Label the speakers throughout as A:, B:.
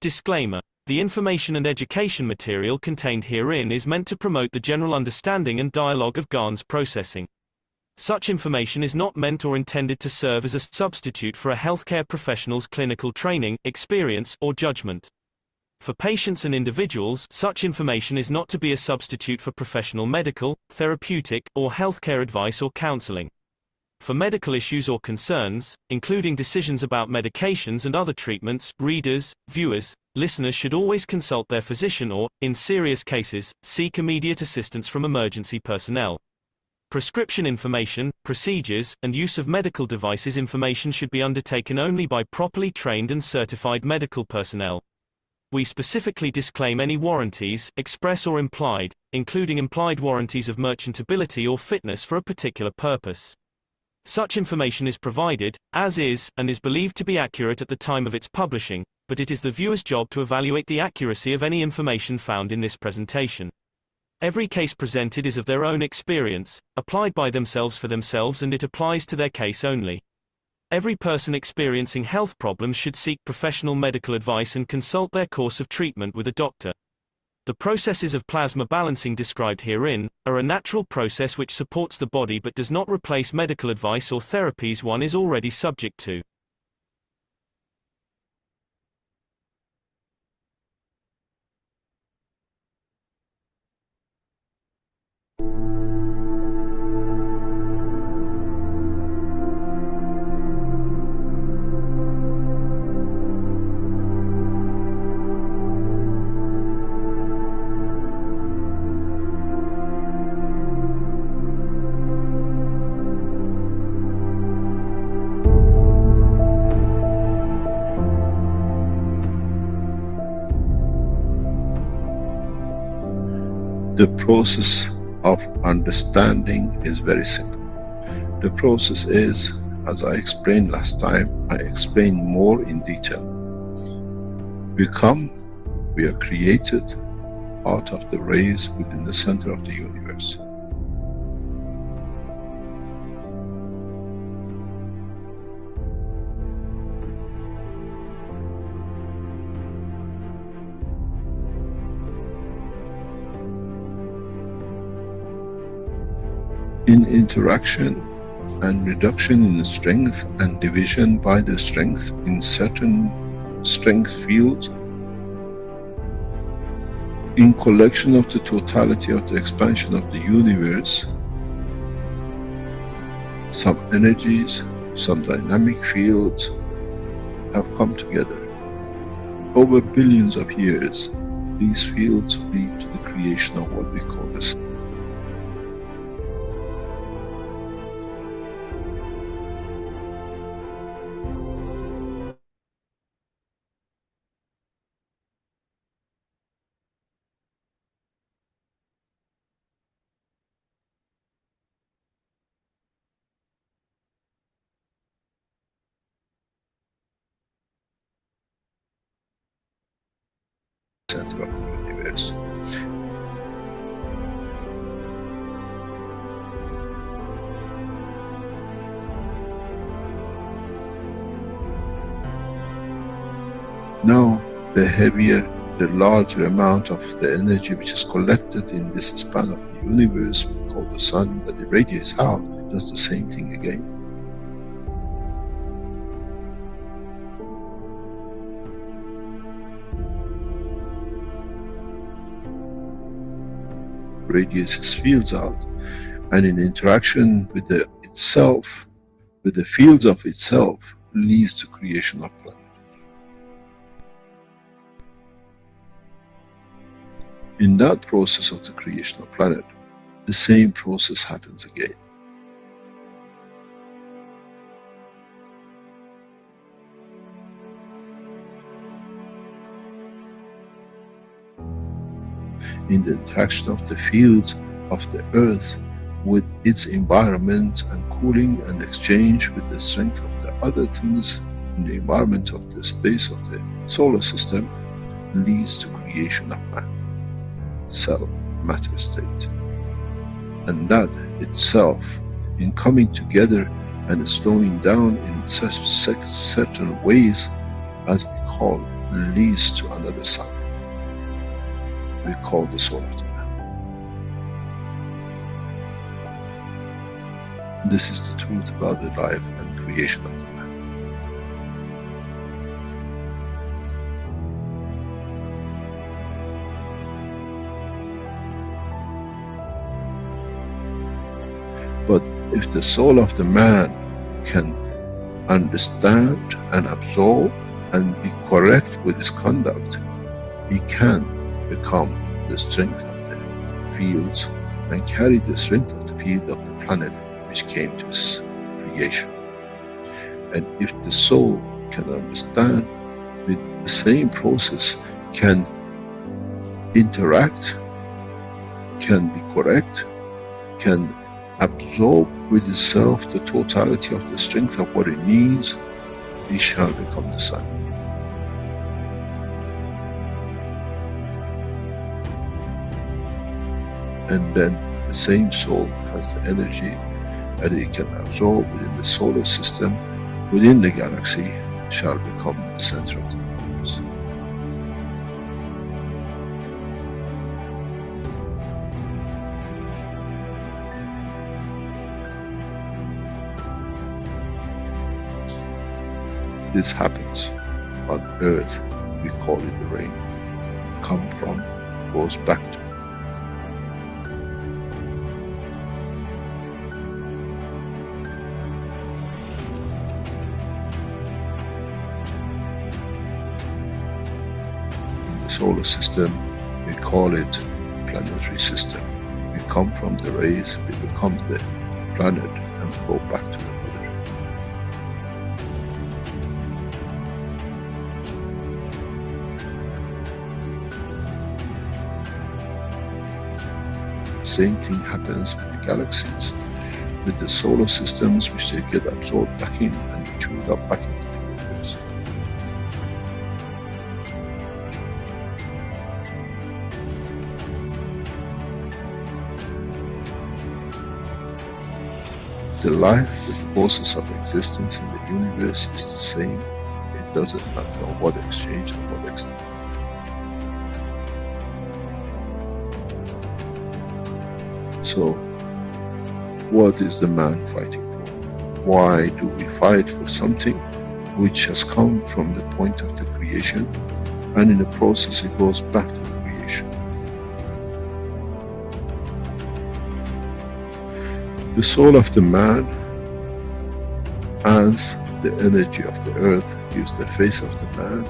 A: Disclaimer: the information and education material contained herein is meant to promote the general understanding and dialogue of GAN's processing. Such information is not meant or intended to serve as a substitute for a healthcare professional's clinical training, experience, or judgment. For patients and individuals, such information is not to be a substitute for professional medical, therapeutic, or healthcare advice or counseling. For medical issues or concerns, including decisions about medications and other treatments, readers, viewers, listeners should always consult their physician or, in serious cases, seek immediate assistance from emergency personnel. Prescription information, procedures, and use of medical devices information should be undertaken only by properly trained and certified medical personnel. We specifically disclaim any warranties, express or implied, including implied warranties of merchantability or fitness for a particular purpose. Such information is provided, as is, and is believed to be accurate at the time of its publishing, but it is the viewer's job to evaluate the accuracy of any information found in this presentation. Every case presented is of their own experience, applied by themselves for themselves, and it applies to their case only. Every person experiencing health problems should seek professional medical advice and consult their course of treatment with a doctor. The processes of plasma balancing described herein are a natural process which supports the body but does not replace medical advice or therapies one is already subject to.
B: The process of understanding is very simple. The process is, as I explained last time, I explain more in detail. We are created out of the rays within the center of the universe. In interaction and reduction in strength and division by the strength in certain strength fields, in collection of the totality of the expansion of the universe, some energies, some dynamic fields have come together. Over billions of years, these fields lead to the creation of what we call the sun. Center of the universe. Now, the heavier, the larger amount of the energy which is collected in this span of the universe, we call the sun, that irradiates out, does the same thing again. Radiates its fields out, and in interaction with itself, with the fields of itself, leads to creation of planet. In that process of the creation of planet, the same process happens again. In the interaction of the fields of the earth with its environment and cooling and exchange with the strength of the other things in the environment of the space of the solar system, leads to creation of man, cell, matter state. And that itself, in coming together and slowing down in such certain ways, as we call leads to another sun. We call the soul of the man. This is the truth about the life and creation of the man. But if the soul of the man can understand and absorb and be correct with his conduct, he can become the strength of the fields and carry the strength of the field of the planet which came to his creation. And if the soul can understand with the same process, can interact, can be correct, can absorb with itself the totality of the strength of what it needs, he shall become the sun. And then the same soul has the energy that it can absorb within the solar system, within the galaxy, shall become the center of the universe. This happens on earth, we call it the rain. Come from, goes back to. In the solar system, we call it planetary system. We come from the rays, we become the planet and go back to the mother. Same thing happens with the galaxies, with the solar systems, which they get absorbed back in and chewed up back into the universe. The life, the process of existence in the universe is the same. It doesn't matter on what exchange or what extent. So, what is the man fighting for? Why do we fight for something which has come from the point of the creation, and in the process it goes back to the creation? The soul of the man, as the energy of the earth, gives the face of the man,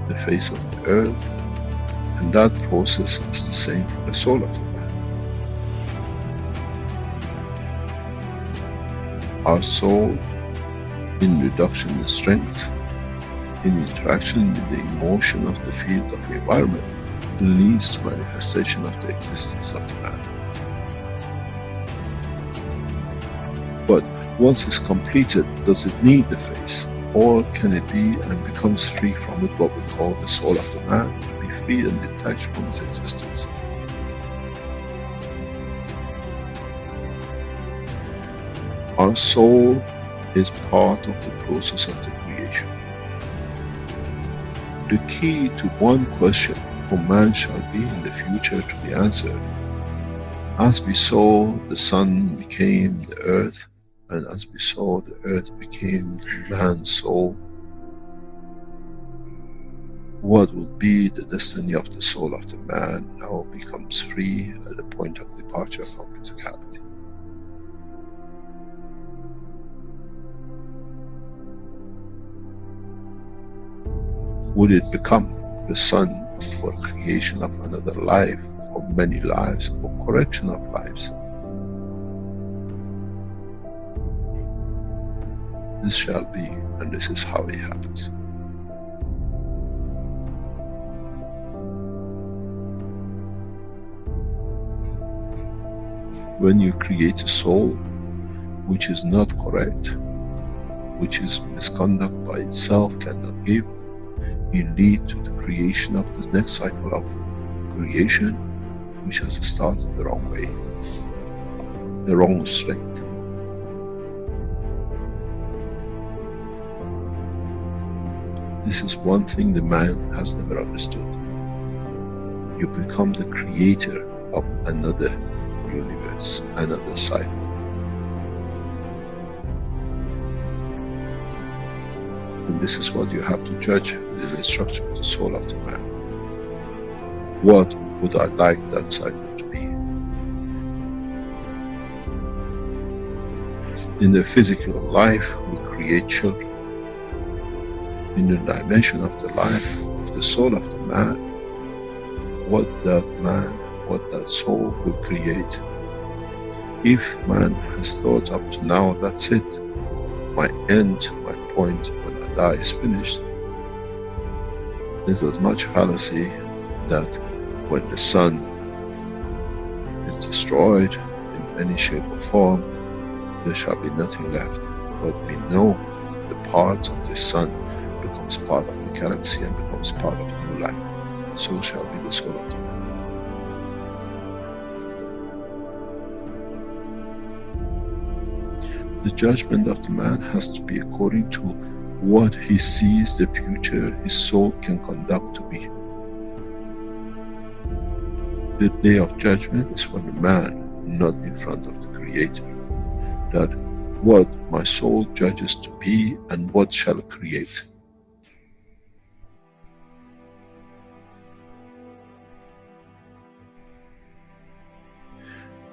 B: the face of the earth, and that process is the same for the soul of the man. Our soul, in reduction in strength, in interaction with the emotion of the field of the environment, leads to manifestation of the existence of the man. But once it's completed, does it need the face? Or can it be and becomes free from it, what we call the soul of the man, to be free and detached from its existence? Our soul is part of the process of the creation. The key to one question for man shall be in the future to be answered. As we saw the sun became the earth, and as we saw the earth became the man's soul, what will be the destiny of the soul of the man now becomes free at the point of departure from physicality. Would it become the sun for creation of another life, or many lives, or correction of lives? This shall be, and this is how it happens. When you create a soul which is not correct, which is misconduct by itself, cannot give, you lead to the creation of this next cycle of creation, which has started the wrong way, the wrong strength. This is one thing the man has never understood. You become the creator of another universe, another cycle. And this is what you have to judge within the structure of the soul of the man. What would I like that cycle to be? In the physical life, we create children. In the dimension of the life of the soul of the man, what that soul will create. If man has thought up to now, that's it, my end, my point, when I die is finished, there's as much fallacy that when the sun is destroyed in any shape or form, there shall be nothing left. But we know the parts of the sun becomes part of the galaxy and becomes part of new life. So shall be the soul of the man. The judgment of the man has to be according to what he sees the future his soul can conduct to be. The day of judgment is for the man, not in front of the Creator. That what my soul judges to be and what shall create.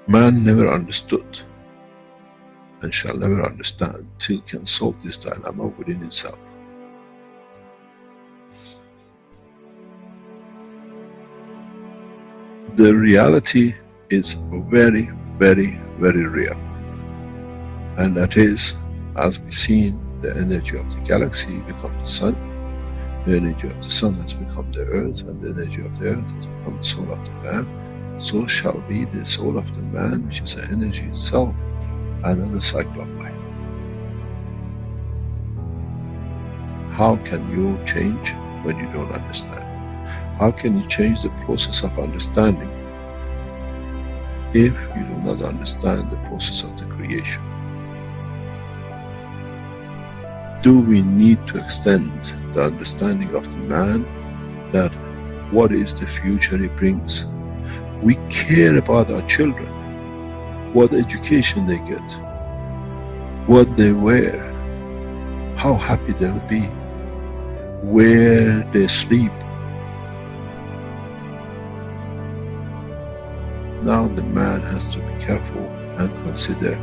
B: Man never understood and shall never understand till can solve this dilemma within itself. The reality is very, very, very real. And that is, as we've seen, the energy of the galaxy become the sun, the energy of the sun has become the earth, and the energy of the earth has become the soul of the man. So shall be the soul of the man, which is the energy itself, another cycle of life. How can you change when you don't understand? How can you change the process of understanding if you do not understand the process of the creation? Do we need to extend the understanding of the man that what is the future he brings? We care about our children, what education they get, what they wear, how happy they'll be, where they sleep. Now the man has to be careful and consider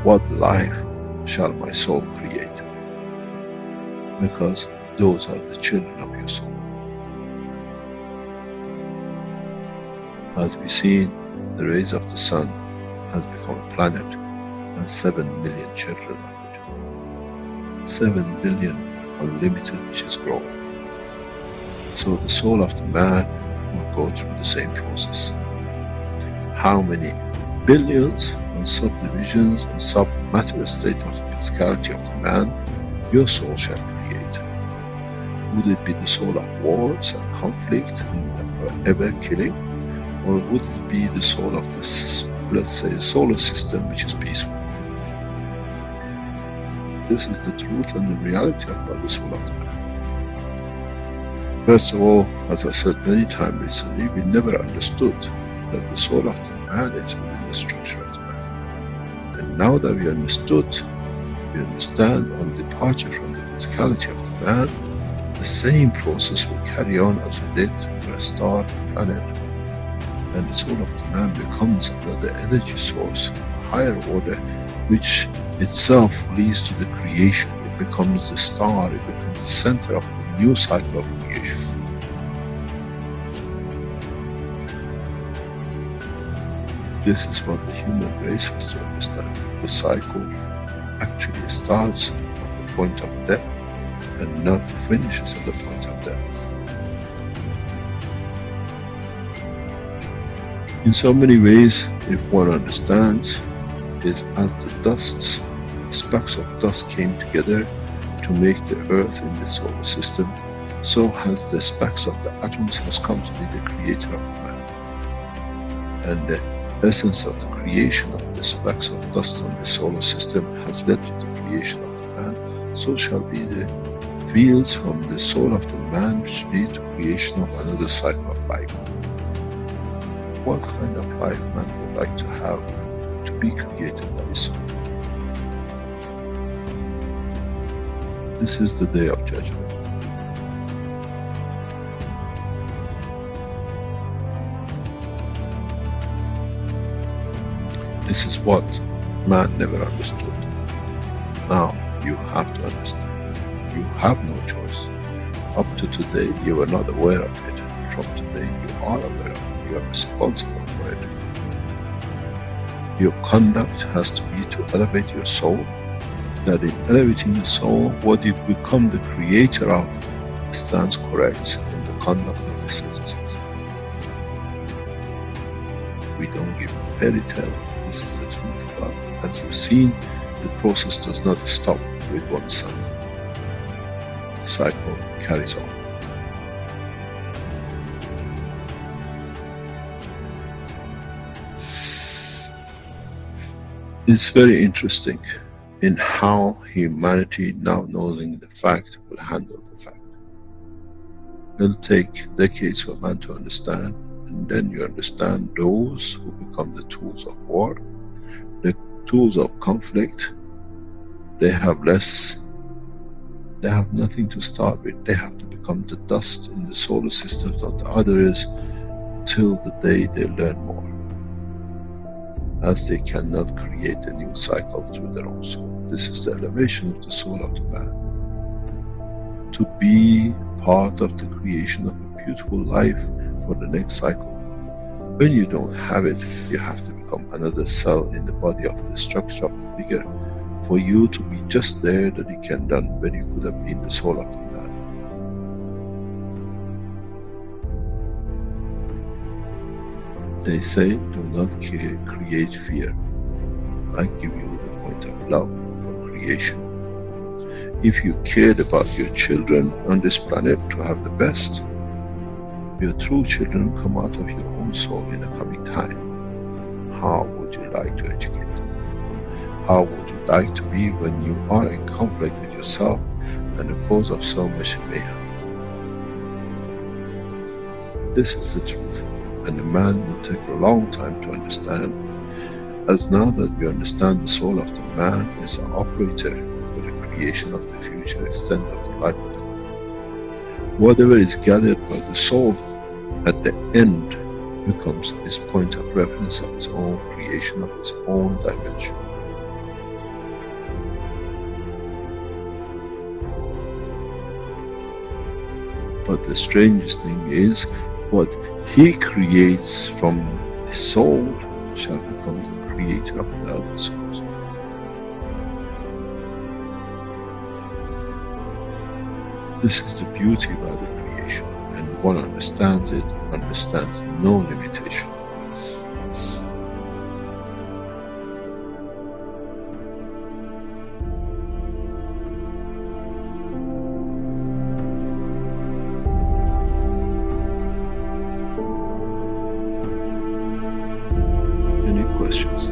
B: what life shall my soul create. Because those are the children of your soul. As we see, the rays of the sun has become a planet and 7 million children of it. 7 billion unlimited, which is growing. So the soul of the man will go through the same process. How many billions and subdivisions and sub-matter state of the physicality of the man your soul shall create? Would it be the soul of wars and conflict and ever killing? Or would it be the soul of this, let's say, solar system which is peaceful? This is the truth and the reality about the soul of the man. First of all, as I said many times recently, we never understood that the soul of the man is within the structure of the man. And now that we understood, we understand on departure from the physicality of the man, the same process will carry on as it did for a star, a planet, and the soul of the man becomes another energy source, a higher order, which itself leads to the creation. It becomes the star, it becomes the center of the new cycle of creation. This is what the human race has to understand. The cycle actually starts at the point of death and not finishes at the point of death. In so many ways, if one understands, is as the dusts, specks of dust came together to make the earth in the solar system, so has the specks of the atoms has come to be the creator of man. And the essence of the creation of the specks of dust on the solar system has led to the creation of the man, so shall be the fields from the soul of the man which lead to creation of another cycle of life. What kind of life man would like to have to be created by his soul? This is the day of judgment. This is what man never understood. Now you have to understand. You have no choice. Up to today you were not aware of it. From today you are aware of it. You are responsible for it. Your conduct has to be to elevate your soul. That in elevating the soul, what you become the creator of stands correct in the conduct of the citizens. We don't give fairy tale. This is the truth. But as you've seen, the process does not stop with one son. The cycle carries on. It's very interesting in how humanity, now knowing the fact, will handle the fact. It'll take decades for man to understand, and then you understand those who become the tools of war, the tools of conflict. They have less, they have nothing to start with. They have to become the dust in the solar systems of the others till the day they learn more. As they cannot create a new cycle through their own soul. This is the elevation of the soul of the man. To be part of the creation of a beautiful life for the next cycle. When you don't have it, you have to become another cell in the body of the structure of the bigger, for you to be just there that you can run when you could have been the soul of the man. They say, do not create fear. I give you the point of love for creation. If you cared about your children on this planet to have the best, your true children come out of your own soul in the coming time. How would you like to educate them? How would you like to be when you are in conflict with yourself and the cause of so much mayhem? This is the truth. And a man will take a long time to understand, as now that we understand the soul of the man is an operator for the creation of the future extent of the life of the man. Whatever is gathered by the soul at the end becomes his point of reference of his own creation of his own dimension. But the strangest thing is, what he creates from his soul shall become the creator of the other souls. This is the beauty about the creation, and one understands it, understands no limitation. Questions?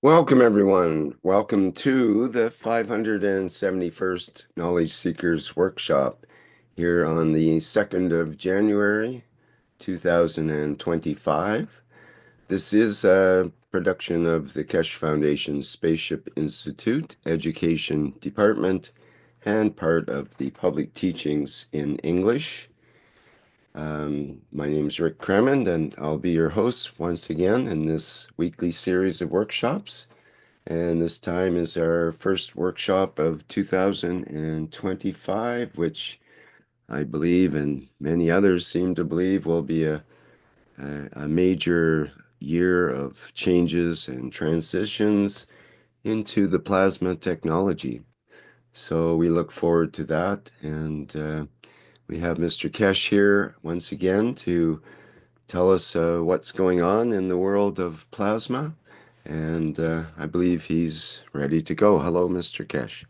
C: Welcome, everyone. Welcome to the 571st Knowledge Seekers Workshop here on the 2nd of January, 2025. This is a production of the Keshe Foundation Spaceship Institute Education Department and part of the Public Teachings in English. My name is Rick Cremond, and I'll be your host once again in this weekly series of workshops. And this time is our first workshop of 2025, which I believe and many others seem to believe will be a major year of changes and transitions into the plasma technology. So we look forward to that. And we have Mr. Keshe here once again to tell us what's going on in the world of plasma. And I believe he's ready to go. Hello, Mr. Keshe.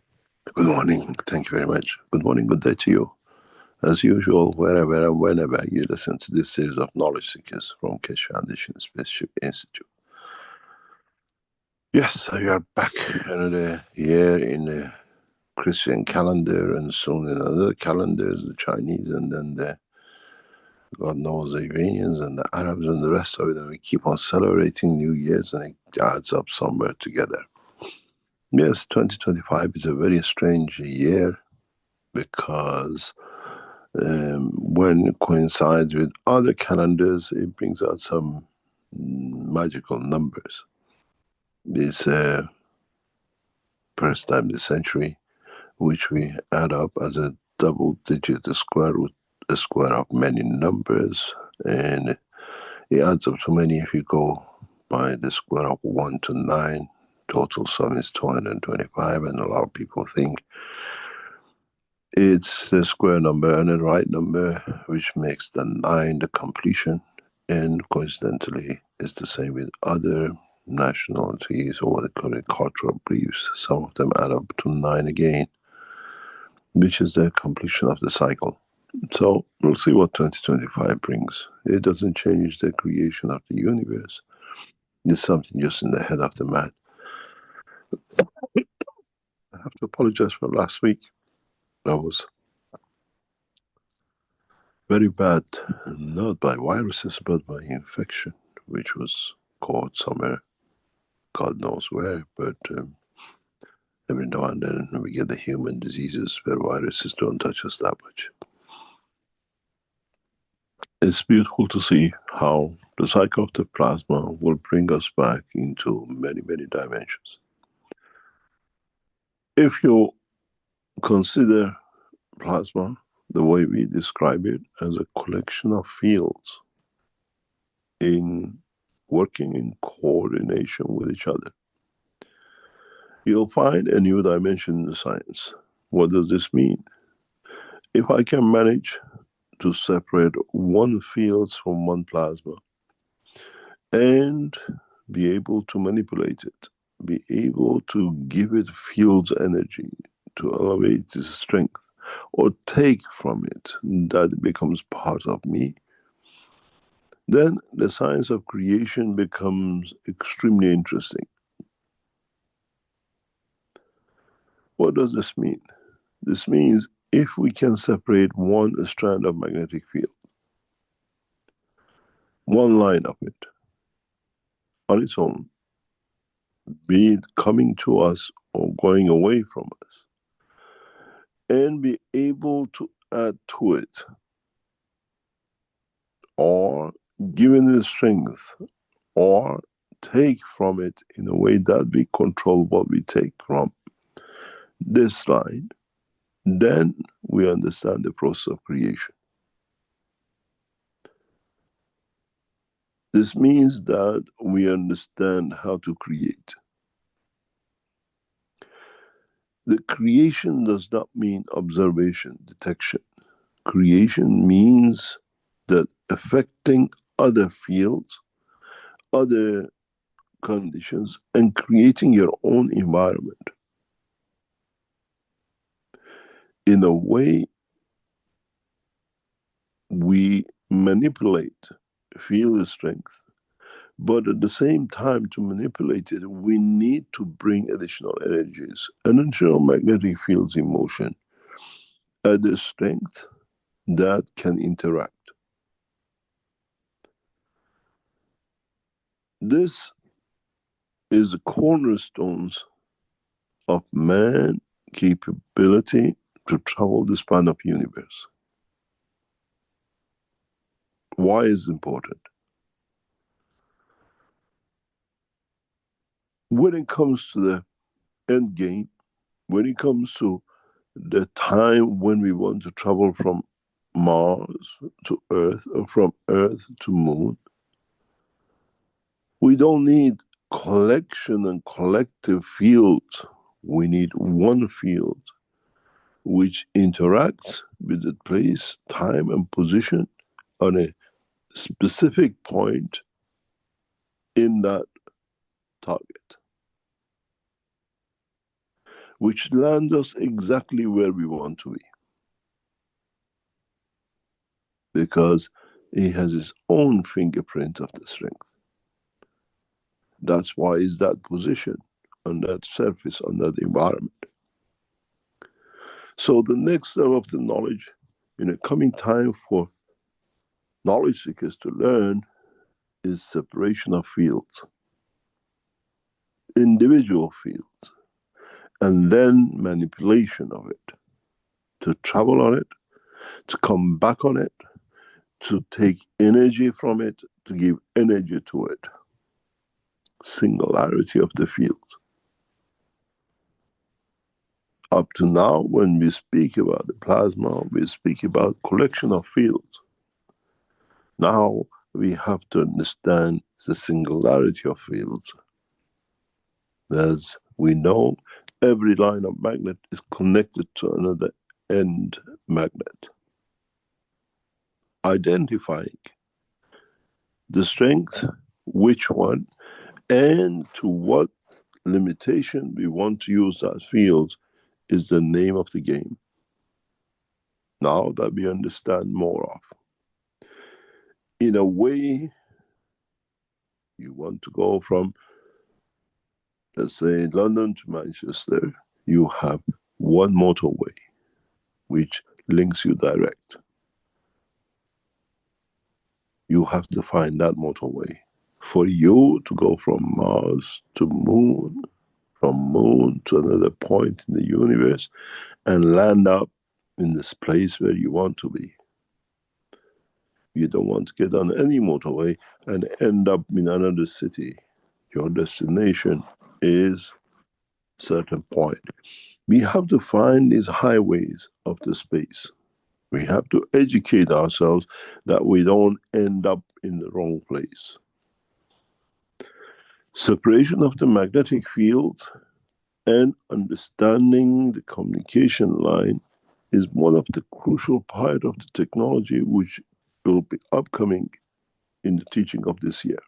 B: Good morning. Thank you very much. Good morning, good day to you. As usual, wherever and whenever you listen to this series of knowledge seekers from Keshe Foundation Spaceship Institute. Yes, we are back another year in the Christian calendar and soon in other calendars, the Chinese and then the God knows the Iranians and the Arabs and the rest of it, and we keep on celebrating New Year's and it adds up somewhere together. Yes, 2025 is a very strange year because when it coincides with other calendars, it brings out some magical numbers. This first time this century, which we add up as a double-digit square root, a square of many numbers, and it adds up to many. If you go by the square of 1 to 9, total sum is 225, and a lot of people think it's a square number and a right number, which makes the 9 the completion, and coincidentally it's the same with other nationalities or what they call it, cultural beliefs. Some of them add up to 9 again, which is the completion of the cycle. So we'll see what 2025 brings. It doesn't change the creation of the universe. It's something just in the head of the man. I have to apologize for last week. I was very bad, not by viruses, but by infection, which was caught somewhere, God knows where, but every now and then we get the human diseases where viruses don't touch us that much. It's beautiful to see how the cycle of the plasma will bring us back into many, many dimensions. If you consider plasma the way we describe it as a collection of fields in working in coordination with each other, you'll find a new dimension in the science. What does this mean? If I can manage to separate one field from one plasma and be able to manipulate it, be able to give it field energy to elevate its strength, or take from it that it becomes part of me, then the science of creation becomes extremely interesting. What does this mean? This means if we can separate one strand of magnetic field, one line of it, on its own, be it coming to us or going away from us, and be able to add to it, or given the strength, or take from it in a way that we control what we take from this line, then we understand the process of creation. This means that we understand how to create. The creation does not mean observation, detection. Creation means that affecting other fields, other conditions, and creating your own environment in a way we manipulate field strength, But at the same time, to manipulate it, we need to bring additional energies. Additional magnetic fields in motion at a strength that can interact. This is the cornerstones of man's capability to travel the span of universe. Why is it important? When it comes to the end game, when it comes to the time when we want to travel from Mars to Earth or from Earth to Moon, we don't need collection and collective fields. We need one field which interacts with the place, time and position on a specific point in that target, which lands us exactly where we want to be, because he has his own fingerprint of the strength. That's why he's that position on that surface, on that environment. So the next step of the knowledge in a coming time for knowledge seekers to learn is separation of fields, individual fields, and then manipulation of it, to travel on it, to come back on it, to take energy from it, to give energy to it. Singularity of the field. Up to now, when we speak about the plasma, we speak about collection of fields. Now we have to understand the singularity of fields. As we know, every line of magnet is connected to another end magnet. Identifying the strength, which one, and to what limitation we want to use that field is the name of the game. Now that we understand more of. In a way, you want to go from, let's say, London to Manchester, you have one motorway which links you direct. You have to find that motorway. For you to go from Mars to Moon, from Moon to another point in the universe, and land up in this place where you want to be. You don't want to get on any motorway and end up in another city. Your destination is a certain point. We have to find these highways of the space. We have to educate ourselves that we don't end up in the wrong place. Separation of the magnetic fields and understanding the communication line is one of the crucial part of the technology which will be upcoming in the teaching of this year.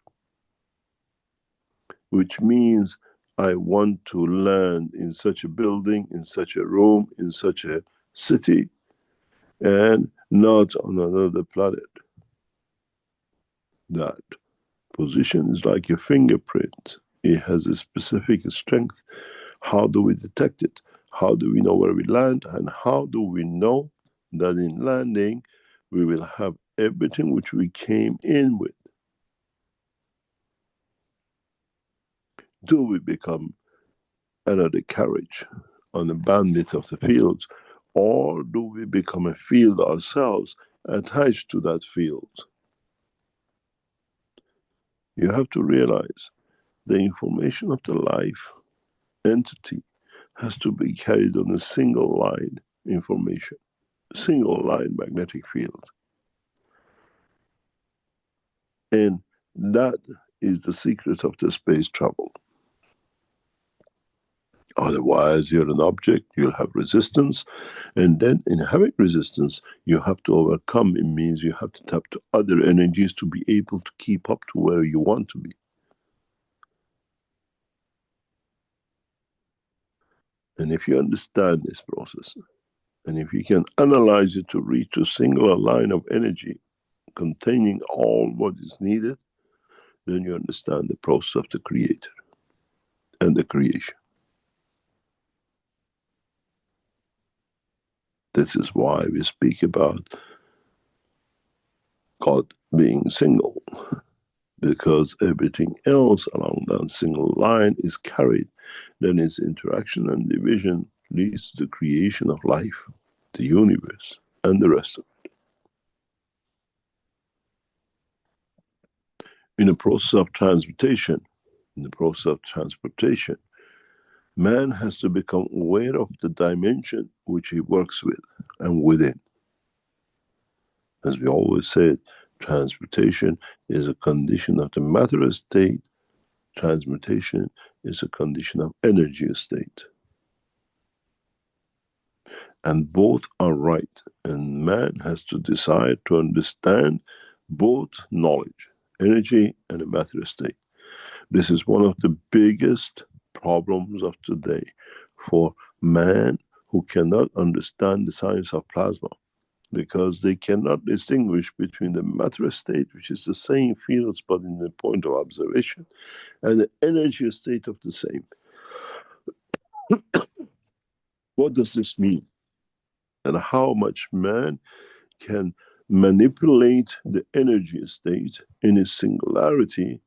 B: Which means I want to land in such a building, in such a room, in such a city, and not on another planet. That position is like a fingerprint. It has a specific strength. How do we detect it? How do we know where we land? And how do we know that in landing we will have everything which we came in with? Do we become another carriage on the bandwidth of the fields, or do we become a field ourselves attached to that field? You have to realize the information of the life entity has to be carried on a single line information, single line magnetic field. And that is the secret of the space travel. Otherwise, you're an object, you'll have resistance, and then in having resistance, you have to overcome. It means you have to tap to other energies to be able to keep up to where you want to be. And if you understand this process, and if you can analyze it to reach a singular line of energy containing all what is needed, then you understand the process of the creator and the creation. This is why we speak about God being single, because everything else along that single line is carried. Then its interaction and division leads to the creation of life, the universe, and the rest of it. In the process of transportation, man has to become aware of the dimension which he works with and within. As we always said, transmutation is a condition of the matter state. Transmutation is a condition of energy state. And both are right. And man has to decide to understand both knowledge, energy, and the matter state. This is one of the biggest problems of today for man who cannot understand the science of plasma, because they cannot distinguish between the matter state, which is the same fields but in the point of observation, and the energy state of the same. What does this mean? And how much man can manipulate the energy state in its singularity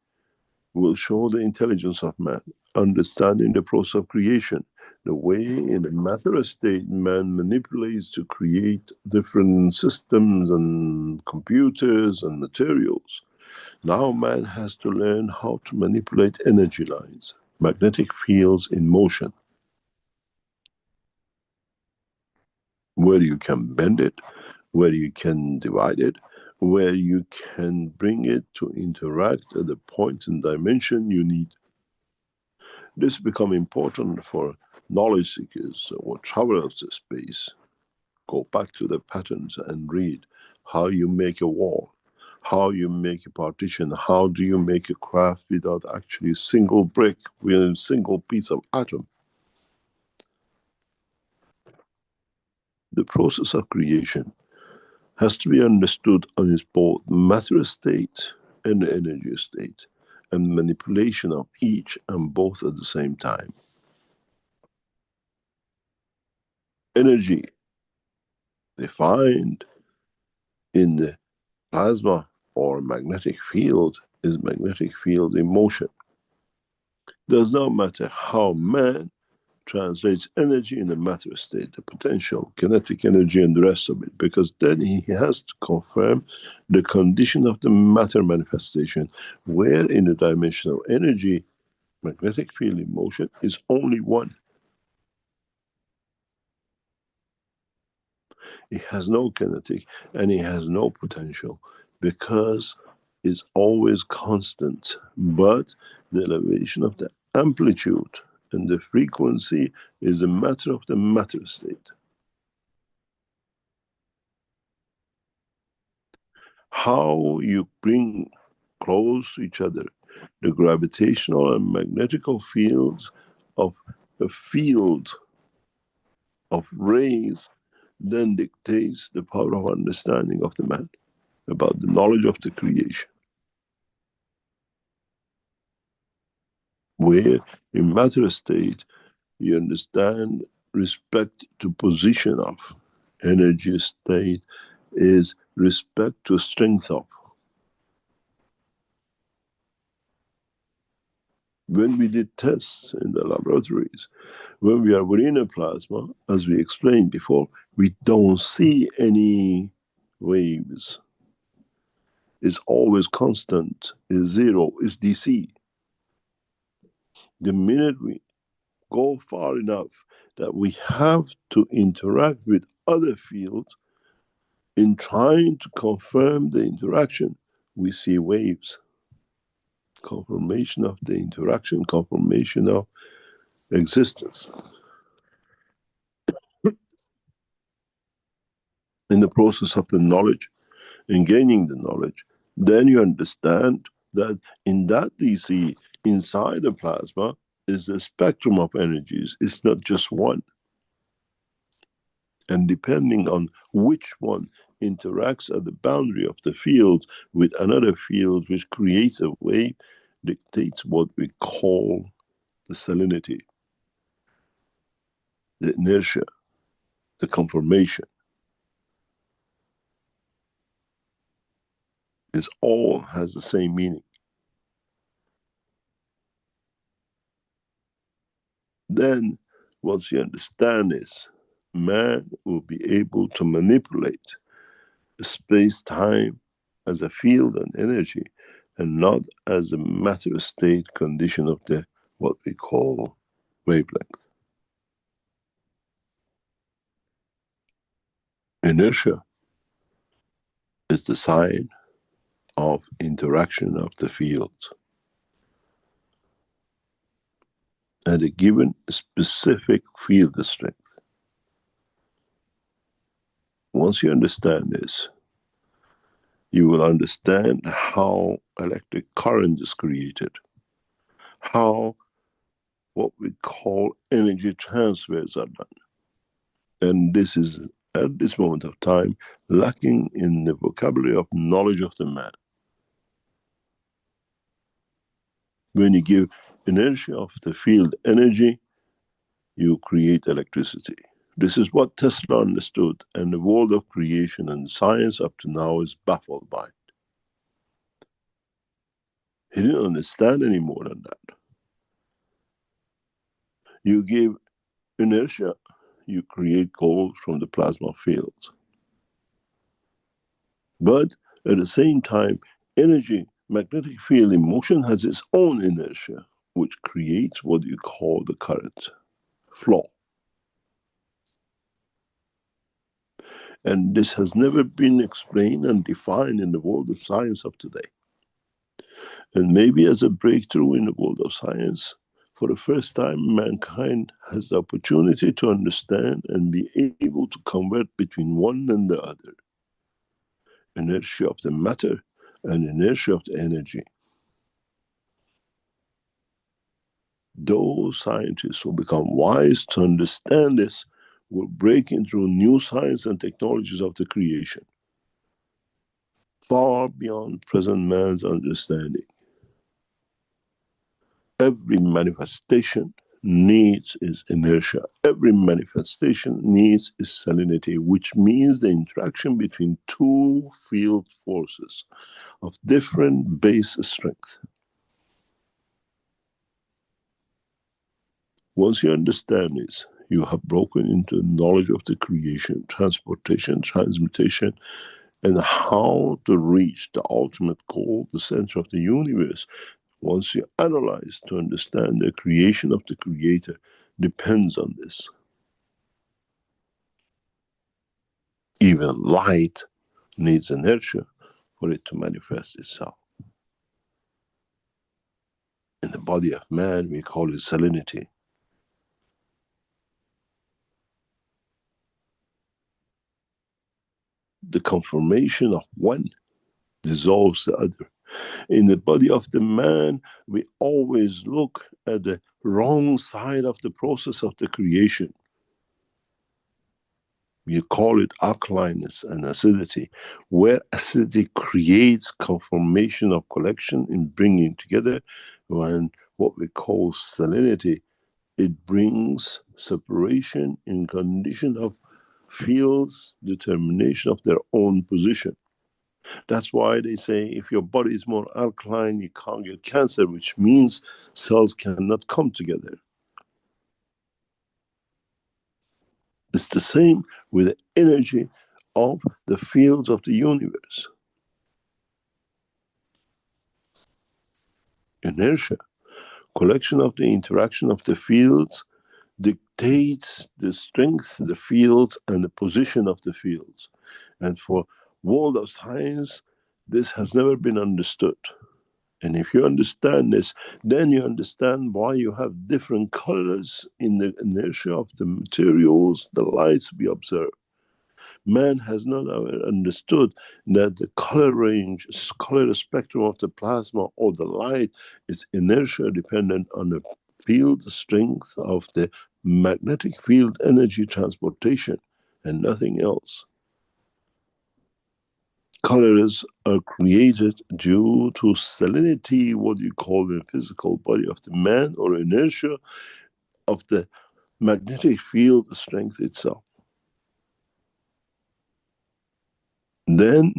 B: will show the intelligence of man, understanding the process of creation. The way in the matter state man manipulates to create different systems and computers and materials. Now man has to learn how to manipulate energy lines, magnetic fields in motion, where you can bend it, where you can divide it, where you can bring it to interact at the point and dimension you need. This become important for knowledge seekers or travelers to space. Go back to the patterns and read how you make a wall, how you make a partition, how do you make a craft without actually a single brick with a single piece of atom. The process of creation has to be understood on its both matter state and energy state, and manipulation of each and both at the same time. Energy, defined in the plasma or magnetic field, is magnetic field in motion. Does not matter how man translates energy in the matter state, the potential, kinetic energy, and the rest of it, because then he has to confirm the condition of the matter manifestation, where in the dimension of energy, magnetic field in motion is only one. It has no kinetic and it has no potential, because it's always constant, but the elevation of the amplitude and the frequency is a matter of the matter state. How you bring close to each other the gravitational and magnetical fields of a field of rays then dictates the power of understanding of the man about the knowledge of the creation. Where in matter state you understand respect to position of, energy state is respect to strength of. When we did tests in the laboratories, when we are within a plasma, as we explained before, we don't see any waves. It's always constant, it's zero, it's DC. The minute we go far enough that we have to interact with other fields in trying to confirm the interaction, we see waves. Confirmation of the interaction, confirmation of existence. In the process of the knowledge, in gaining the knowledge, then you understand that in that DC, inside the plasma, is a spectrum of energies. It's not just one. And depending on which one interacts at the boundary of the field with another field which creates a wave, dictates what we call the salinity, the inertia, the conformation. This all has the same meaning. Then, once you understand this, man will be able to manipulate space-time as a field and energy, and not as a matter state condition of the what we call wavelength. Inertia is the sign of interaction of the fields at a given specific field strength. Once you understand this, you will understand how electric current is created, how what we call energy transfers are done. And this is, at this moment of time, lacking in the vocabulary of knowledge of the man. When you give inertia of the field energy, you create electricity. This is what Tesla understood, and the world of creation and science up to now is baffled by it. He didn't understand any more than that. You give inertia, you create gold from the plasma fields. But at the same time, energy, magnetic field in motion has its own inertia, which creates what you call the current flow. And this has never been explained and defined in the world of science of today. And maybe as a breakthrough in the world of science, for the first time, mankind has the opportunity to understand and be able to convert between one and the other. Inertia of the matter and inertia of the energy. Those scientists who become wise to understand this will break into new science and technologies of the creation, far beyond present man's understanding. Every manifestation needs its inertia. Every manifestation needs its salinity, which means the interaction between two field forces of different base strength. Once you understand this, you have broken into knowledge of the creation, transportation, transmutation, and how to reach the ultimate goal, the center of the universe. Once you analyze to understand the creation of the creator depends on this. Even light needs inertia for it to manifest itself. In the body of man, we call it salinity. The conformation of one dissolves the other. In the body of the man, we always look at the wrong side of the process of the creation. We call it alkalineness and acidity, where acidity creates conformation of collection in bringing together, when what we call salinity, it brings separation in condition of fields, determination of their own position. That's why they say if your body is more alkaline, you can't get cancer, which means cells cannot come together. It's the same with the energy of the fields of the universe. Inertia, collection of the interaction of the fields, dictates the strength, the fields, and the position of the fields. And for world of science, this has never been understood. And if you understand this, then you understand why you have different colors in the inertia of the materials, the lights we observe. Man has not understood that the color range, color spectrum of the plasma or the light is inertia dependent on the field strength of the magnetic field energy transportation. and nothing else. Colors are created due to salinity, what you call the physical body of the man, or inertia of the magnetic field strength itself. Then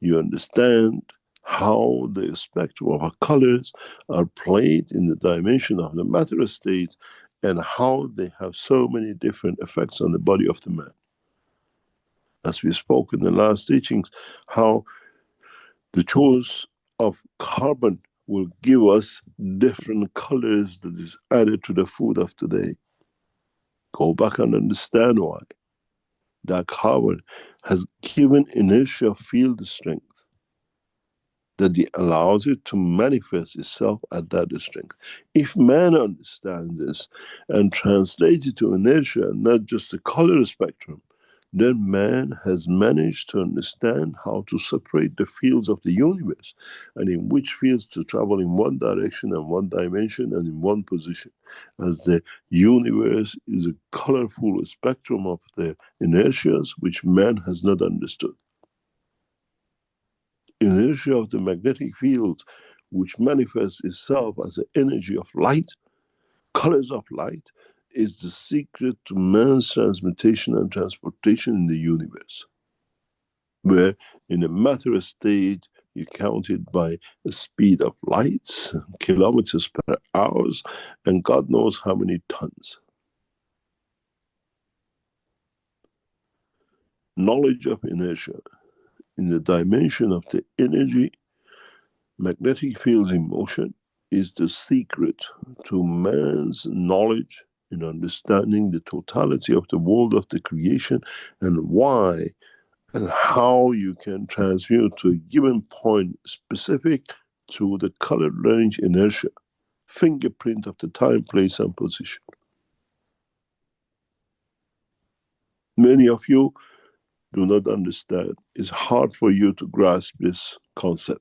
B: you understand how the spectrum of our colors are played in the dimension of the matter state, and how they have so many different effects on the body of the man. As we spoke in the last teachings, how the choice of carbon will give us different colors that is added to the food of today. Go back and understand why. That carbon has given inertia field strength that it allows it to manifest itself at that strength. If man understands this and translates it to inertia, not just the color spectrum, then man has managed to understand how to separate the fields of the universe, and in which fields to travel in one direction and one dimension and in one position, as the universe is a colorful spectrum of the inertias which man has not understood. Inertia of the magnetic field, which manifests itself as an energy of light, colors of light, is the secret to man's transmutation and transportation in the universe. Where in a matter state you count it by the speed of light, kilometers per hour, and God knows how many tons. Knowledge of inertia in the dimension of the energy, magnetic fields in motion, is the secret to man's knowledge in understanding the totality of the world of the creation, and why and how you can transmute to a given point specific to the color range inertia, fingerprint of the time, place, and position. Many of you do not understand. It's hard for you to grasp this concept.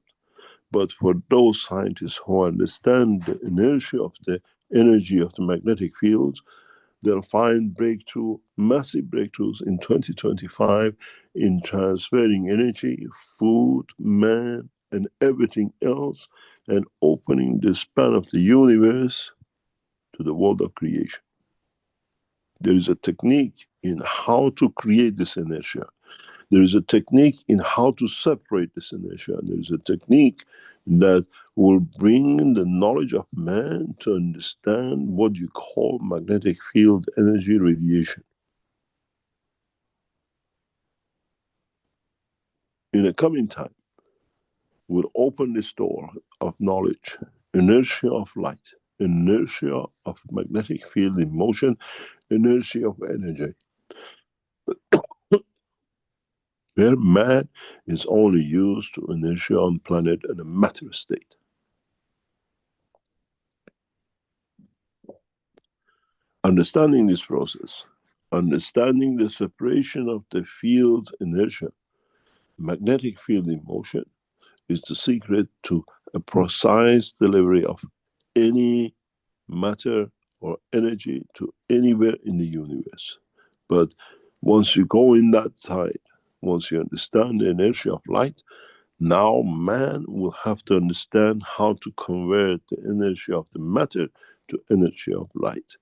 B: But for those scientists who understand the inertia of the energy of the magnetic fields, they'll find massive breakthroughs in 2025 in transferring energy, food, man, and everything else, and opening the span of the universe to the world of creation. There is a technique in how to create this inertia. There is a technique in how to separate this inertia. There is a technique that will bring the knowledge of man to understand what you call magnetic field energy radiation. In a coming time, we'll open this door of knowledge, inertia of light, inertia of magnetic field in motion, inertia of energy. Where man is only used to inertia on planet and a matter state. Understanding this process, understanding the separation of the field inertia, magnetic field in motion, is the secret to a precise delivery of any matter or energy to anywhere in the universe. But once you go in that side, once you understand the inertia of light, now man will have to understand how to convert the energy of the matter to energy of light.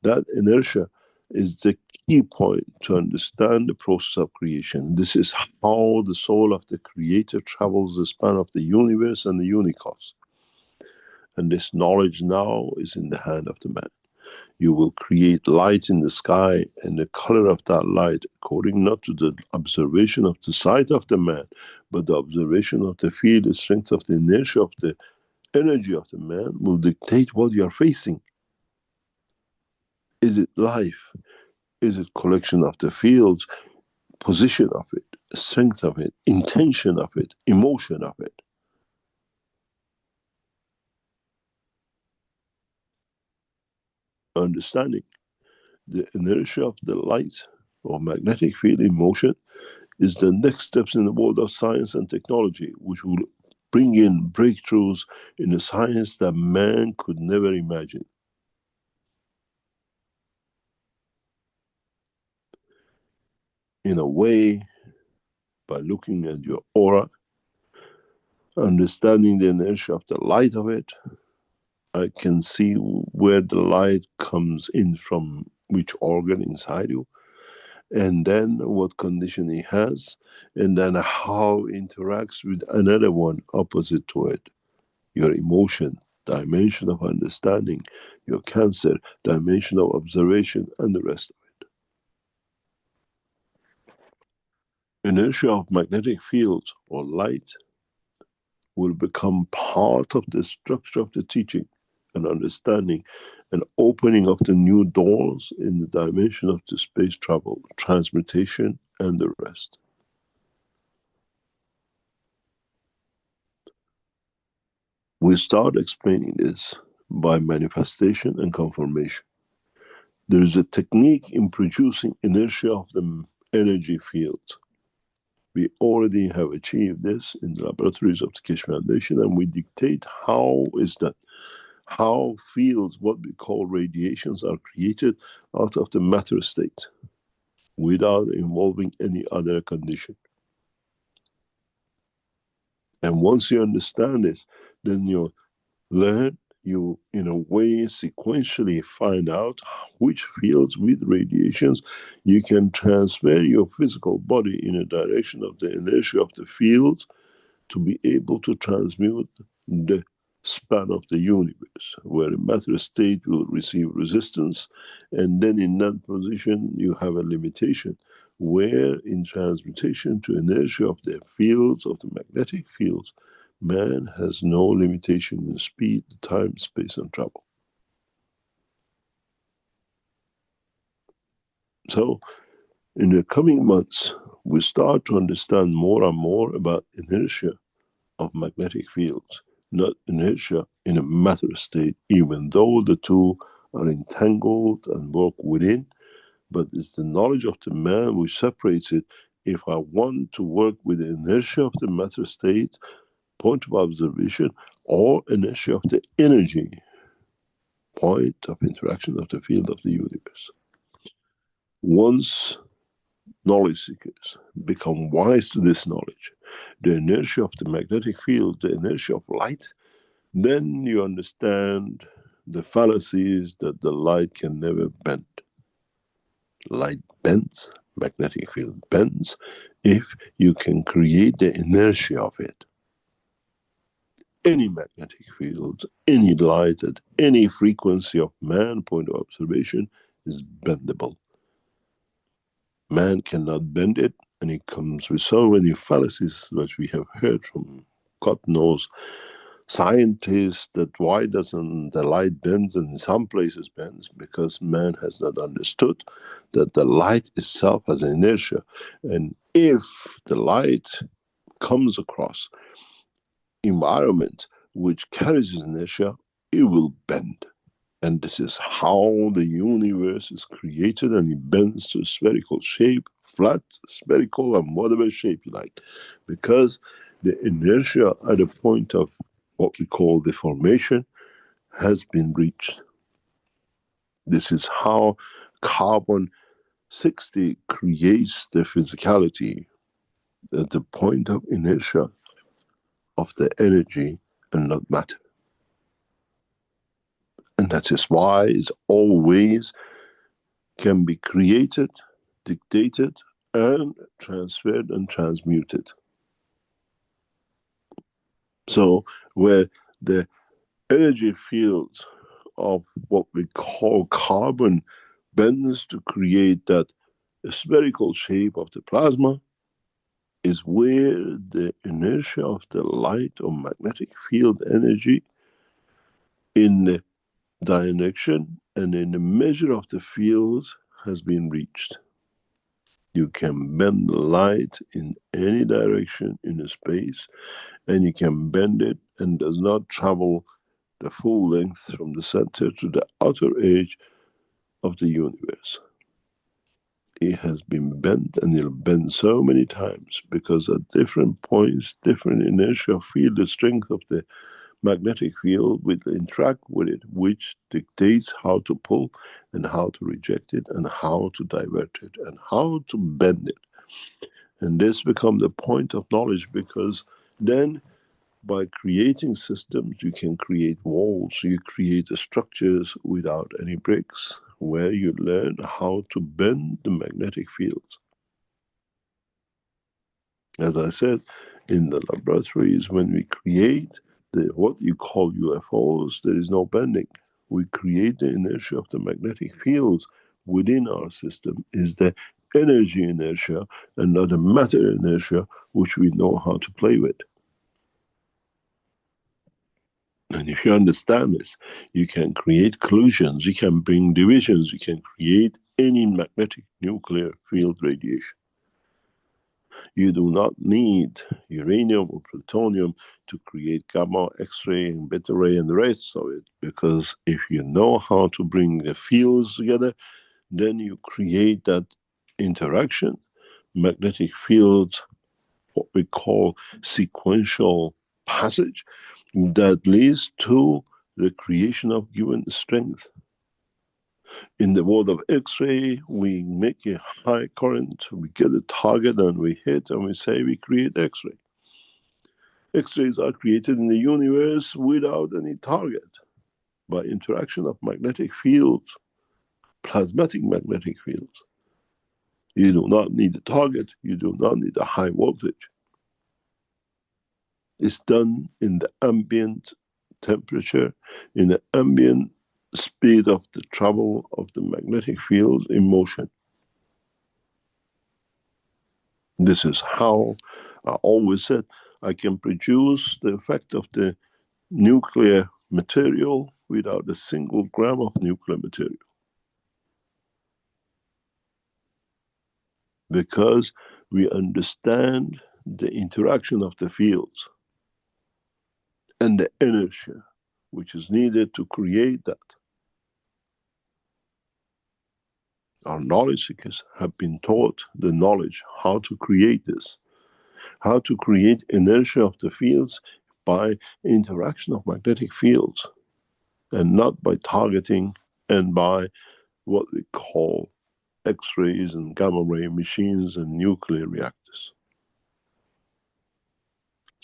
B: That inertia is the key point to understand the process of creation. This is how the soul of the creator travels the span of the universe and the unicos. And this knowledge now is in the hand of the man. You will create light in the sky, and the color of that light, according not to the observation of the sight of the man, but the observation of the field, the strength of the inertia of the energy of the man, will dictate what you are facing. Is it life? Is it collection of the fields, position of it, strength of it, intention of it, emotion of it? Understanding the inertia of the light or magnetic field in motion is the next steps in the world of science and technology, which will bring in breakthroughs in a science that man could never imagine. in a way, by looking at your aura, understanding the inertia of the light of it, I can see where the light comes in from which organ inside you, and then what condition it has, and then how it interacts with another one opposite to it. Your emotion, dimension of understanding, your cancer, dimension of observation, and the rest of it. Inertia of magnetic fields or light will become part of the structure of the teaching and understanding and opening of the new doors in the dimension of the space travel, transmutation, and the rest. We start explaining this by manifestation and confirmation. There is a technique in producing inertia of the energy field. We already have achieved this in the laboratories of the Keshe Foundation, and we dictate how is that, how fields, what we call radiations, are created out of the matter state without involving any other condition. And once you understand this, then you learn, you in a way sequentially find out which fields with radiations you can transfer your physical body in a direction of the inertia of the fields to be able to transmute the span of the universe, where a matter state will receive resistance, and then in that position you have a limitation, where in transmutation to inertia of the fields, of the magnetic fields, man has no limitation in speed, time, space, and travel. So in the coming months, we start to understand more and more about inertia of magnetic fields, not inertia in a matter state, even though the two are entangled and work within, but it's the knowledge of the man which separates it. If I want to work with the inertia of the matter state, point of observation, or inertia of the energy, point of interaction of the field of the universe. Once knowledge seekers become wise to this knowledge, the inertia of the magnetic field, the inertia of light, then you understand the fallacies that the light can never bend. Light bends, magnetic field bends, if you can create the inertia of it. Any magnetic field, any light at any frequency of man, point of observation, is bendable. Man cannot bend it, and it comes with so many fallacies that we have heard from God knows scientists, that why doesn't the light bends and in some places bends? Because man has not understood that the light itself has inertia, and if the light comes across environment which carries inertia, it will bend. And this is how the universe is created, and it bends to a spherical shape, flat, spherical, and whatever shape you like. Because the inertia at the point of what we call deformation has been reached. This is how carbon 60 creates the physicality at the point of inertia of the energy and not matter. And that is why it's always can be created, dictated, and transferred and transmuted. So where the energy fields of what we call carbon bends to create that spherical shape of the plasma, is where the inertia of the light or magnetic field energy in the direction and in the measure of the fields has been reached. You can bend the light in any direction in a space, and you can bend it and does not travel the full length from the center to the outer edge of the universe. It has been bent, and it'll bend so many times because at different points, different inertia feel the strength of the magnetic field will interact with it, which dictates how to pull and how to reject it and how to divert it and how to bend it. And this becomes the point of knowledge, because then by creating systems, you can create walls, you create the structures without any bricks, where you learn how to bend the magnetic fields. As I said, in the laboratories, when we create what you call UFOs, there is no bending. We create the inertia of the magnetic fields within our system, is the energy inertia and not the matter inertia, which we know how to play with. And if you understand this, you can create collisions, you can bring divisions, you can create any magnetic nuclear field radiation. You do not need uranium or plutonium to create gamma, X-ray, and beta ray and the rest of it, because if you know how to bring the fields together, then you create that interaction, magnetic field, what we call sequential passage, that leads to the creation of given strength. In the world of X-ray, we make a high current, we get a target and we hit and we say we create X-ray. X-rays are created in the universe without any target, by interaction of magnetic fields, plasmatic magnetic fields. You do not need a target, you do not need a high voltage. It's done in the ambient temperature, in the ambient speed of the travel of the magnetic field in motion. This is how I always said I can produce the effect of the nuclear material without a single gram of nuclear material. Because we understand the interaction of the fields and the inertia which is needed to create that. Our knowledge seekers have been taught the knowledge how to create this, how to create inertia of the fields by interaction of magnetic fields, and not by targeting and by what we call X-rays and gamma ray machines and nuclear reactors.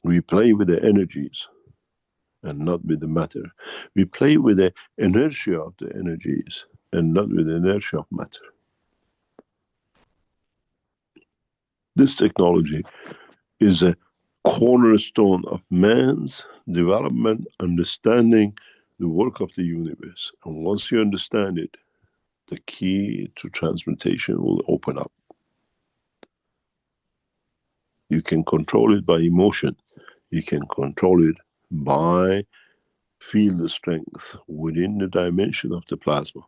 B: We play with the energies and not with the matter. We play with the inertia of the energies and not with the inertia of matter. This technology is a cornerstone of man's development, understanding the work of the universe. And once you understand it, the key to transmutation will open up. You can control it by emotion. You can control it by feel the strength within the dimension of the plasma.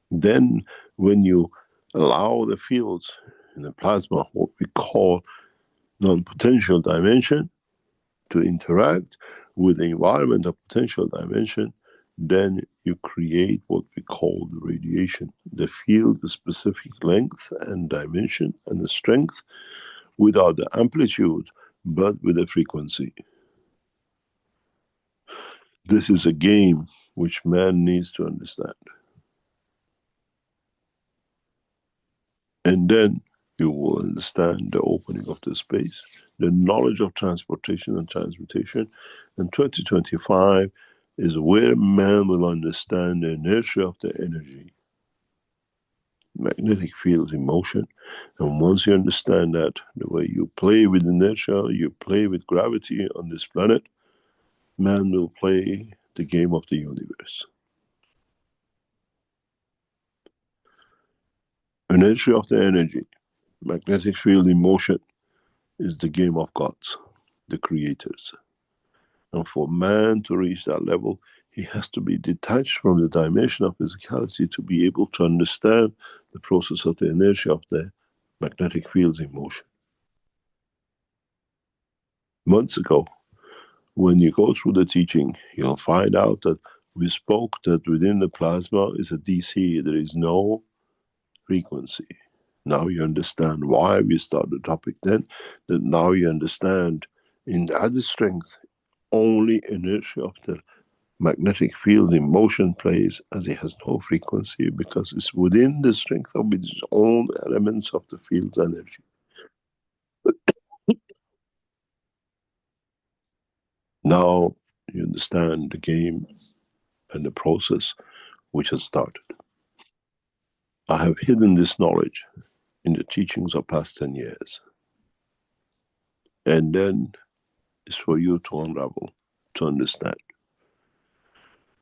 B: Then when you allow the fields in the plasma, what we call non-potential dimension, to interact with the environment of potential dimension, then you create what we call the radiation. The field, the specific length and dimension and the strength without the amplitude, but with the frequency. This is a game which man needs to understand. And then you will understand the opening of the space, the knowledge of transportation and transmutation. And 2025 is where man will understand the inertia of the energy, magnetic fields in motion. And once you understand that, the way you play with inertia, you play with gravity on this planet, man will play the game of the universe. Inertia of the energy, magnetic field in motion, is the game of gods, the creators. And for man to reach that level, he has to be detached from the dimension of physicality to be able to understand the process of the inertia of the magnetic fields in motion. Months ago, when you go through the teaching, you'll find out that we spoke that within the plasma is a DC, there is no frequency. Now you understand why we started the topic then, that now you understand in that strength, only inertia of the magnetic field in motion plays as it has no frequency because it's within the strength of its own elements of the field's energy. Now you understand the game and the process which has started. I have hidden this knowledge in the teachings of past 10 years. And then it's for you to unravel, to understand.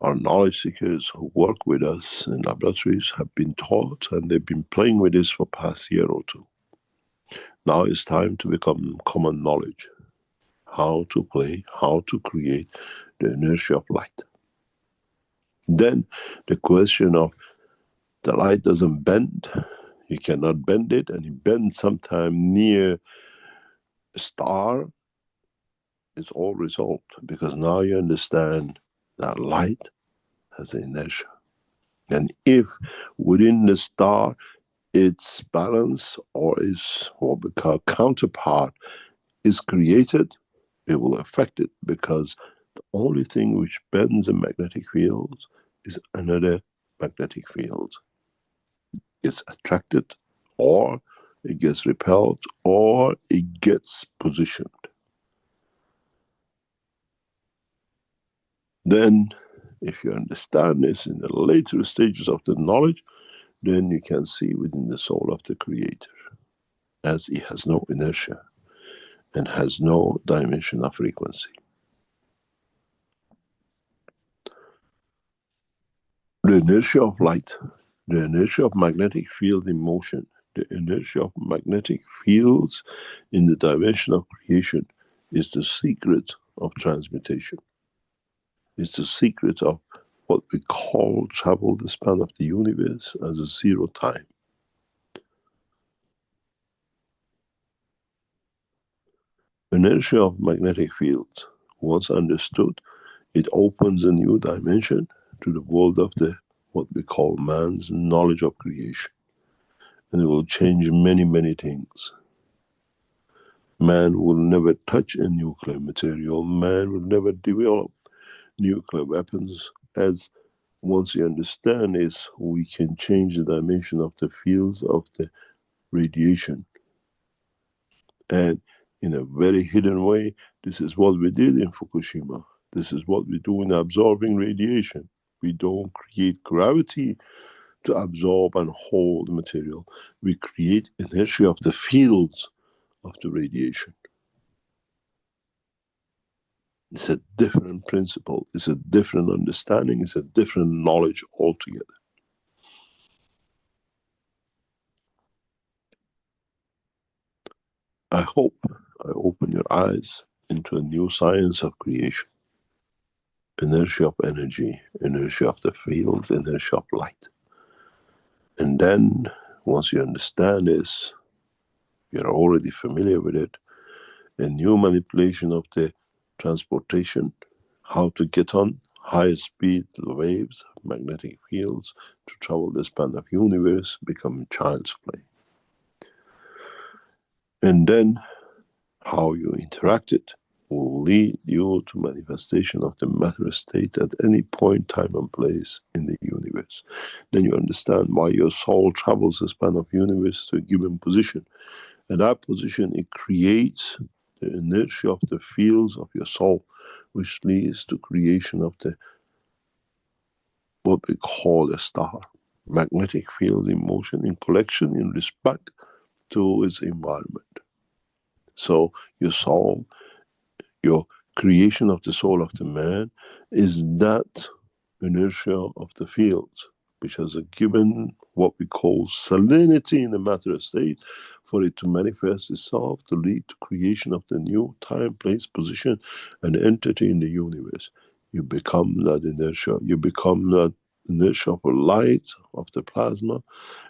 B: Our knowledge seekers who work with us in laboratories have been taught and they've been playing with this for past year or two. Now it's time to become common knowledge. How to play, how to create the inertia of light. Then the question of the light doesn't bend, you cannot bend it, and it bends sometime near a star, it's all resolved because now you understand that light has inertia. And if within the star its balance or its what we call counterpart is created, it will affect it because the only thing which bends the magnetic fields is another magnetic field. It's attracted, or it gets repelled, or it gets positioned. Then, if you understand this in the later stages of the knowledge, then you can see within the soul of the Creator, as it has no inertia and has no dimension of frequency. The inertia of light, the inertia of magnetic field in motion, the inertia of magnetic fields in the dimension of creation is the secret of transmutation. It's the secret of what we call travel the span of the universe as a zero time. Inertia of magnetic fields, once understood, it opens a new dimension to the world of the what we call man's knowledge of creation. And it will change many, many things. Man will never touch a nuclear material. Man will never develop nuclear weapons, as once you understand is we can change the dimension of the fields of the radiation. And in a very hidden way, this is what we did in Fukushima. This is what we do in absorbing radiation. We don't create gravity to absorb and hold material. We create inertia of the fields of the radiation. It's a different principle, it's a different understanding, it's a different knowledge altogether. I hope I open your eyes into a new science of creation. Inertia of energy, inertia of the field, inertia of light. And then, once you understand this, you're already familiar with it, a new manipulation of the transportation, how to get on higher speed waves, magnetic fields, to travel the span of universe, become child's play. And then, how you interact it will lead you to manifestation of the matter state at any point, time and place in the universe. Then you understand why your soul travels the span of universe to a given position. At that position, it creates the inertia of the fields of your soul, which leads to creation of the what we call a star. Magnetic field in motion, in collection, in respect to its environment. So your soul, your creation of the soul of the man is that inertia of the fields, which has a given what we call salinity in the matter state for it to manifest itself to lead to creation of the new time, place, position and entity in the universe. You become that inertia, you become that inertia of a light, of the plasma,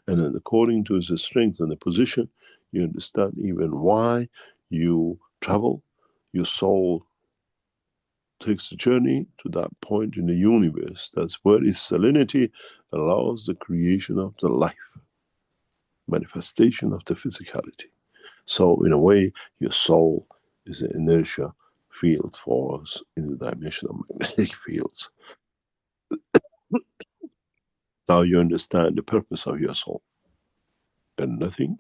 B: and then according to its strength and the position, you understand even why you travel, your soul takes the journey to that point in the universe. That's where its salinity allows the creation of the life, manifestation of the physicality. So in a way, your soul is the inertia field force in the dimension of magnetic fields. Now you understand the purpose of your soul, and nothing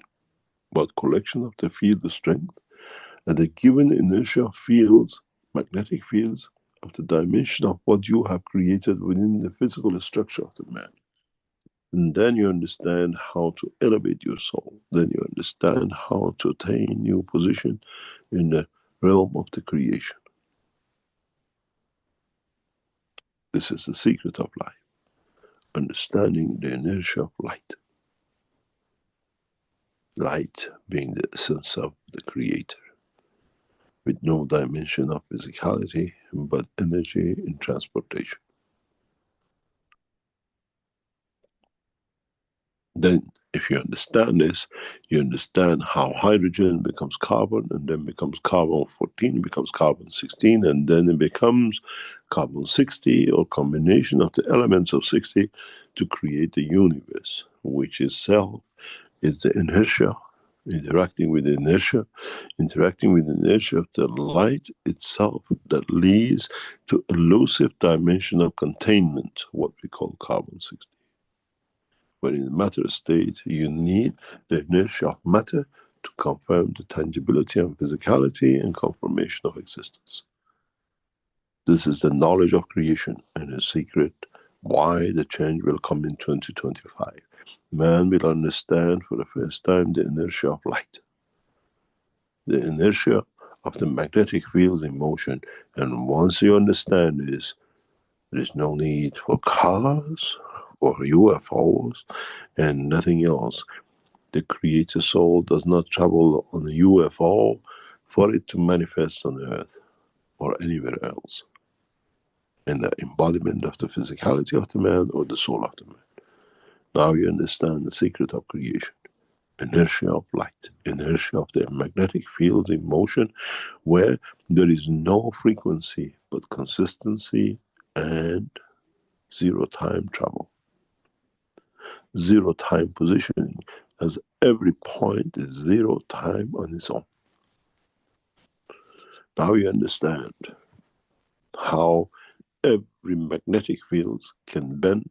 B: but collection of the field strength and the given inertia fields, magnetic fields of the dimension of what you have created within the physical structure of the man. And then you understand how to elevate your soul. Then you understand how to attain new position in the realm of the creation. This is the secret of life. Understanding the inertia of light. Light being the essence of the creator, with no dimension of physicality, but energy in transportation. Then, if you understand this, you understand how hydrogen becomes carbon, and then becomes carbon-14, becomes carbon-16, and then it becomes carbon-60, or combination of the elements of 60 to create the universe, which itself is the inertia, interacting with the inertia of the light itself that leads to elusive dimension of containment, what we call carbon-60. But in the matter state, you need the inertia of matter to confirm the tangibility and physicality and confirmation of existence. This is the knowledge of creation and the secret why the change will come in 2025. Man will understand for the first time the inertia of light, the inertia of the magnetic fields in motion. And once you understand this, there is no need for cars or UFOs and nothing else. The creator soul does not travel on a UFO for it to manifest on earth or anywhere else in the embodiment of the physicality of the man or the soul of the man. Now you understand the secret of creation. Inertia of light, inertia of the magnetic field in motion, where there is no frequency but consistency and zero time travel, zero time positioning, as every point is zero time on its own. Now you understand how every magnetic field can bend,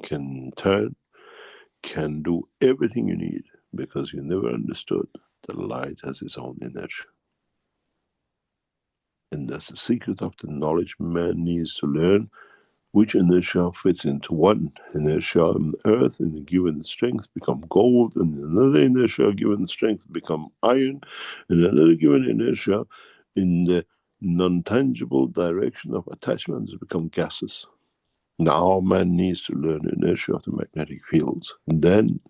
B: can turn, can do everything you need, because you never understood that light has its own inertia. And that's the secret of the knowledge man needs to learn, which inertia fits into one. Inertia on earth in the given strength become gold, and another inertia given strength become iron, and another given inertia in the non-tangible direction of attachments become gases. Now man needs to learn the inertia of the magnetic fields. And then,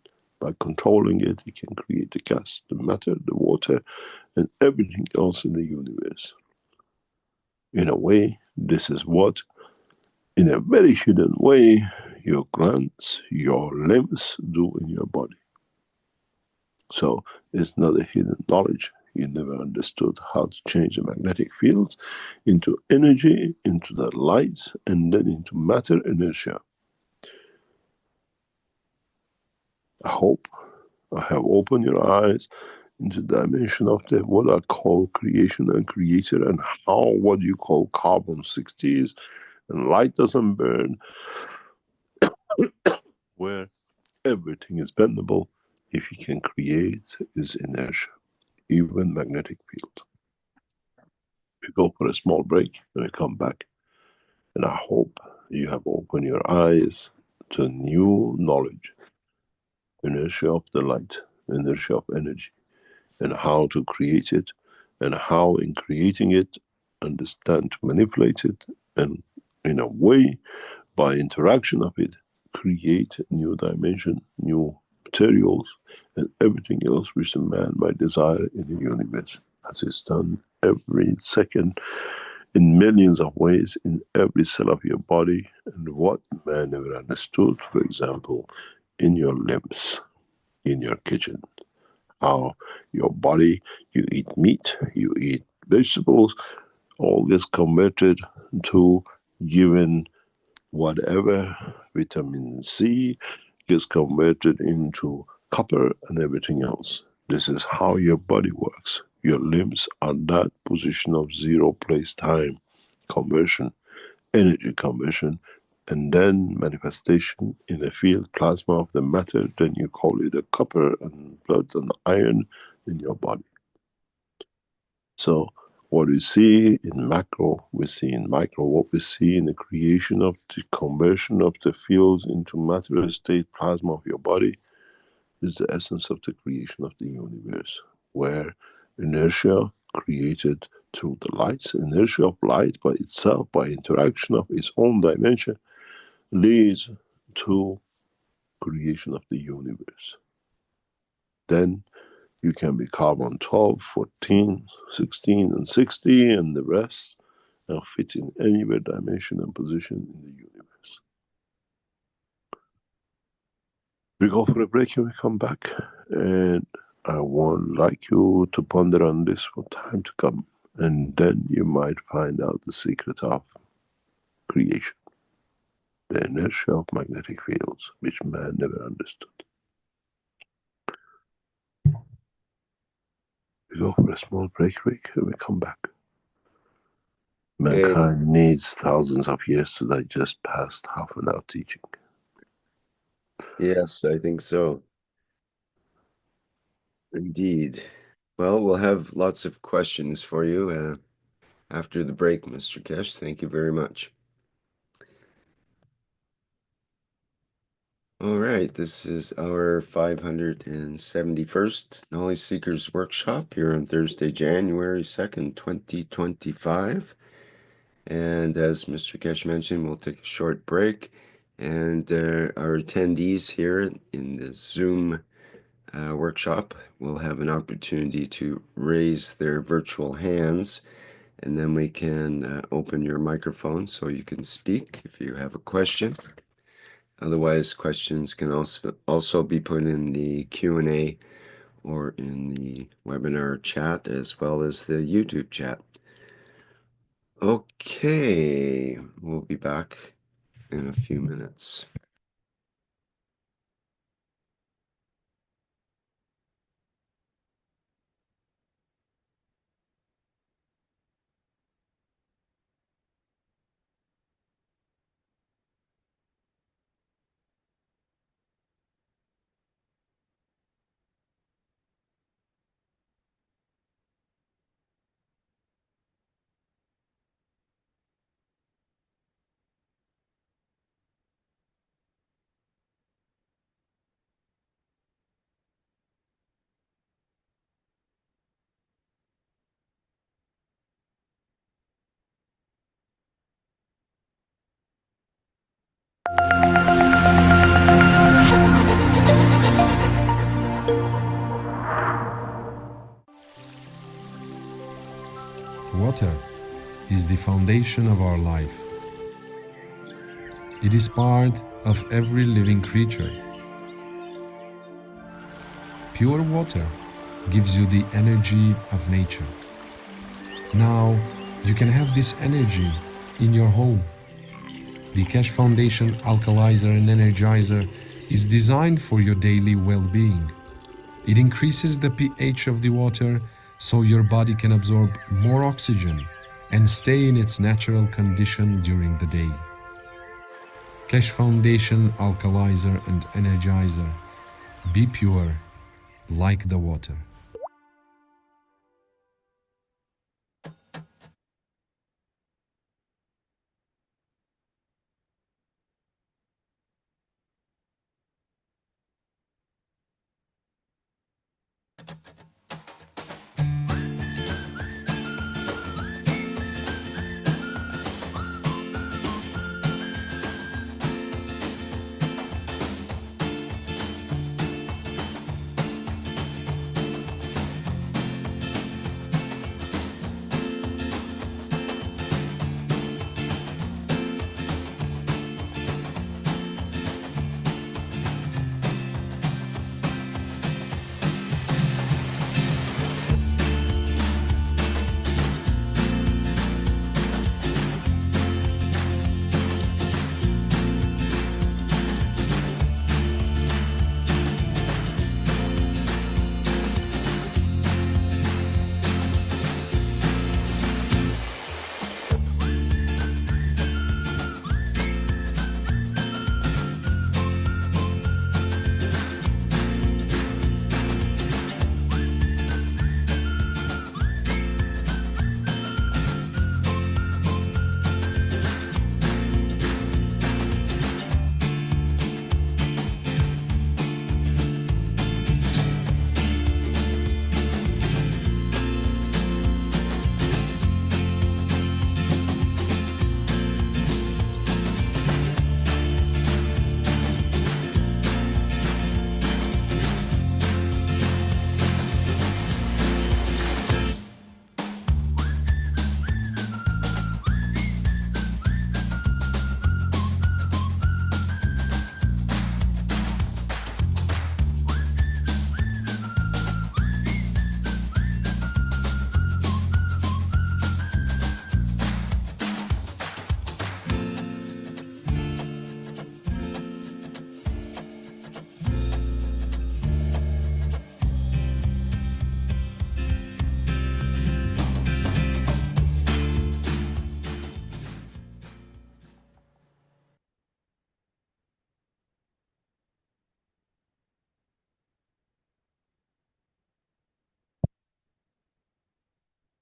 B: by controlling it, he can create the gas, the matter, the water, and everything else in the universe. In a way, this is what, in a very hidden way, your glands, your limbs do in your body. So it's not a hidden knowledge. You never understood how to change the magnetic fields into energy, into the light, and then into matter inertia. I hope I have opened your eyes into the dimension of the what I call creation and creator, and how what you call carbon-60 is, and light doesn't burn, where everything is bendable if you can create is inertia, even magnetic field. We go for a small break and we come back, and I hope you have opened your eyes to new knowledge, inertia of the light, inertia of energy, and how to create it, and how in creating it understand to manipulate it, and in a way by interaction of it create new dimension, new materials, and everything else which the man might desire in the universe, as is done every second in millions of ways in every cell of your body. And what man never understood, for example, in your limbs, in your kitchen, how your body, you eat meat, you eat vegetables, all gets converted to given whatever, vitamin C gets converted into copper and everything else. This is how your body works. your limbs are that position of zero place time conversion, energy conversion, and then manifestation in the field plasma of the matter, then you call it a copper and blood and iron in your body. So what we see in macro, we see in micro. What we see in the creation of the conversion of the fields into material state plasma of your body is the essence of the creation of the universe, where inertia created through the lights, inertia of light by itself, by interaction of its own dimension, leads to creation of the universe. Then you can be carbon 12, 14, 16 and 60 and the rest now fit in anywhere dimension and position in the universe. We go for a break and we come back, and I would like you to ponder on this for time to come, and then you might find out the secret of creation, the inertia of magnetic fields, which man never understood. We go for a small break, Rick, and we come back. Mankind needs thousands of years to digest past half an hour teaching.
C: Yes, I think so. Indeed. Well, we'll have lots of questions for you after the break, Mr. Keshe. Thank you very much. All right, this is our 571st Knowledge Seekers Workshop here on Thursday, January 2nd, 2025. And as Mr. Keshe mentioned, we'll take a short break. And our attendees here in the Zoom workshop will have an opportunity to raise their virtual hands, and then we can open your microphone so you can speak if you have a question. Otherwise, questions can also be put in the Q&A or in the webinar chat, as well as the YouTube chat. Okay, we'll be back in a few minutes.
D: Water is the foundation of our life. It is part of every living creature. Pure water gives you the energy of nature. Now you can have this energy in your home. The Keshe Foundation Alkalizer and Energizer is designed for your daily well-being. It increases the pH of the water so your body can absorb more oxygen and stay in its natural condition during the day. Keshe Foundation Alkalizer and Energizer. Be pure like the water.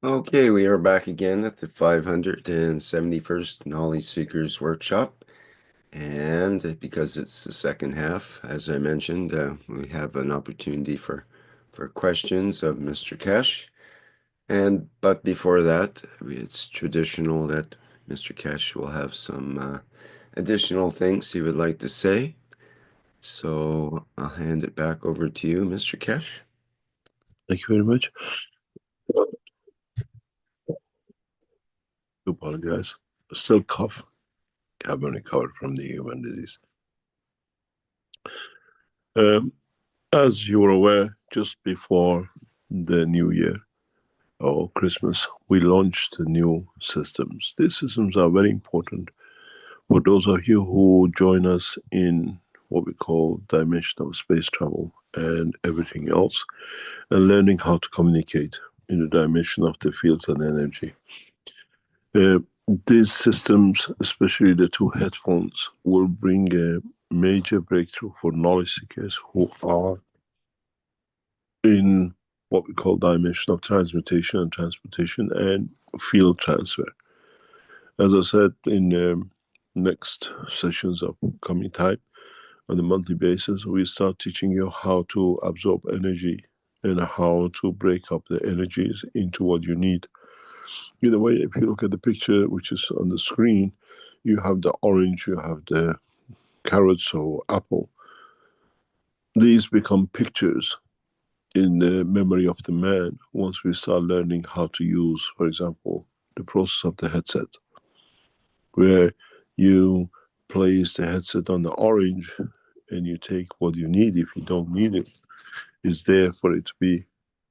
C: Okay, we are back again at the 571st Knowledge Seekers Workshop. And because it's the second half, as I mentioned, we have an opportunity for questions of Mr. Keshe. But before that, it's traditional that Mr. Keshe will have some additional things he would like to say. So I'll hand it back over to you, Mr. Keshe.
B: Thank you very much. I apologize. Still cough. Haven't recovered from the human disease. As you are aware, just before the New Year or Christmas, we launched new systems. These systems are very important for those of you who join us in what we call dimensional space travel and everything else, and learning how to communicate in the dimension of the fields and energy. These systems, especially the two headphones, will bring a major breakthrough for knowledge seekers who are in what we call dimension of transmutation and transportation and field transfer. As I said, in next sessions of coming time, on a monthly basis, we start teaching you how to absorb energy and how to break up the energies into what you need. In a way, if you look at the picture which is on the screen, you have the orange, you have the carrots or apple. These become pictures in the memory of the man once we start learning how to use, for example, the process of the headset, where you place the headset on the orange and you take what you need. If you don't need it, it's there for it to be.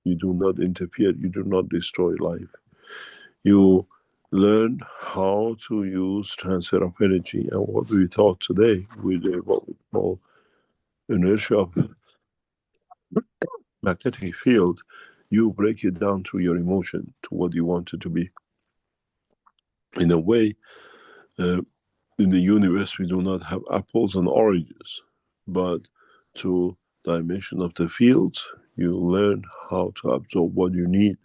B: You do not interfere, you do not destroy life. You learn how to use transfer of energy, and what we taught today with what we call inertia of magnetic field, you break it down through your emotion to what you want it to be. In a way, in the universe we do not have apples and oranges, but through dimension of the fields, you learn how to absorb what you need,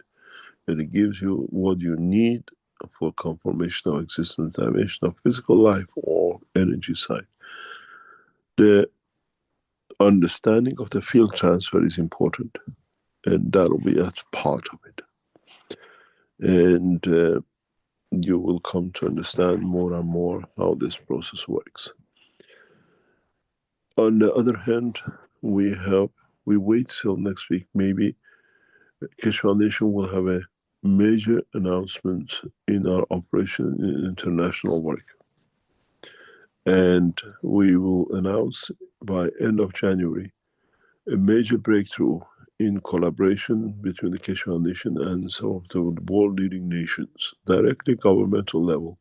B: and it gives you what you need for confirmation of existence, dimension of physical life or energy side. The understanding of the field transfer is important, and that will be as part of it. And you will come to understand more and more how this process works. On the other hand, we wait till next week. Maybe Keshe Foundation will have a major announcement in our operation in international work. And we will announce by end of January a major breakthrough in collaboration between the Keshe Foundation and some of the world leading nations, directly governmental level,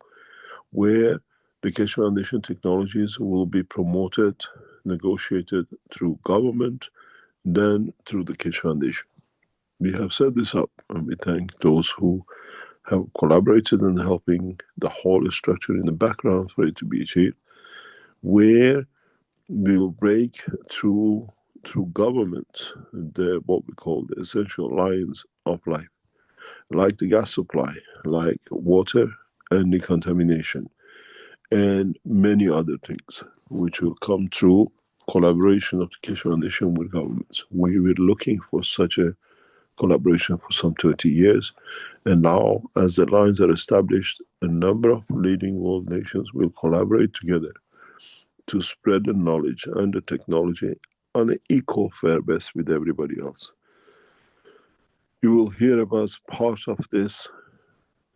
B: where the Keshe Foundation technologies will be promoted, negotiated through government, then through the Keshe Foundation. We have set this up, and we thank those who have collaborated in helping the whole structure in the background for it to be achieved, where we will break through government what we call the essential lines of life, like the gas supply, like water and decontamination, and many other things, which will come through collaboration of the Keshe Foundation with governments. We were looking for such a collaboration for some 30 years, and now, as the lines are established, a number of leading world nations will collaborate together to spread the knowledge and the technology on an equal fair basis with everybody else. You will hear about part of this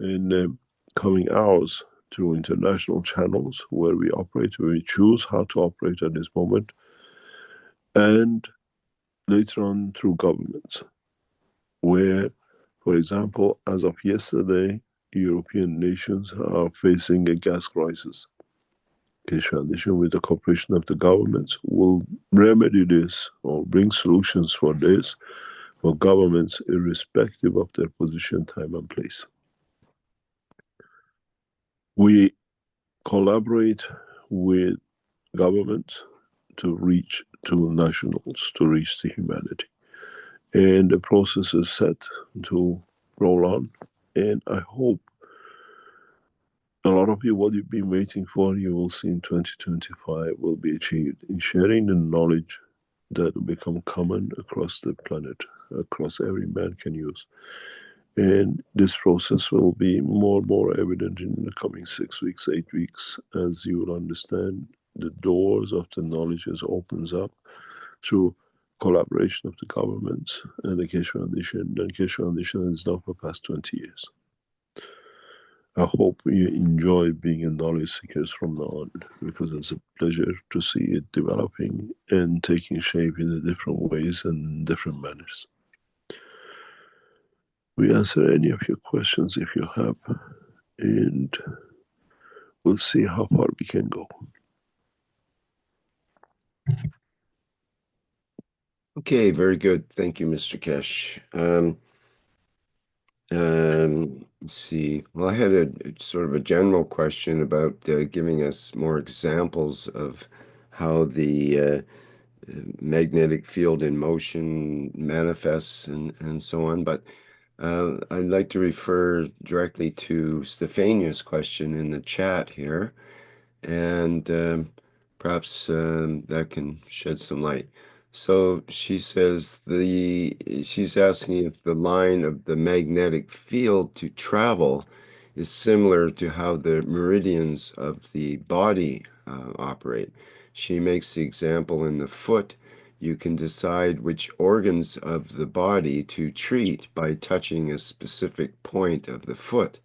B: in the coming hours through international channels where we operate, where we choose how to operate at this moment, and later on through governments, where, for example, as of yesterday, European nations are facing a gas crisis. Keshe Foundation, with the cooperation of the governments, will remedy this or bring solutions for this for governments, irrespective of their position, time, and place. We collaborate with governments to reach to nationals, to reach the humanity. And the process is set to roll on And I hope a lot of you, what you've been waiting for, you will see in 2025 will be achieved in sharing the knowledge that will become common across the planet, across every man can use. And this process will be more and more evident in the coming 6 weeks, 8 weeks, as you will understand the doors of the knowledge opens up through collaboration of the governments and the Keshe Foundation. The Keshe Foundation is now for the past 20 years. I hope you enjoy being a knowledge seekers from now on, because it's a pleasure to see it developing and taking shape in the different ways and different manners. We answer any of your questions if you have, and we'll see how far we can go.
C: Okay, very good. Thank you, Mr. Keshe. Let's see. Well, I had a sort of a general question about giving us more examples of how the magnetic field in motion manifests and so on. But I'd like to refer directly to Stefania's question in the chat here, and perhaps that can shed some light. So she says she's asking if the line of the magnetic field to travel is similar to how the meridians of the body operate. She makes the example in the foot. You can decide which organs of the body to treat by touching a specific point of the foot.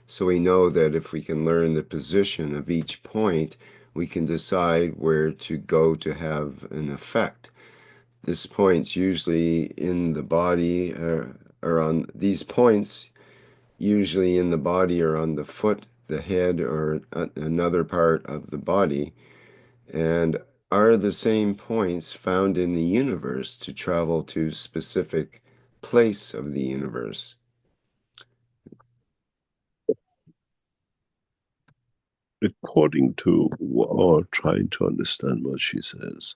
C: So we know that if we can learn the position of each point, we can decide where to go to have an effect. This point's usually in the body, or on these points, usually in the body or on the foot, the head, or another part of the body, and are the same points found in the universe to travel to specific place of the universe.
B: According to or trying to understand what she says,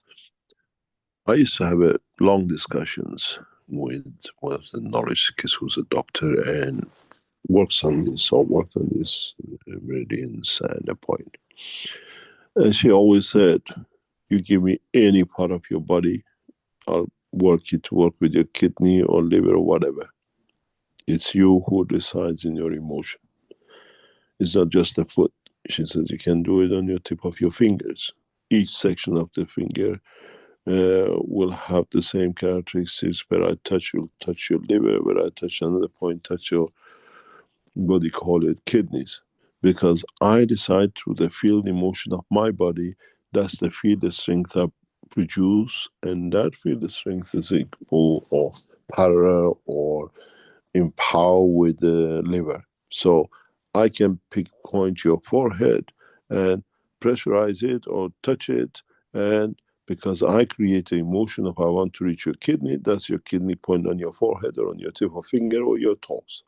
B: I used to have a long discussions with one of the knowledge seekers who's a doctor and works on this or worked on this meridians and a point. And she always said, you give me any part of your body, I'll work it to work with your kidney or liver or whatever. It's you who decides in your emotion. It's not just the foot. She says you can do it on your tip of your fingers. Each section of the finger will have the same characteristics. Where I touch, you'll touch your liver. Where I touch another point, touch your, what do you call it, kidneys. Because I decide through the field emotion of my body, that's the field strength I produce, and that field strength is equal or parallel or in power with the liver. So I can point your forehead and pressurize it or touch it, and because I create the emotion of I want to reach your kidney, that's your kidney point on your forehead or on your tip of finger or your toes.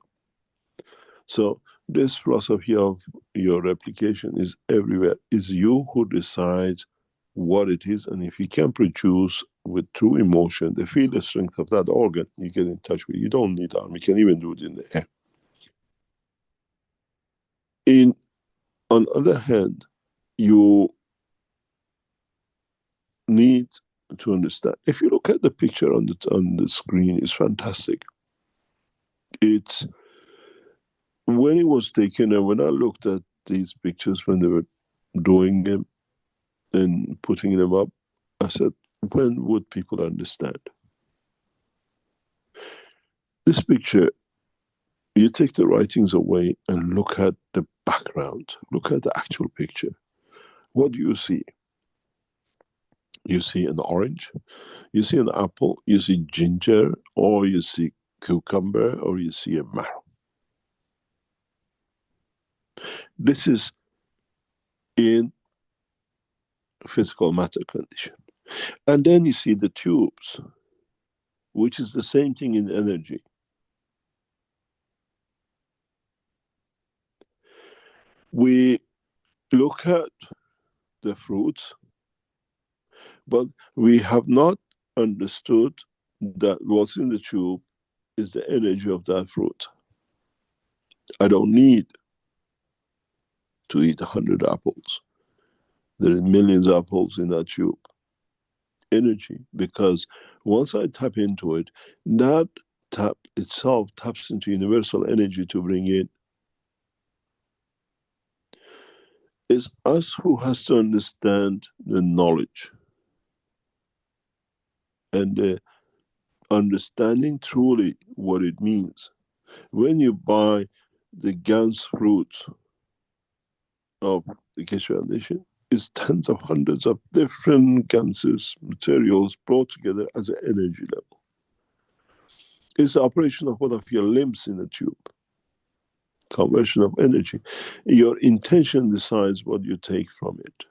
B: So this philosophy of your replication is everywhere. It's you who decides what it is, and if you can produce with true emotion the field strength of that organ, you get in touch with. You don't need arm. You can even do it in the air. On the other hand, you need to understand. If you look at the picture on the screen, it's fantastic. It's when it was taken, and when I looked at these pictures when they were doing them and putting them up, I said, when would people understand? This picture, you take the writings away and look at the background, look at the actual picture. What do you see? You see an orange, you see an apple, you see ginger, or you see cucumber, or you see a marrow. This is in physical matter condition. And then you see the tubes, which is the same thing in energy. We look at the fruits, but we have not understood that what's in the tube is the energy of that fruit. I don't need to eat 100 apples. There are millions of apples in that tube. Energy, because once I tap into it, that tap itself taps into universal energy to bring in. It's us who has to understand the knowledge and understanding truly what it means. When you buy the Gans fruits of the Keshe Foundation, it's tens of hundreds of different gases, materials brought together as an energy level. It's the operation of one of your limbs in a tube. Conversion of energy. Your intention decides what you take from it.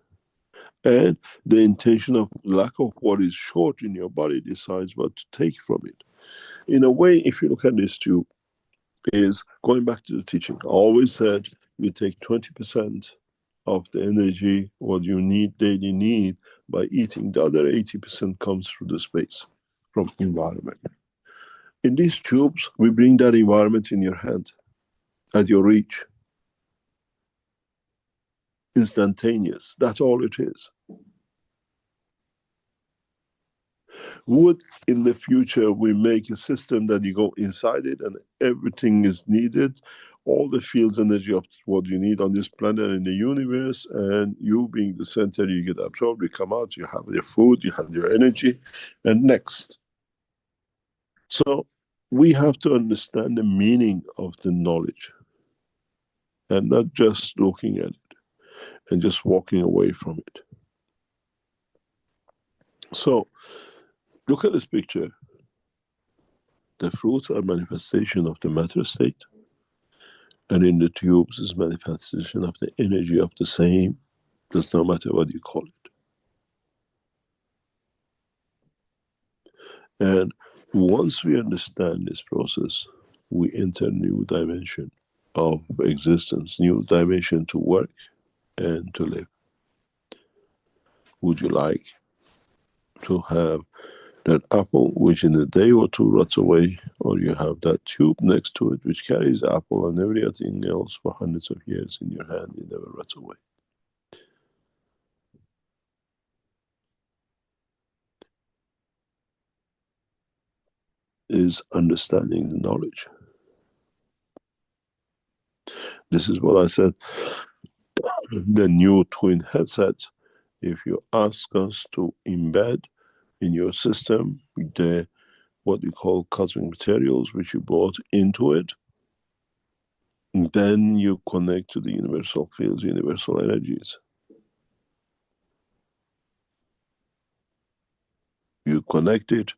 B: And the intention of lack of what is short in your body decides what to take from it. In a way, if you look at this tube, is going back to the teaching. I always said you take 20% of the energy, what you need, daily need, by eating. The other 80% comes through the space from environment. In these tubes, we bring that environment in your hand, at your reach. Instantaneous. That's all it is. Would in the future we make a system that you go inside it and everything is needed, all the fields energy of what you need on this planet and the universe, and you being the center, you get absorbed, you come out, you have your food, you have your energy, and next. So we have to understand the meaning of the knowledge and not just looking at it and just walking away from it. So look at this picture. The fruits are manifestation of the matter state, and in the tubes is manifestation of the energy of the same. Does not matter what you call it. And once we understand this process, we enter a new dimension of existence, new dimension to work and to live. Would you like to have that apple which in a day or two rots away, or you have that tube next to it which carries apple and everything else for hundreds of years in your hand, it never rots away? Is understanding the knowledge. This is what I said, the new twin headsets. If you ask us to embed in your system the what we call cosmic materials which you brought into it, then you connect to the universal fields, universal energies. You connect it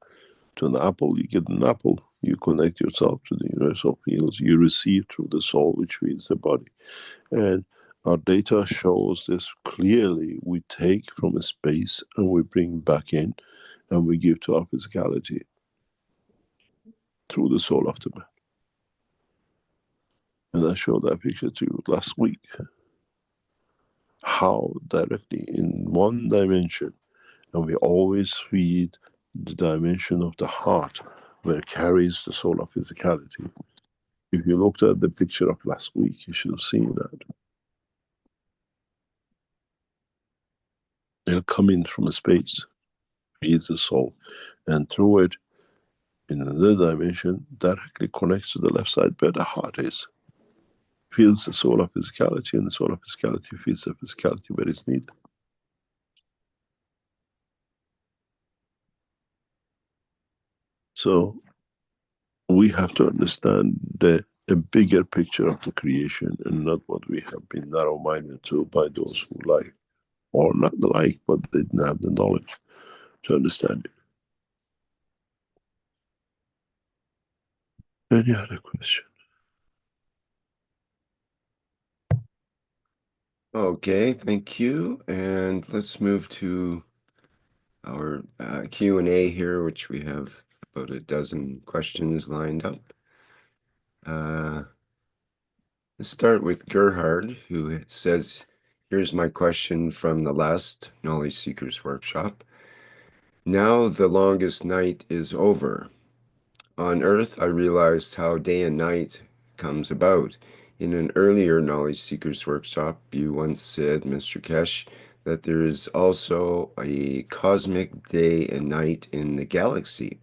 B: to an apple, you get an apple. You connect yourself to the universal fields, you receive through the soul, which feeds the body. And our data shows this clearly. We take from a space and we bring back in and we give to our physicality through the soul of the man. And I showed that picture to you last week. How directly in one dimension, and we always feed the dimension of the heart where it carries the soul of physicality. If you looked at the picture of last week, you should have seen that. It'll come in from a space, feeds the soul, and through it, in another dimension, directly connects to the left side where the heart is. Feels the soul of physicality, and the soul of physicality feeds the physicality where it's needed. So we have to understand a bigger picture of the creation and not what we have been narrow-minded to by those who like, or not like, but they didn't have the knowledge to understand it. Any other question?
C: Okay, thank you. And let's move to our Q&A here, which we have about a dozen questions lined up. Let's start with Gerhard, who says, here's my question from the last Knowledge Seekers workshop. Now the longest night is over. On Earth, I realized how day and night comes about. In an earlier Knowledge Seekers workshop, you once said, Mr. Keshe, that there is also a cosmic day and night in the galaxy.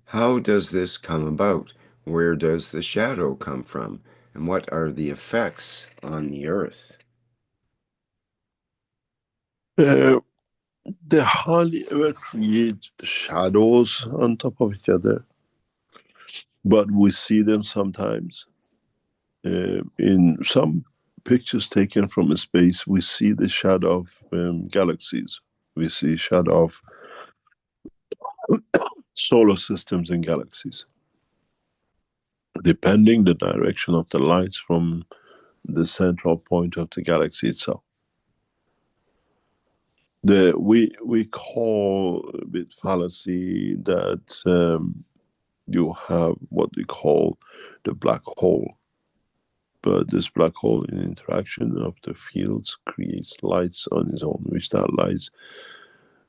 C: How does this come about? Where does the shadow come from? And what are the effects on the Earth?
B: They hardly ever create shadows on top of each other, but we see them sometimes. In some pictures taken from space, we see the shadow of galaxies. We see shadow of solar systems and galaxies, depending the direction of the lights from the central point of the galaxy itself. We call a bit fallacy that you have what we call the black hole. But this black hole in interaction of the fields creates lights on its own, which that lights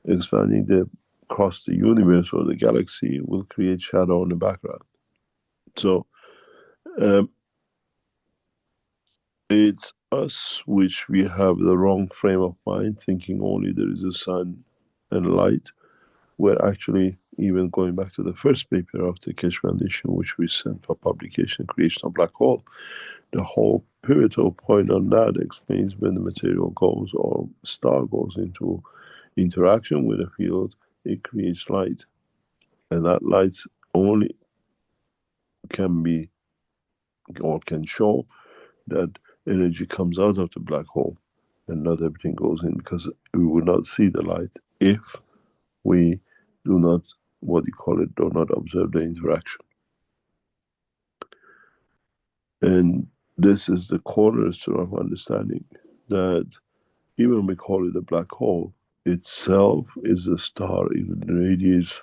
B: expanding across the universe or the galaxy will create shadow in the background. So it's us which we have the wrong frame of mind, thinking only there is a sun and light, where actually, even going back to the first paper of the Keshe Foundation, which we sent for publication, Creation of Black Hole, the whole pivotal point on that explains when the material goes or star goes into interaction with a field, it creates light. And that light only can be or can show that energy comes out of the black hole and not everything goes in, because we will not see the light if we do not, what you call it, do not observe the interaction. And this is the cornerstone of understanding that even we call it a black hole, itself is a star. It radiates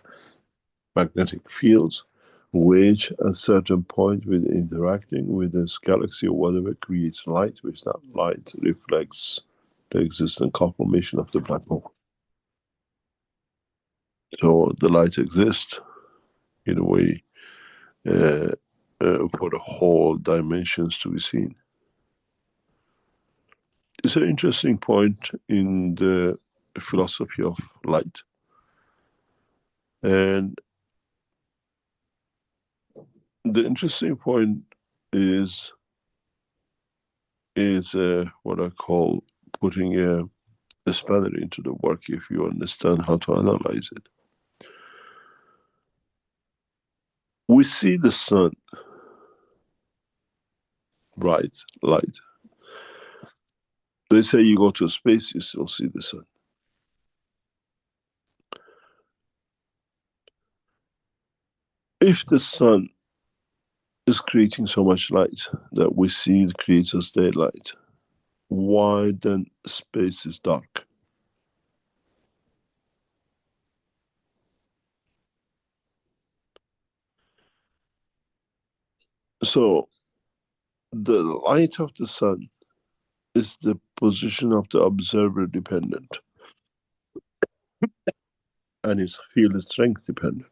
B: magnetic fields, which at a certain point with interacting with this galaxy or whatever creates light, which that light reflects the existence conformation of the black hole. So the light exists in a way for the whole dimensions to be seen. It's an interesting point in the philosophy of light. And the interesting point is what I call putting a spanner into the work if you understand how to analyze it. We see the sun, bright light. They say you go to space, you still see the sun. If the sun is creating so much light that we see it creates us daylight, why then space is dark? So the light of the sun is the position of the observer dependent, and its field strength dependent.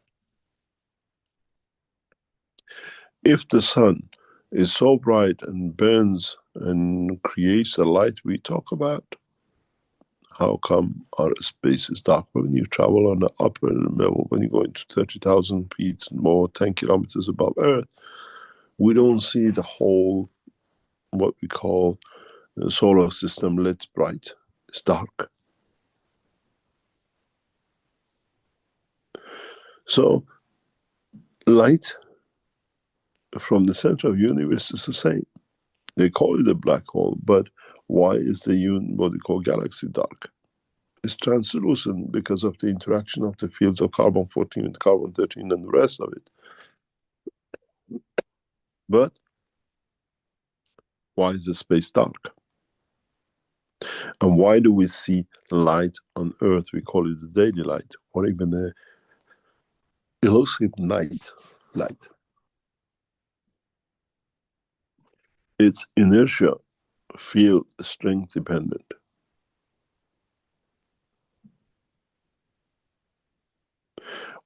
B: If the sun is so bright and burns and creates the light we talk about, how come our space is dark? When you travel on the upper level, when you go into 30,000 feet more, 10 kilometers above Earth, we don't see the whole, what we call the solar system lit bright. It's dark. So light from the center of the universe is the same. They call it a black hole, but why is what we call galaxy dark? It's translucent because of the interaction of the fields of carbon-14 and carbon-13 and the rest of it. But why is the space dark? And why do we see light on Earth? We call it the daily light, or even the elusive night light. It's inertia, field strength dependent.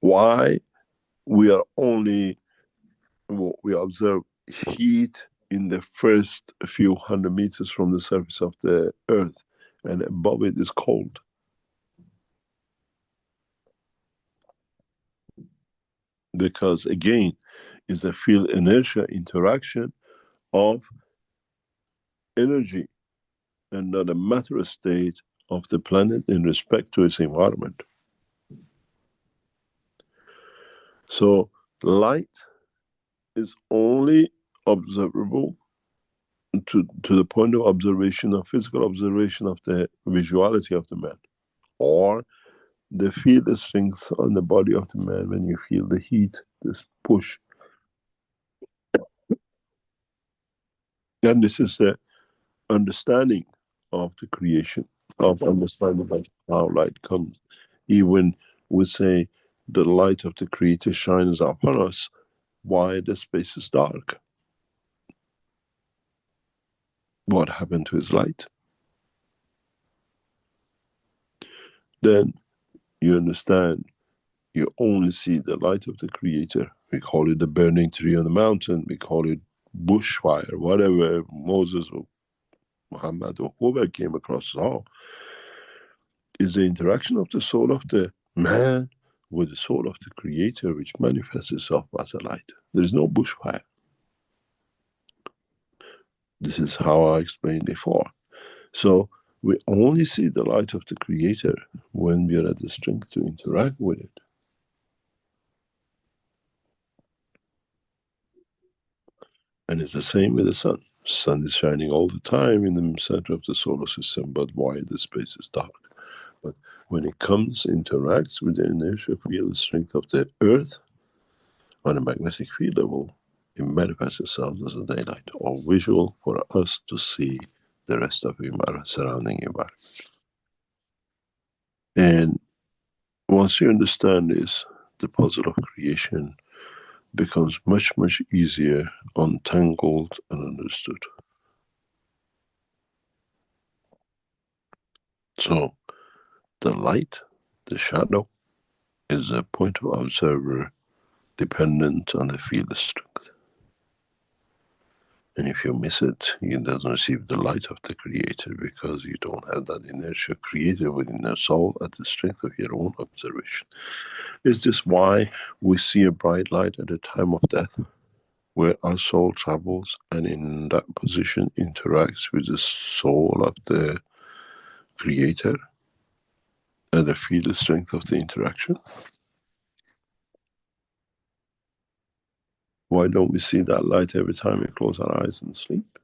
B: Why we observe heat in the first few hundred meters from the surface of the earth, and above it is cold. Because again, it's a field inertia interaction of energy and not a matter state of the planet in respect to its environment. So light is only observable to the point of observation, of physical observation of the visuality of the man, or the field strength on the body of the man when you feel the heat, this push. And this is the understanding of the creation, of understanding of how light comes. Even we say the light of the Creator shines upon us, why the space is dark. What happened to his light? Then you understand, you only see the light of the Creator. We call it the burning tree on the mountain, we call it bushfire, whatever Moses or Muhammad or whoever came across saw, is the interaction of the soul of the man with the soul of the Creator, which manifests itself as a light. There is no bushfire. This is how I explained before. So we only see the light of the Creator when we are at the strength to interact with it. And it's the same with the sun. Sun is shining all the time in the center of the solar system, but why the space is dark? But when it comes, interacts with the inertial field strength of the earth on a magnetic field level, it manifests itself as a daylight or visual for us to see the rest of the surrounding environment. And once you understand this, the puzzle of creation becomes much, much easier, untangled and understood. So the light, the shadow, is a point of observer dependent on the field strength. And if you miss it, you don't receive the light of the Creator because you don't have that inertia created within your soul at the strength of your own observation. Is this why we see a bright light at the time of death, where our soul travels and in that position interacts with the soul of the Creator and the field strength of the interaction? Why don't we see that light every time we close our eyes and sleep?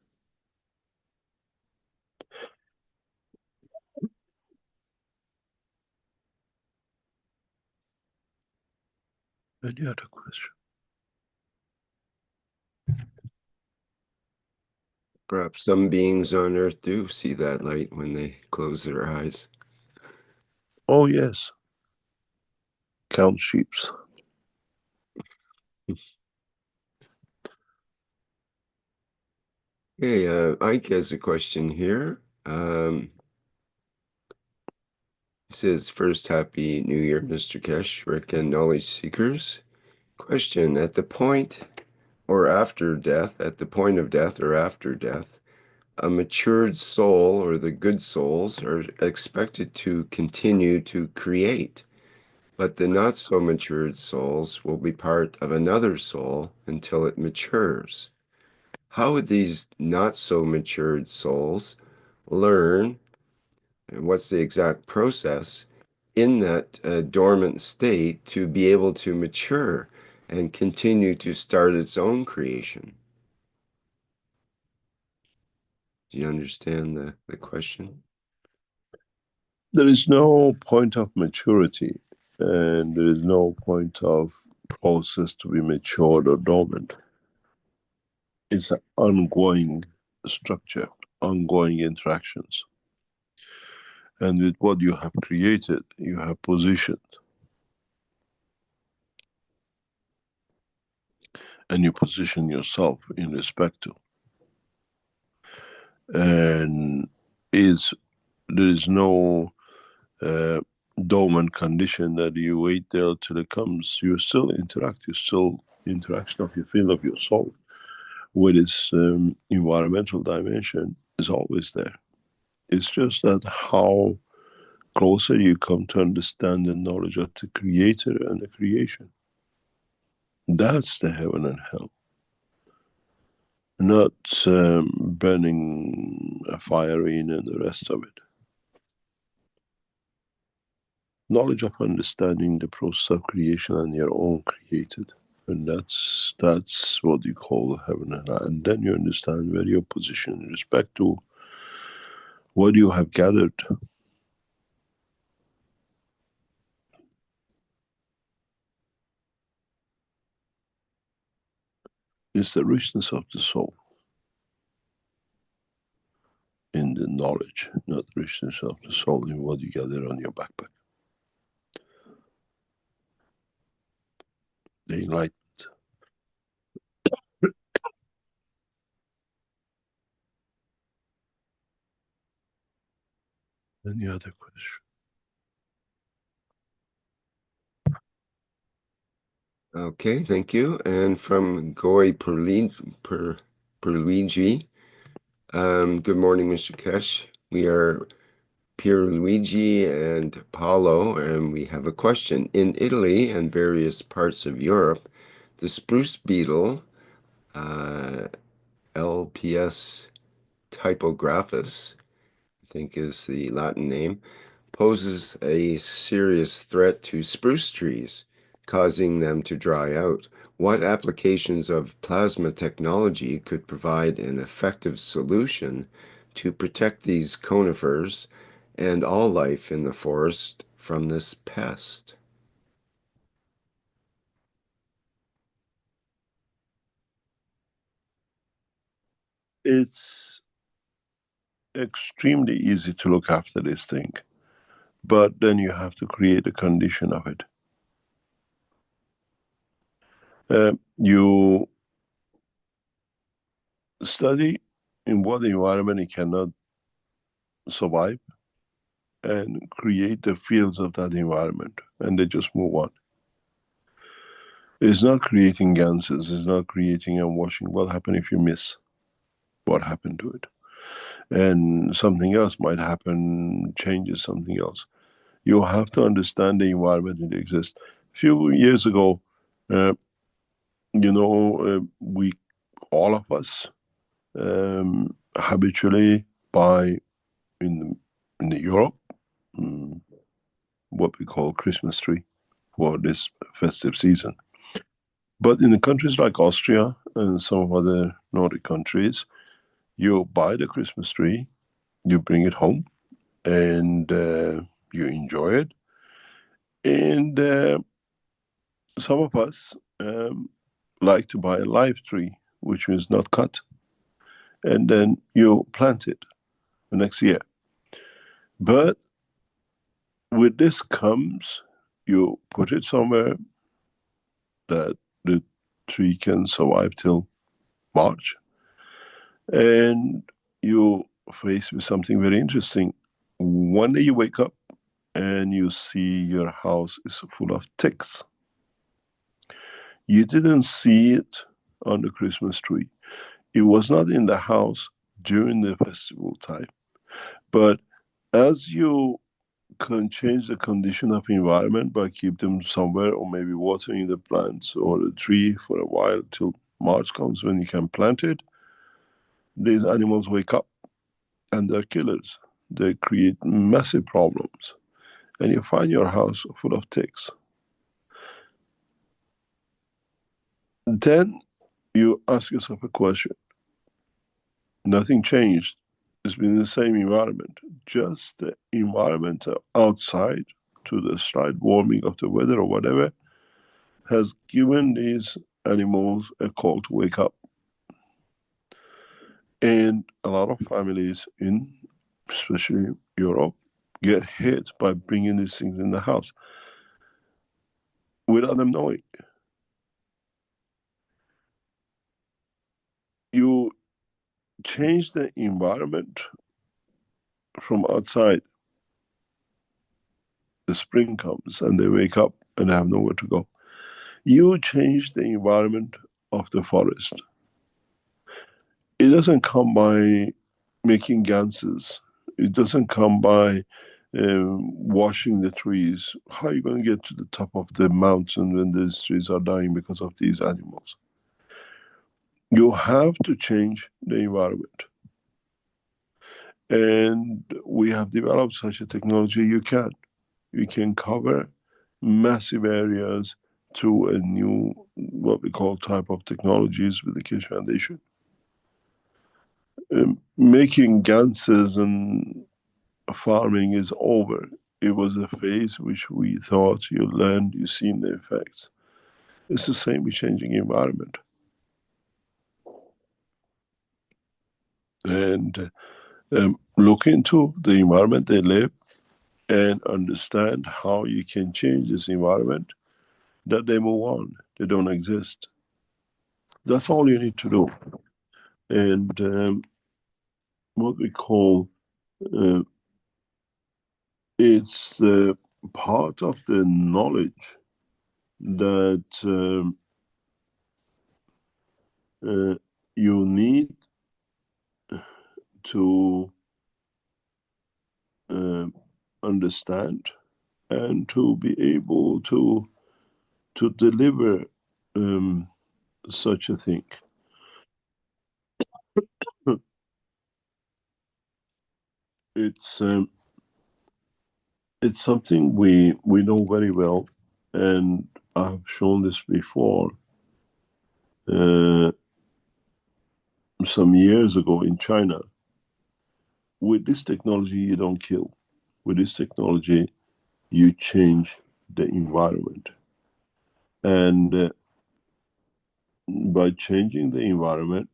B: Any other question?
C: Perhaps some beings on Earth do see that light when they close their eyes.
B: Oh yes. Count sheeps.
C: Hey, Ike has a question here. He says, first, Happy New Year, Mr. Keshe, Rick, and knowledge seekers. Question, at the point or after death, at the point of death or after death, a matured soul or the good souls are expected to continue to create, but the not so matured souls will be part of another soul until it matures. How would these not so matured souls learn, and what's the exact process in that dormant state to be able to mature and continue to start its own creation? Do you understand the question?
B: There is no point of maturity, and there is no point of process to be matured or dormant. It's an ongoing structure, ongoing interactions. And with what you have created, you have positioned. And you position yourself in respect to. And there is no dormant condition that you wait there till it comes. You still interact, you still interaction of your field of your soul. with its environmental dimension is always there. It's just that how closer you come to understand the knowledge of the Creator and the creation. That's the heaven and hell. Not burning a fire in and the rest of it. Knowledge of understanding the process of creation and your own created. And that's what you call heaven and hell. And then you understand where your position in respect to what you have gathered. Is the richness of the soul in the knowledge, not the richness of the soul in what you gather on your backpack. The enlightenment. Any other question?
C: Okay, thank you. And from Goy Perluigi, good morning, Mr. Keshe. We are Pierluigi and Paolo, and we have a question. In Italy and various parts of Europe, the spruce beetle, LPS typographus, I think is the Latin name, poses a serious threat to spruce trees, causing them to dry out. What applications of plasma technology could provide an effective solution to protect these conifers and all life in the forest from this pest?
B: It's extremely easy to look after this thing, but then you have to create a condition of it. You study in what environment it cannot survive and create the fields of that environment, and they just move on. It's not creating ganses, it's not creating and washing. What happened if you miss? What happened to it? And something else might happen, changes something else. You have to understand the environment that exists. A few years ago, we, all of us, habitually buy in the Europe what we call Christmas tree for this festive season. But in the countries like Austria and some of other Nordic countries, you buy the Christmas tree, you bring it home, and you enjoy it. And some of us like to buy a live tree, which is not cut, and then you plant it the next year. But with this comes, you put it somewhere that the tree can survive till March, and you faced with something very interesting. One day you wake up and you see your house is full of ticks. You didn't see it on the Christmas tree. It was not in the house during the festival time. But as you can change the condition of environment by keep them somewhere, or maybe watering the plants or the tree for a while till March comes when you can plant it, these animals wake up and they're killers. They create massive problems. And you find your house full of ticks. Then you ask yourself a question. Nothing changed. It's been the same environment. Just the environment outside, to the slight warming of the weather or whatever, has given these animals a call to wake up. And a lot of families in, especially Europe, get hit by bringing these things in the house without them knowing. You change the environment from outside. The spring comes and they wake up and have nowhere to go. You change the environment of the forest. It doesn't come by making ganses. It doesn't come by washing the trees. How are you going to get to the top of the mountain when these trees are dying because of these animals? You have to change the environment. And we have developed such a technology. You can cover massive areas through a new, what we call type of technologies with the Keshe Foundation. Making ganses and farming is over. It was a phase which we thought you learned, you've seen the effects. It's the same with changing environment. And look into the environment they live and understand how you can change this environment, that they move on, they don't exist. That's all you need to do. And what we call, it's the part of the knowledge that you need to understand and to be able to deliver such a thing. It's something we know very well, and I've shown this before. Some years ago in China, with this technology you don't kill. With this technology you change the environment, and by changing the environment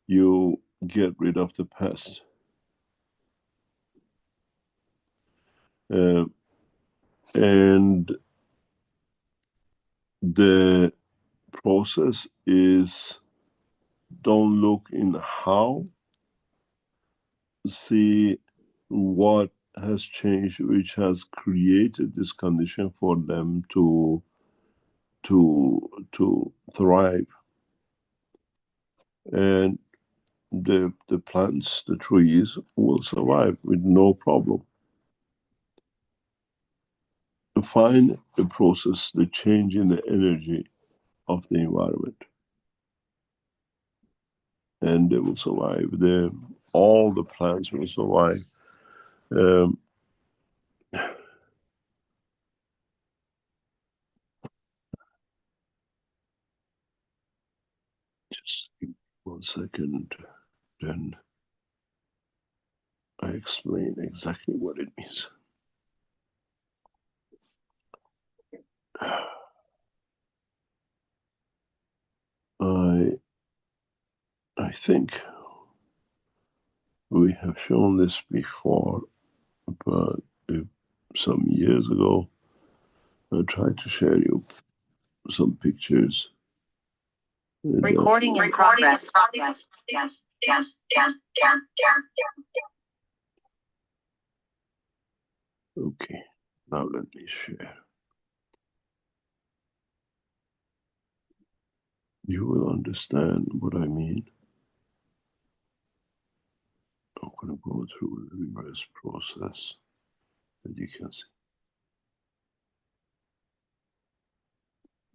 B: you get rid of the pest. And the process is, don't look in how, see what has changed which has created this condition for them to thrive. And the plants, the trees will survive with no problem. Find a process, the change in the energy of the environment, and they will survive. All the plants will survive. Just 1 second, then I explain exactly what it means. I think we have shown this before, but some years ago I tried to share you some pictures.
E: Recording in progress.
B: Okay, now let me share. You will understand what I mean. I'm going to go through the reverse process that you can see.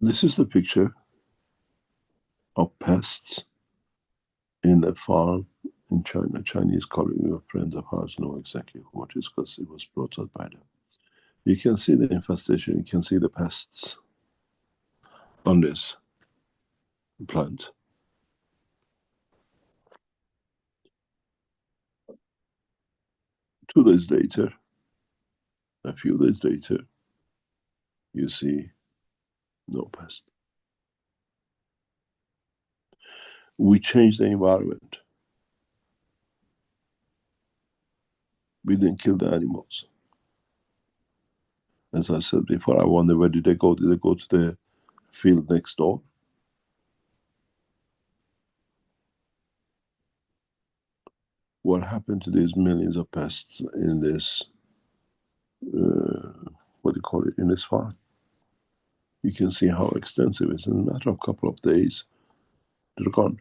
B: This is the picture of pests in a farm in China. Chinese colleagues, friends of ours, know exactly what it is because it was brought up by them. You can see the infestation, you can see the pests on this plant. A few days later, you see no pest. We changed the environment. We didn't kill the animals. As I said before, I wonder where did they go? Did they go to the field next door? What happened to these millions of pests in this, what do you call it, in this farm? You can see how extensive it is. In a matter of a couple of days, they're gone.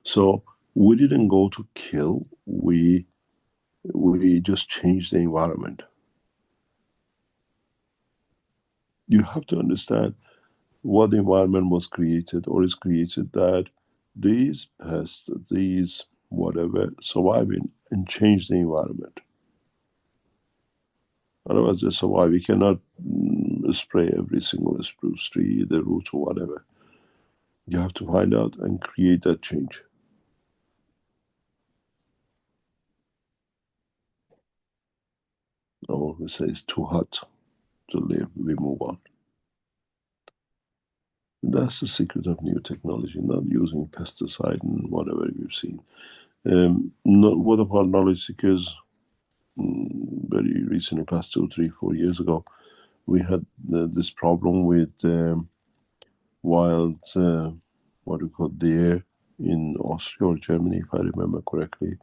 B: So We didn't go to kill, we just changed the environment. You have to understand what environment was created or is created that these pests, these whatever, surviving and change the environment. Otherwise they survive. You cannot spray every single spruce tree, the roots or whatever. You have to find out and create that change. Or we say it's too hot to live, we move on. That's the secret of new technology, not using pesticide and whatever you've seen. What about knowledge seekers? Very recently, past 2, 3, 4 years ago, we had this problem with wild, what do you call deer in Austria or Germany, if I remember correctly.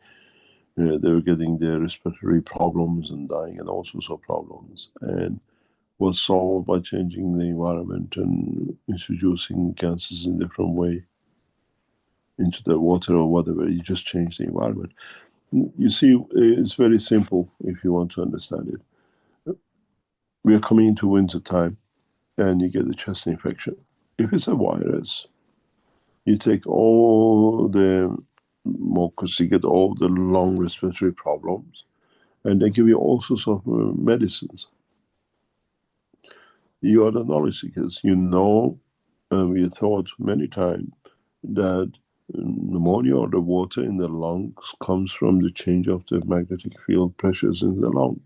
B: They were getting their respiratory problems and dying and all sorts of problems. And was solved by changing the environment and introducing gases in a different way into the water or whatever. You just change the environment. You see, it's very simple if you want to understand it. We are coming into winter time and you get a chest infection. If it's a virus, you take all the mucus, you get all the lung respiratory problems, and they give you all sorts of medicines. You are the knowledge seekers. You know, we thought many times that pneumonia or the water in the lungs comes from the change of the magnetic field pressures in the lung.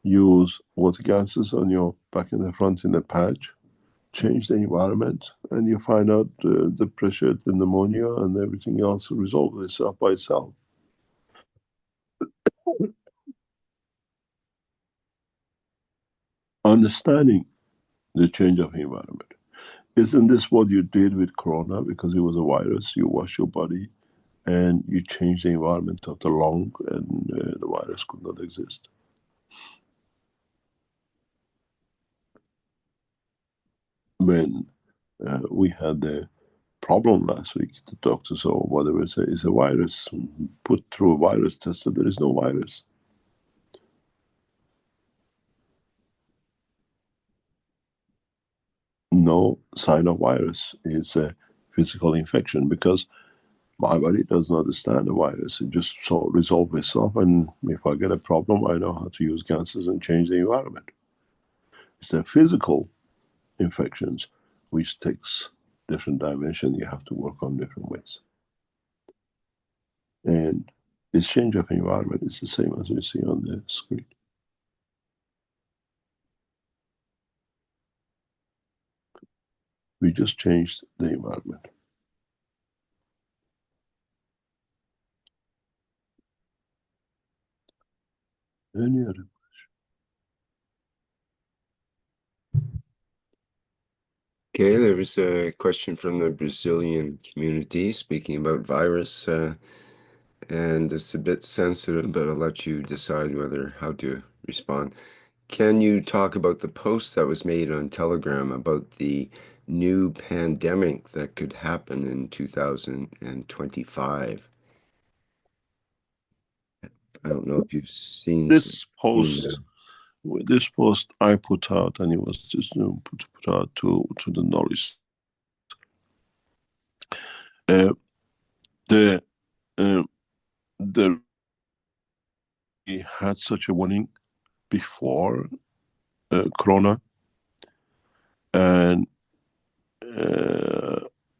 B: Use water gases on your back in the front in the patch, change the environment, and you find out the pressure, the pneumonia, and everything else resolves itself by itself. Understanding the change of environment. Isn't this what you did with Corona? Because it was a virus, you wash your body and you change the environment of the lung, and the virus could not exist. When we had the problem last week, the doctor said, oh, whatever it is a virus. Put through a virus test, there is no virus. No sign of virus. It's a physical infection because my body does not understand the virus. It just resolves itself, and if I get a problem, I know how to use gases and change the environment. It's the physical infections which takes different dimension. You have to work on different ways. And this change of environment is the same as we see on the screen. We just changed the environment. Any other?
C: Okay, there was a question from the Brazilian community speaking about virus, and it's a bit sensitive, but I'll let you decide how to respond. Can you talk about the post that was made on Telegram about the new pandemic that could happen in 2025? I don't know if you've seen
B: this post. This post I put out, and it was just put out to the knowledge. The we had such a warning before Corona, and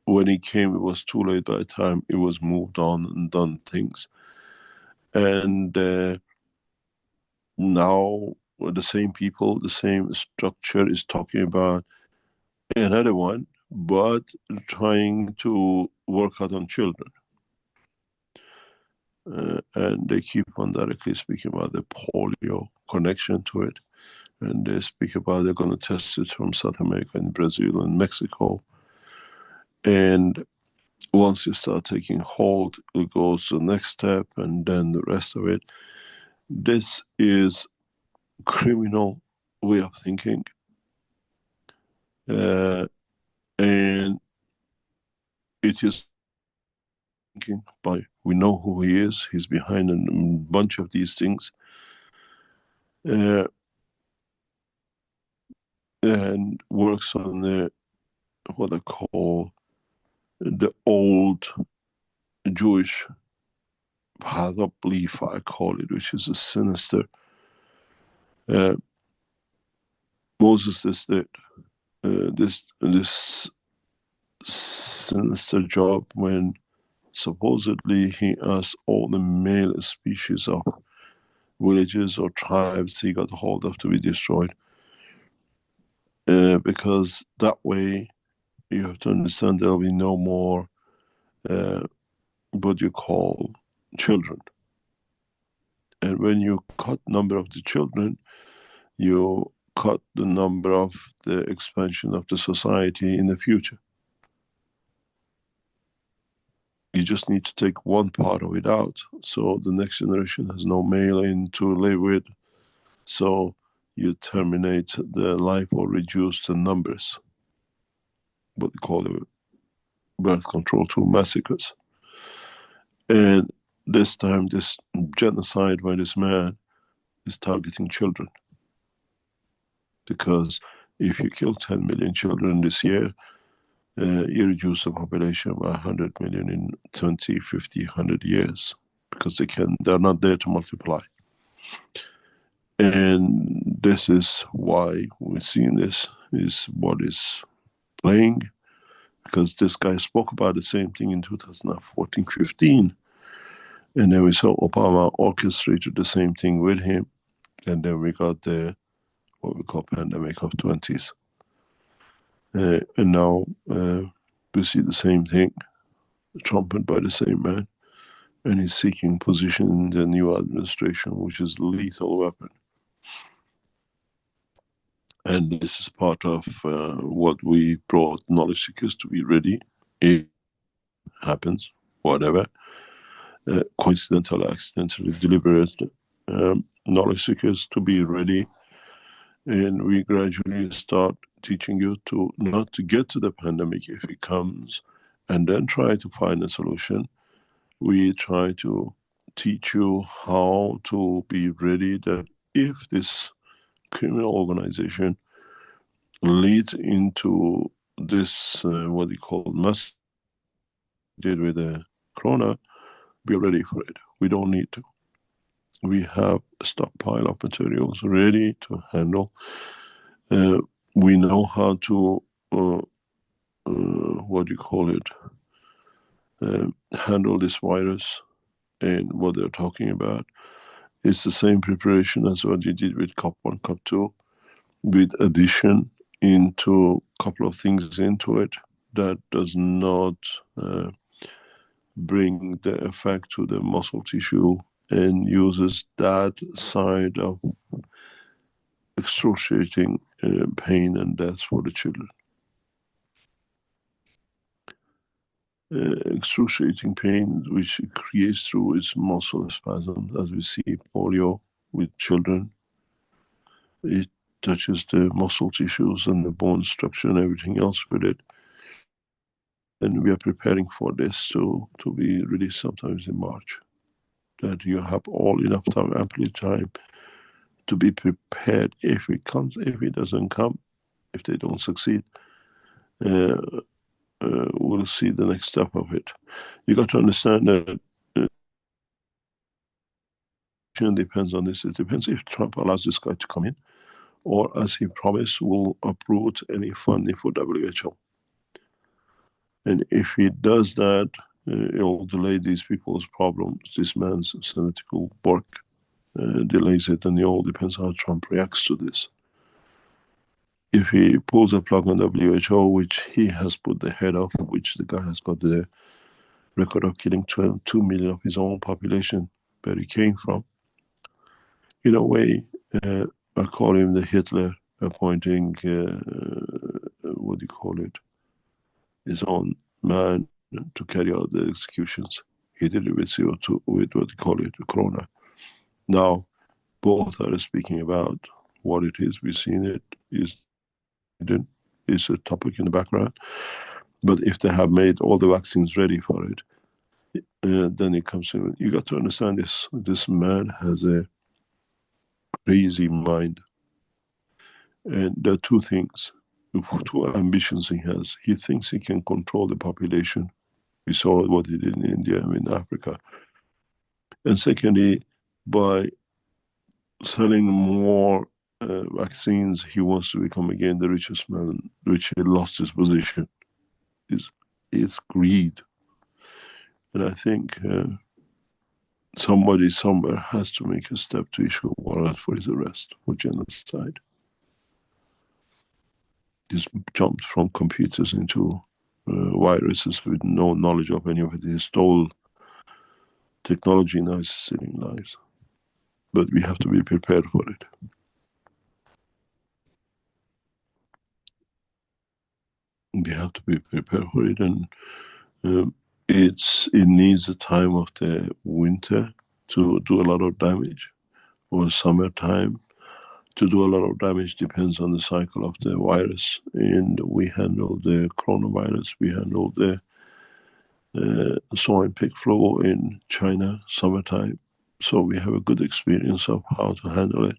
B: when it came, it was too late by the time it was moved on and done things. And now the same people, the same structure is talking about another one, but trying to work out on children. And they keep on directly speaking about the polio connection to it. And they speak about they're going to test it from South America and Brazil and Mexico. And once you start taking hold, it goes to the next step, and then the rest of it. This is criminal way of thinking. And it is By we know who he is. He's behind a bunch of these things, and works on the what I call the old Jewish path of belief, I call it, which is a sinister. Moses did this sinister job when supposedly he asked all the male species of villages or tribes he got hold of to be destroyed, because that way you have to understand there will be no more what you call children. And when you cut number of the children, you cut the number of the expansion of the society in the future. You just need to take one part of it out, so the next generation has no male in to live with. So you terminate the life or reduce the numbers, what they call it, birth control through massacres. And this time, this genocide by this man is targeting children. Because if you kill 10 million children this year, you reduce the population by 100 million in 20, 50, 100 years. Because they're not there to multiply. And this is why we're seeing this, is what is playing. Because this guy spoke about the same thing in 2014, 15. And then we saw Obama orchestrated the same thing with him. And then we got the, what we call pandemic of 20s. And now we see the same thing, trumped by the same man. And he's seeking position in the new administration, which is a lethal weapon. And this is part of what we brought knowledge seekers to be ready. It happens, whatever. Coincidental, accidentally, deliberate, knowledge seekers to be ready. And we gradually start teaching you to not to get to the pandemic if it comes and then try to find a solution. We try to teach you how to be ready that if this criminal organization leads into this, what they call mass did with the corona, be ready for it. We don't need to. We have a stockpile of materials ready to handle. We know how to, what do you call it, handle this virus and what they're talking about. It's the same preparation as what you did with COP 1, COP 2, with addition into a couple of things into it that does not bring the effect to the muscle tissue and uses that side of excruciating pain and death for the children. Excruciating pain which it creates through its muscle spasms, as we see polio with children. It touches the muscle tissues and the bone structure and everything else with it. And we are preparing for this to be released sometimes in March. That you have all enough time, ample time to be prepared if it comes. If it doesn't come, if they don't succeed, we'll see the next step of it. You got to understand that it depends on this. It depends if Trump allows this guy to come in, or as he promised, will uproot any funding for WHO. And if he does that, it will delay these people's problems. This man's synthetical work delays it, and it all depends how Trump reacts to this. If he pulls a plug on WHO, which he has put the head of, which the guy has got the record of killing 2 million of his own population, where he came from. In a way, I call him the Hitler appointing, what do you call it, his own man to carry out the executions. He did it with CO2, with what you call it, corona. Now, both are speaking about what it is. We've seen it is a topic in the background. But if they have made all the vaccines ready for it, then it comes in. You got to understand this. This man has a crazy mind, and there are two things, two ambitions he has. He thinks he can control the population. We saw what he did in India and in Africa. And secondly, by selling more vaccines, he wants to become again the richest man, which he lost his position. It's greed. And I think somebody somewhere has to make a step to issue a warrant for his arrest for genocide. He's jumped from computers into viruses with no knowledge of any of it. He stole technology, now he's saving lives. But we have to be prepared for it. We have to be prepared for it, and it needs a time of the winter to do a lot of damage, or summertime to do a lot of damage. Depends on the cycle of the virus. And we handle the coronavirus, we handle the swine pig flu in China summertime, so we have a good experience of how to handle it,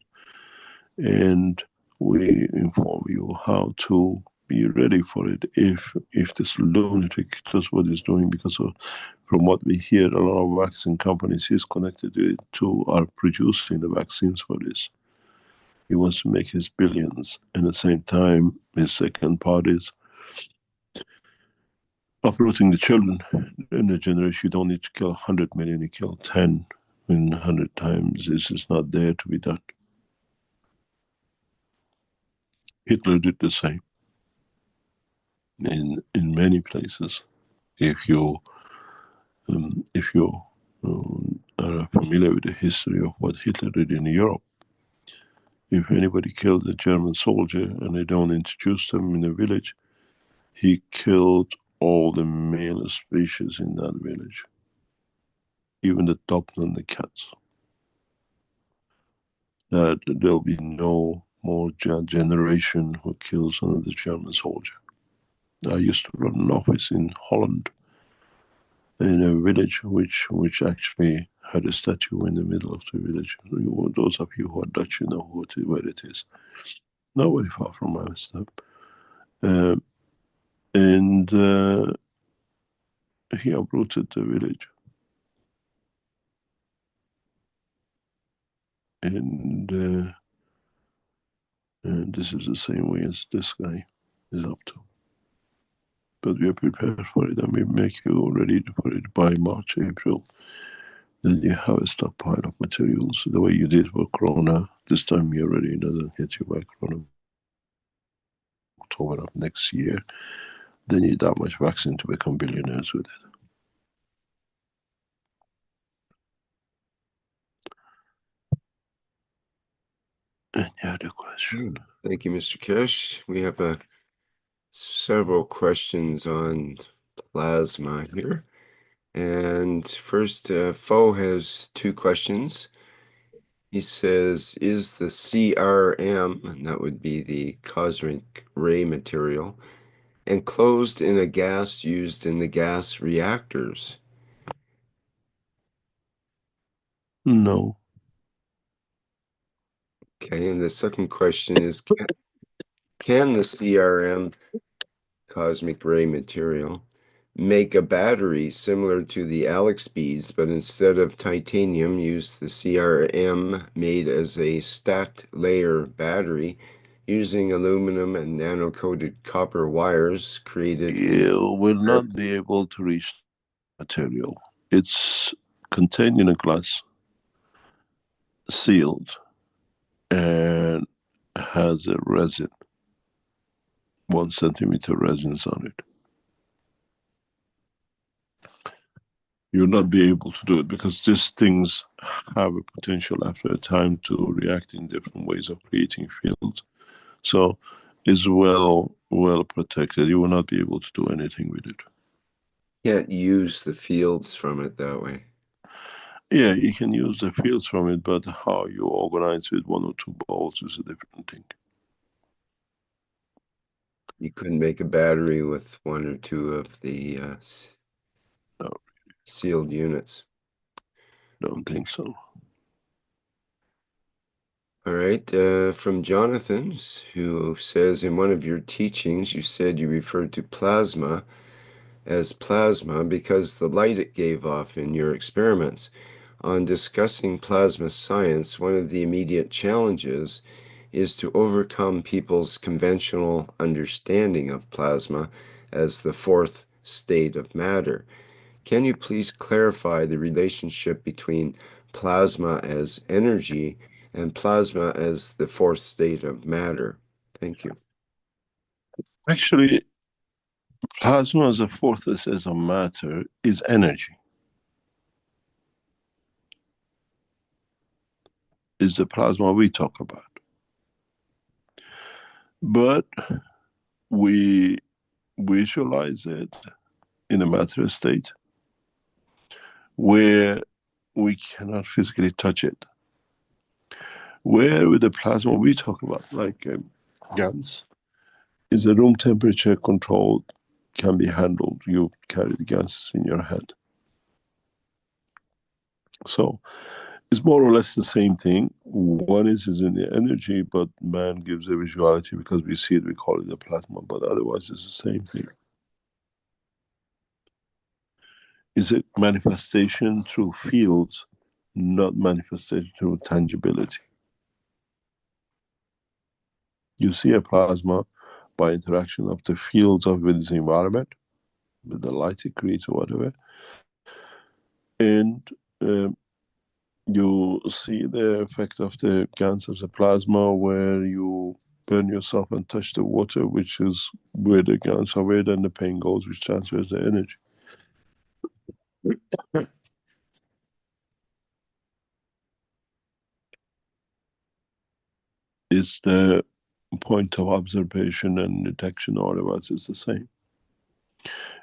B: and we inform you how to be ready for it if this lunatic does what he's doing. Because from what we hear, a lot of vaccine companies he's connected to are producing the vaccines for this. He wants to make his billions. And at the same time, his second part is uprooting the children in the generation. You don't need to kill 100 million, you kill 10 in 100 times. This is not there to be done. Hitler did the same in many places. If you are familiar with the history of what Hitler did in Europe, if anybody killed a German soldier and they don't introduce them in a village, he killed all the male species in that village, even the dogs and the cats. That there'll be no more generation who kills another German soldier. I used to run an office in Holland, in a village which actually had a statue in the middle of the village. Those of you who are Dutch, you know where it is. Not very far from my step. And he uprooted the village. And this is the same way as this guy is up to. But we are prepared for it, and we make you ready for it by March, April. Then you have a stockpile of materials, the way you did for Corona. This time you're ready, it doesn't hit you by Corona. October of next year, they need that much vaccine to become billionaires with it. Any other question?
C: Thank you, Mr. Keshe. We have several questions on plasma here. And first, Fo has two questions. He says, is the CRM, and that would be the cosmic ray material, enclosed in a gas used in the gas reactors?
B: No.
C: Okay, and the second question is, can the CRM, cosmic ray material, make a battery similar to the Alex beads, but instead of titanium, use the CRM made as a stacked layer battery using aluminum and nano-coated copper wires created?
B: You will not be able to reach material. It's contained in a glass, sealed, and has a resin, 1 centimeter resins on it. You'll not be able to do it because these things have a potential after a time to react in different ways of creating fields. So it's well protected. You will not be able to do anything with it.
C: Can't use the fields from it that way.
B: Yeah, you can use the fields from it, but how you organize with 1 or 2 balls is a different thing.
C: You couldn't make a battery with 1 or 2 of the sealed units.
B: Don't think so.
C: All right, from Jonathan, who says, in one of your teachings, you said you referred to plasma as plasma because the light it gave off in your experiments. On discussing plasma science, one of the immediate challenges is to overcome people's conventional understanding of plasma as the fourth state of matter. Can you please clarify the relationship between plasma as energy and plasma as the fourth state of matter? Thank you.
B: Actually, plasma as a fourth state of matter is energy. Is the plasma we talk about. But we visualize it in a matter state where we cannot physically touch it. Where with the plasma we talk about, like GANs, is a room temperature controlled, can be handled. You carry the gases in your hand. So it's more or less the same thing. One is in the energy, but man gives a visuality because we see it, we call it a plasma, but otherwise it's the same thing. Is it manifestation through fields, not manifestation through tangibility. You see a plasma by interaction of the fields of with its environment, with the light it creates or whatever, and you see the effect of the GANs as a plasma where you burn yourself and touch the water, which is where the GANs are, where then the pain goes, which transfers the energy. It's the point of observation and detection, otherwise it's the same.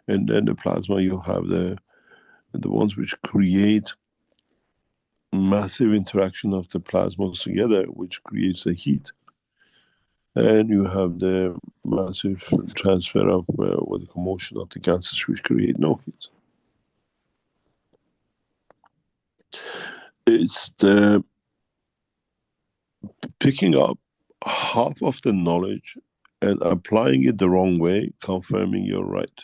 B: And then the plasma, you have the ones which create massive interaction of the plasmas together, which creates a heat. And you have the massive transfer of with the commotion of the gases, which create no heat. It's the picking up half of the knowledge and applying it the wrong way, confirming you're right.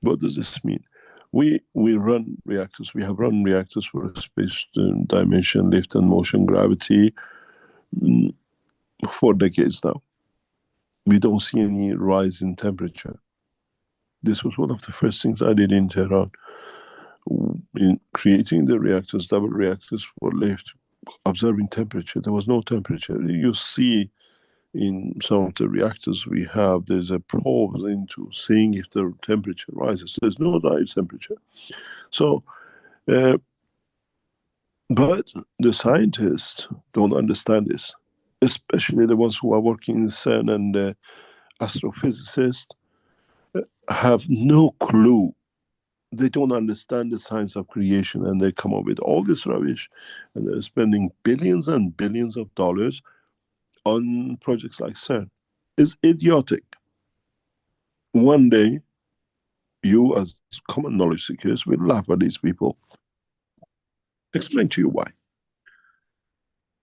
B: What does this mean? We run reactors. We have run reactors for space dimension, lift and motion, gravity for decades now. We don't see any rise in temperature. This was one of the first things I did in Tehran. In creating the reactors, double reactors for lift, observing temperature. There was no temperature. You see in some of the reactors we have, there's a probe into seeing if the temperature rises. There's no rise temperature. So, but the scientists don't understand this, especially the ones who are working in CERN, and the astrophysicists have no clue. They don't understand the science of creation, and they come up with all this rubbish, and they're spending billions and billions of dollars on projects like CERN. It's idiotic. One day, you as common knowledge seekers will laugh at these people. Explain to you why.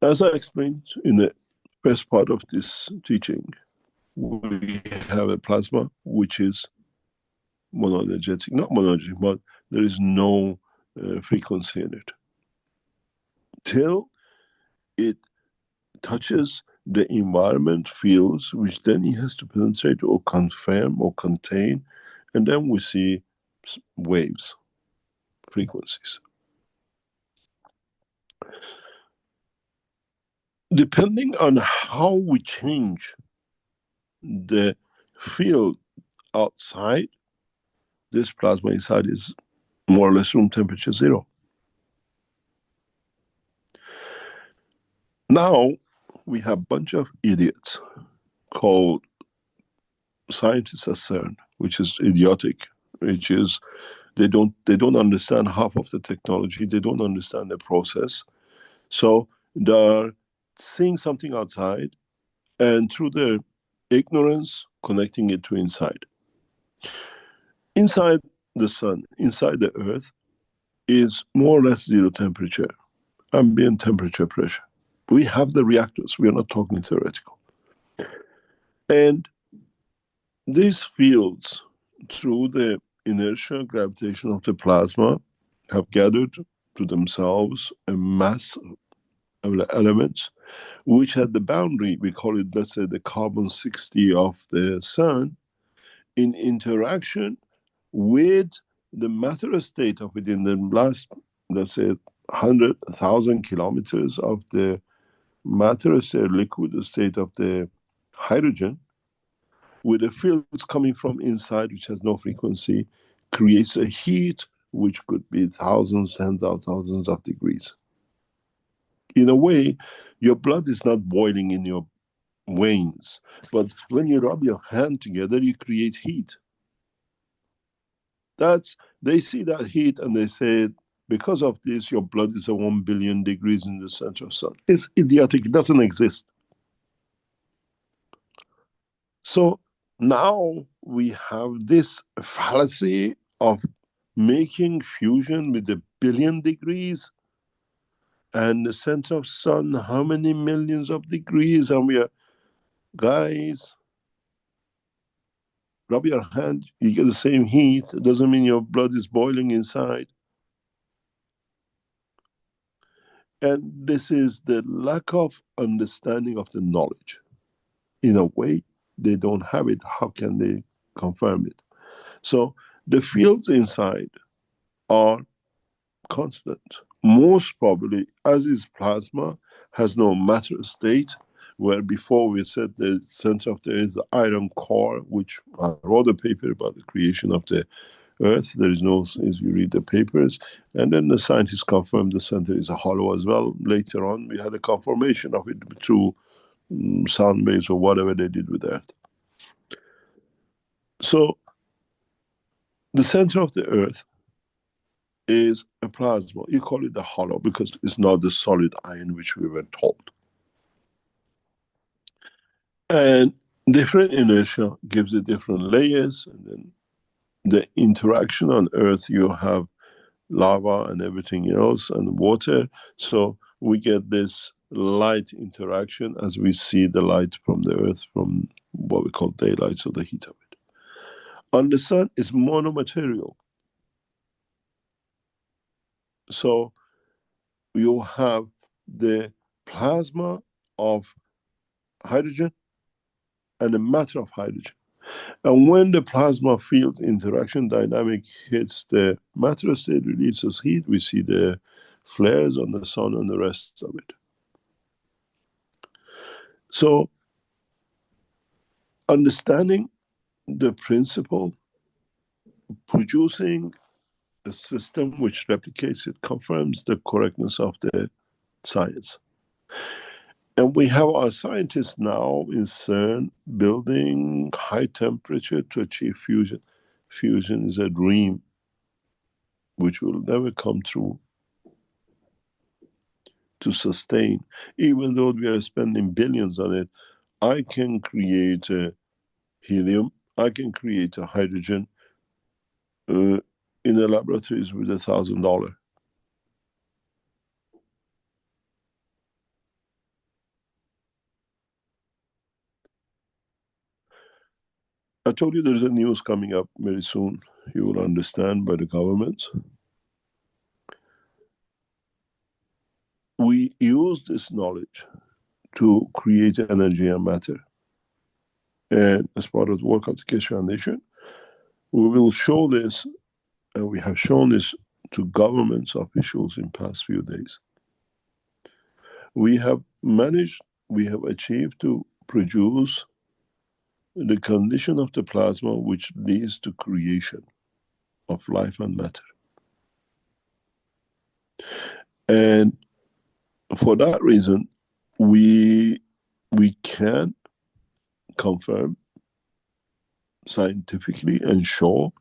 B: As I explained in the first part of this teaching, we have a plasma which is monoenergetic, not monoenergetic, but there is no frequency in it. Till it touches the environment fields, which then it has to penetrate or confirm or contain, and then we see waves, frequencies. Depending on how we change the field outside, this plasma inside is more or less room temperature 0. Now we have a bunch of idiots called scientists at CERN, which is idiotic, which is they don't understand half of the technology, they don't understand the process. So they're seeing something outside and through their ignorance connecting it to inside. Inside the sun inside the earth is more or less zero temperature, ambient temperature pressure. We have the reactors. We are not talking theoretical. And these fields, through the inertia, gravitation of the plasma, have gathered to themselves a mass of elements, which at the boundary, we call it, let's say, the carbon-60 of the sun, in interaction with the matter state of it in the last, let's say, 100,000 kilometers of the matter state, liquid state of the hydrogen, with the fields coming from inside, which has no frequency, creates a heat which could be thousands, tens of thousands of degrees. In a way, your blood is not boiling in your veins, but when you rub your hand together, you create heat. They see that heat and they say, because of this, your blood is at 1 billion degrees in the center of the sun. It's idiotic, it doesn't exist. So now we have this fallacy of making fusion with 1 billion degrees, and the center of sun, how many millions of degrees, and we are, guys, rub your hand, you get the same heat. It doesn't mean your blood is boiling inside. And this is the lack of understanding of the knowledge. In a way, they don't have it. How can they confirm it? So the fields inside are constant. Most probably, as is plasma, has no matter state, where before we said the center of the earth is the iron core, which I wrote a paper about the creation of the earth. There is no, as you read the papers, and then the scientists confirmed the center is a hollow as well. Later on, we had a confirmation of it through sound waves or whatever they did with earth. So the center of the earth is a plasma. You call it the hollow because it's not the solid iron which we were told. And different inertia gives it different layers, and then the interaction on earth, you have lava and everything else and water, so we get this light interaction as we see the light from the earth, from what we call daylight, so the heat of it. On the sun is monomaterial, so you have the plasma of hydrogen and the matter of hydrogen. And when the plasma field interaction dynamic hits the matter state, releases heat, we see the flares on the sun and the rest of it. So understanding the principle, producing a system which replicates it, confirms the correctness of the science. And we have our scientists now in CERN building high temperature to achieve fusion. Fusion is a dream which will never come true to sustain. Even though we are spending billions on it, I can create a helium, I can create a hydrogen in the laboratories with $1,000. I told you there's a news coming up very soon. You will understand by the governments. We use this knowledge to create energy and matter. And as part of the work of the Keshe Foundation, we will show this, and we have shown this to governments officials in past few days. We have achieved to produce the condition of the plasma which leads to creation of life and matter. And for that reason, we can confirm scientifically and show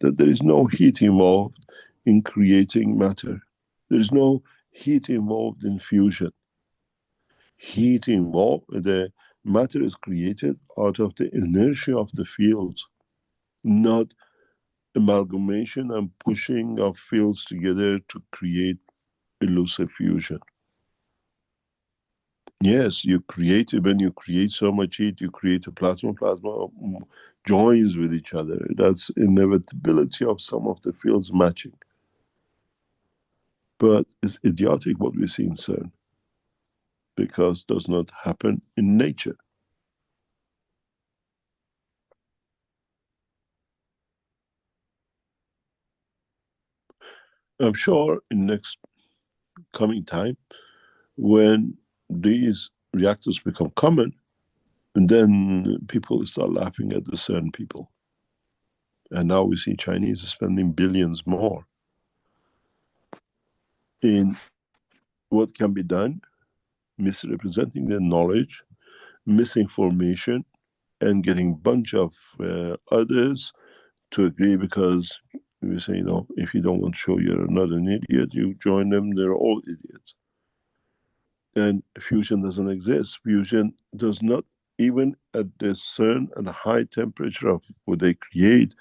B: that there is no heat involved in creating matter. There is no heat involved in fusion. Heat involved, the matter is created out of the inertia of the fields, not amalgamation and pushing of fields together to create elusive fusion. Yes, you create it. When you create so much heat, you create a plasma. Plasma joins with each other. That's inevitability of some of the fields matching. But it's idiotic what we see in CERN, because it does not happen in nature. I'm sure in next coming time, when these reactors become common, and then people start laughing at the CERN people. And now we see Chinese spending billions more in what can be done, misrepresenting their knowledge, misinformation, and getting bunch of others to agree, because we say, if you don't want to show you're not an idiot, you join them, they're all idiots. And fusion doesn't exist. Fusion does not, even at the CERN and a high temperature of what they create,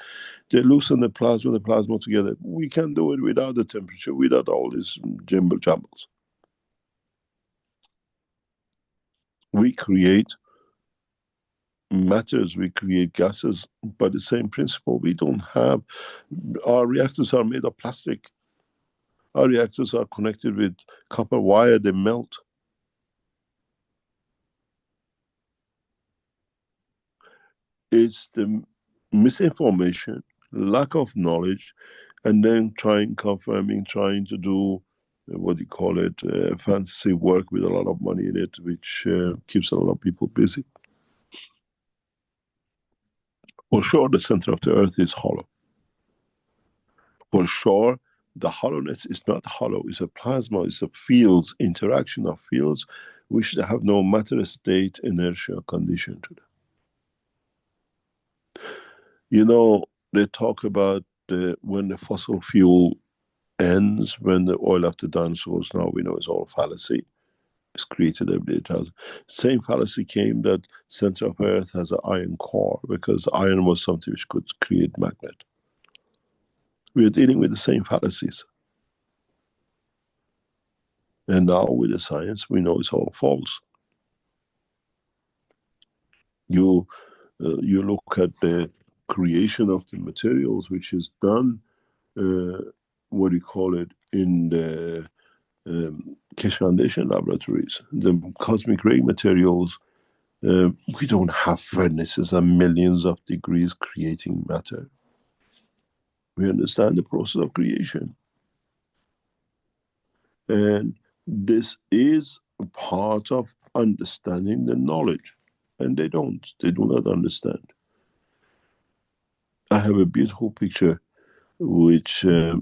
B: they loosen the plasma together. We can do it without the temperature, without all these jumble jumbles. We create matters, we create gases by the same principle. We don't have, our reactors are made of plastic. Our reactors are connected with copper wire, they melt. It's the misinformation, lack of knowledge, and then trying to do what you call it, fancy work with a lot of money in it, which keeps a lot of people busy. For sure, the center of the earth is hollow. For sure, the hollowness is not hollow, it's a plasma, it's a fields, interaction of fields, which have no matter state inertia condition to them. They talk about when the fossil fuel ends, when the oil of the dinosaurs, now we know it's all fallacy. It's created every 8,000. Same fallacy came that center of earth has an iron core, because iron was something which could create magnet. We are dealing with the same fallacies. And now with the science, we know it's all false. You look at the creation of the materials, which is done, what do you call it, in the Keshe Foundation laboratories, the cosmic ray materials. We don't have furnaces and millions of degrees creating matter. We understand the process of creation. And this is a part of understanding the knowledge. And they do not understand. I have a beautiful picture which, I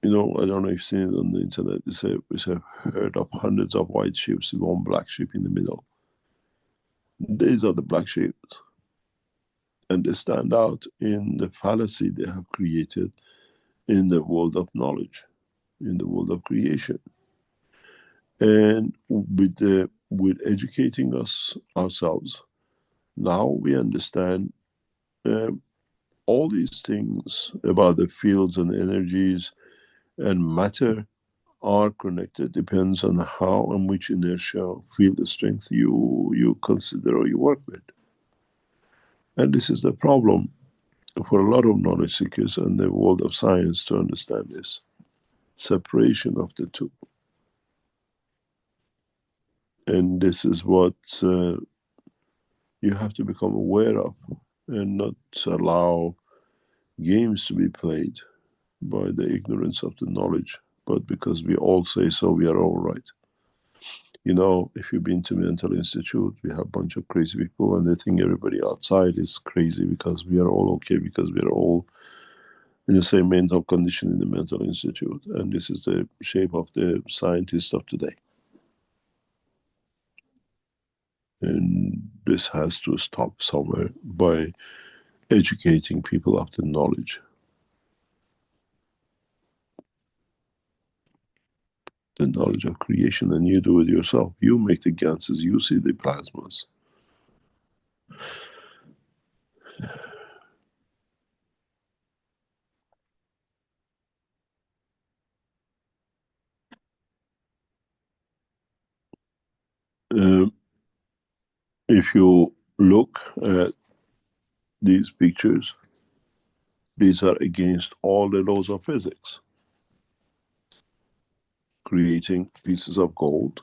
B: don't know if you've seen it on the internet. It's a herd of hundreds of white sheep with one black sheep in the middle. These are the black sheep. And they stand out in the fallacy they have created in the world of knowledge, in the world of creation. And with educating ourselves, now we understand all these things about the fields and energies and matter are connected, depends on how and which inertia field strength you consider or you work with. And this is the problem for a lot of knowledge seekers and the world of science to understand this separation of the two. And this is what you have to become aware of, and not allow games to be played by the ignorance of the knowledge, but because we all say so, we are all right. If you've been to mental institute, we have a bunch of crazy people, and they think everybody outside is crazy because we are all okay, because we are all in the same mental condition in the mental institute. And this is the shape of the scientists of today. And this has to stop somewhere by educating people of the knowledge. The knowledge of creation, and you do it yourself. You make the ganses, you see the plasmas. If you look at these pictures, these are against all the laws of physics. Creating pieces of gold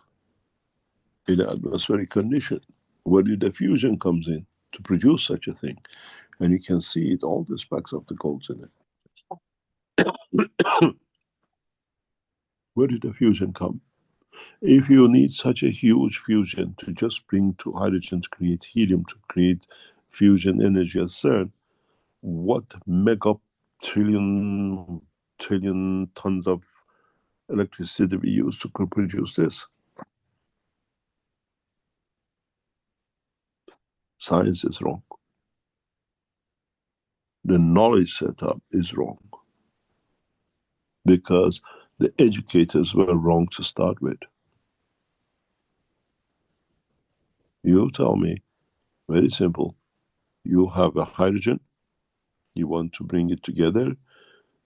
B: in an atmospheric condition, where the diffusion comes in to produce such a thing. And you can see it, all the specks of the golds in it. Where did the fusion come? If you need such a huge fusion to just bring two hydrogen to create helium, to create fusion energy at CERN, what trillion tons of electricity we use to produce this? Science is wrong. The knowledge setup is wrong. Because the educators were wrong to start with. You tell me, very simple, you have a hydrogen, you want to bring it together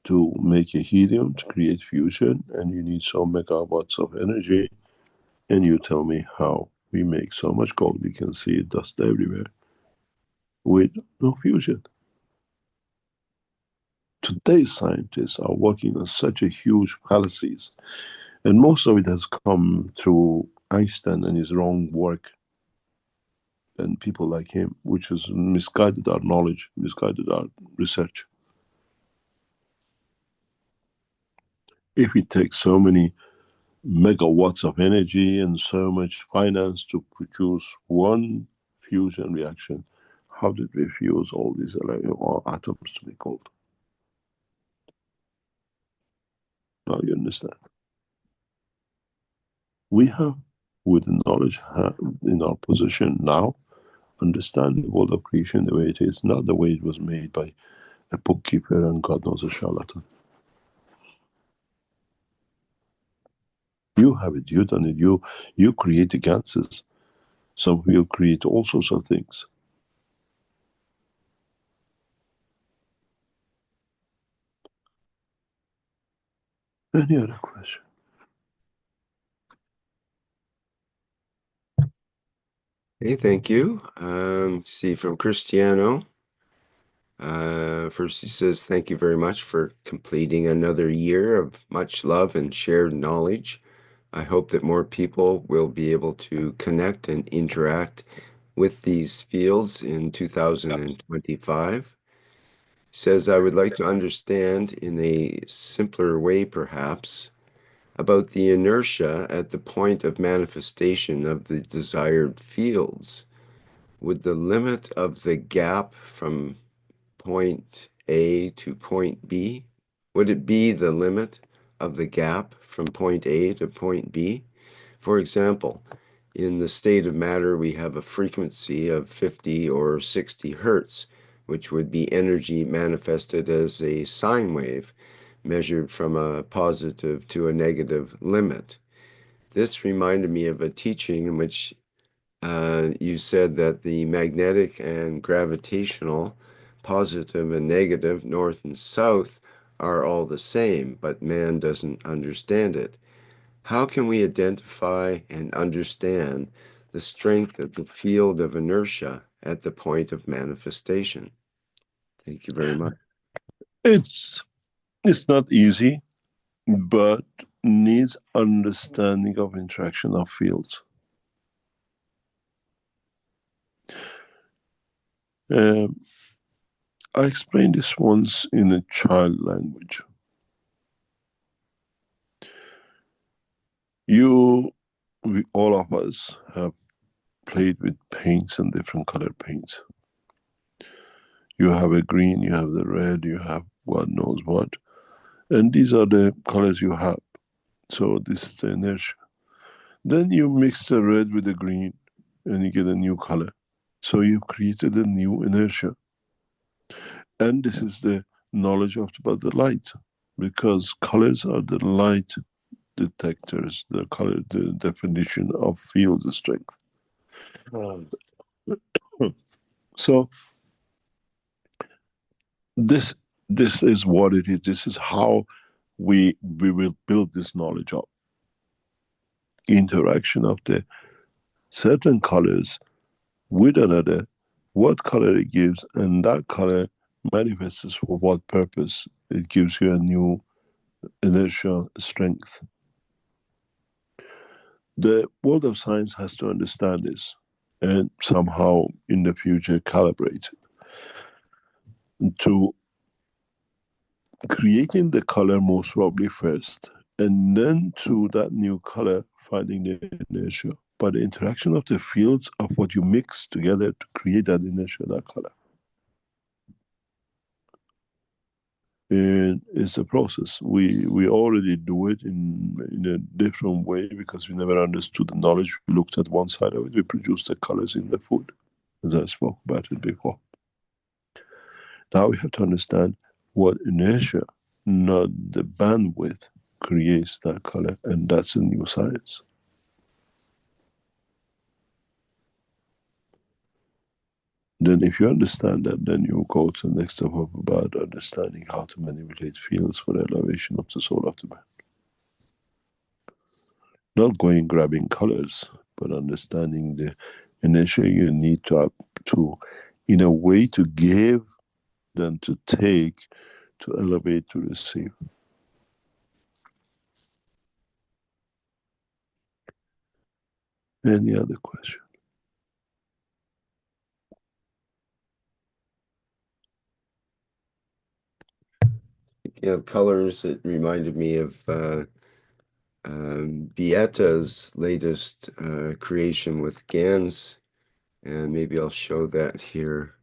B: to make a helium, to create fusion, and you need so megawatts of energy, and you tell me how we make so much gold, we can see it dust everywhere, with no fusion. Today's scientists are working on such a huge fallacies, and most of it has come through Einstein and his wrong work, and people like him, which has misguided our knowledge, misguided our research. If we take so many megawatts of energy and so much finance to produce one fusion reaction, how did we fuse all these atoms to be gold? Now you understand. We have, with the knowledge in our position now, understand the world of creation the way it is, not the way it was made by a bookkeeper and God knows a charlatan. You have it, you done it, you create the gases. Some of you create all sorts of things. Any other question?
C: Hey, thank you. See, from Cristiano. First, he says, thank you very much for completing another year of much love and shared knowledge. I hope that more people will be able to connect and interact with these fields in 2025. Says, I would like to understand in a simpler way, perhaps, about the inertia at the point of manifestation of the desired fields. Would the limit of the gap from point A to point B, would it be the limit of the gap from point A to point B? For example, in the state of matter, we have a frequency of 50 or 60 hertz, which would be energy manifested as a sine wave measured from a positive to a negative limit. This reminded me of a teaching in which you said that the magnetic and gravitational, positive and negative, north and south, are all the same, but man doesn't understand it. How can we identify and understand the strength of the field of inertia at the point of manifestation? Thank you very much.
B: It's not easy, but needs understanding of interaction of fields. I explained this once in a child language. All of us have played with paints and different color paints. You have a green, you have the red, you have God knows what. And these are the colors you have. So this is the inertia. Then you mix the red with the green and you get a new color. So you've created a new inertia. And this is the knowledge about the light, because colors are the light detectors, the definition of field strength. So this is what it is. This is how we will build this knowledge up. Interaction of the certain colors with another, what color it gives, and that color manifests for what purpose. It gives you a new inertia strength. The world of science has to understand this and somehow in the future calibrate it to creating the color most probably first, and then through that new color finding the inertia by the interaction of the fields of what you mix together to create that inertia, that color. And it's a process. We already do it in a different way because we never understood the knowledge. We looked at one side of it, we produced the colors in the food, as I spoke about it before. Now we have to understand what inertia, not the bandwidth, creates that color, and that's a new science. Then if you understand that, then you go to the next step of about understanding how to manipulate fields for the elevation of the soul of the man. Not going grabbing colors, but understanding the inertia you need to in a way to give than to take, to elevate, to receive. Any other question?
C: Speaking of colors, it reminded me of Beata's latest creation with GANs, and maybe I'll show that here.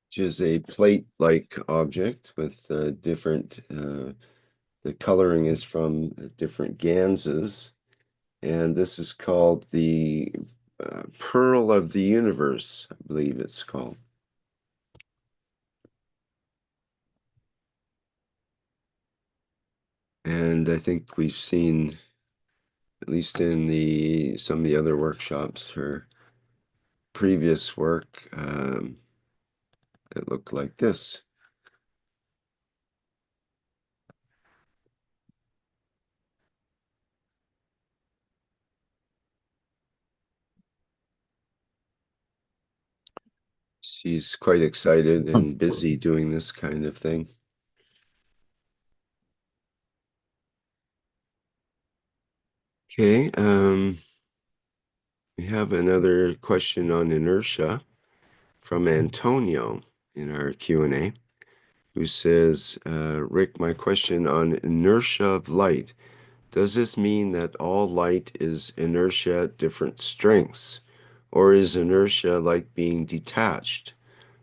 C: Which is a plate-like object with different, the coloring is from different ganses, and this is called the Pearl of the Universe, I believe it's called. And I think we've seen, at least in some of the other workshops, her previous work, it looked like this. She's quite excited and busy doing this kind of thing. Okay, we have another question on inertia from Antonio in our Q&A, who says, Rick, my question on inertia of light. Does this mean that all light is inertia at different strengths, or is inertia like being detached?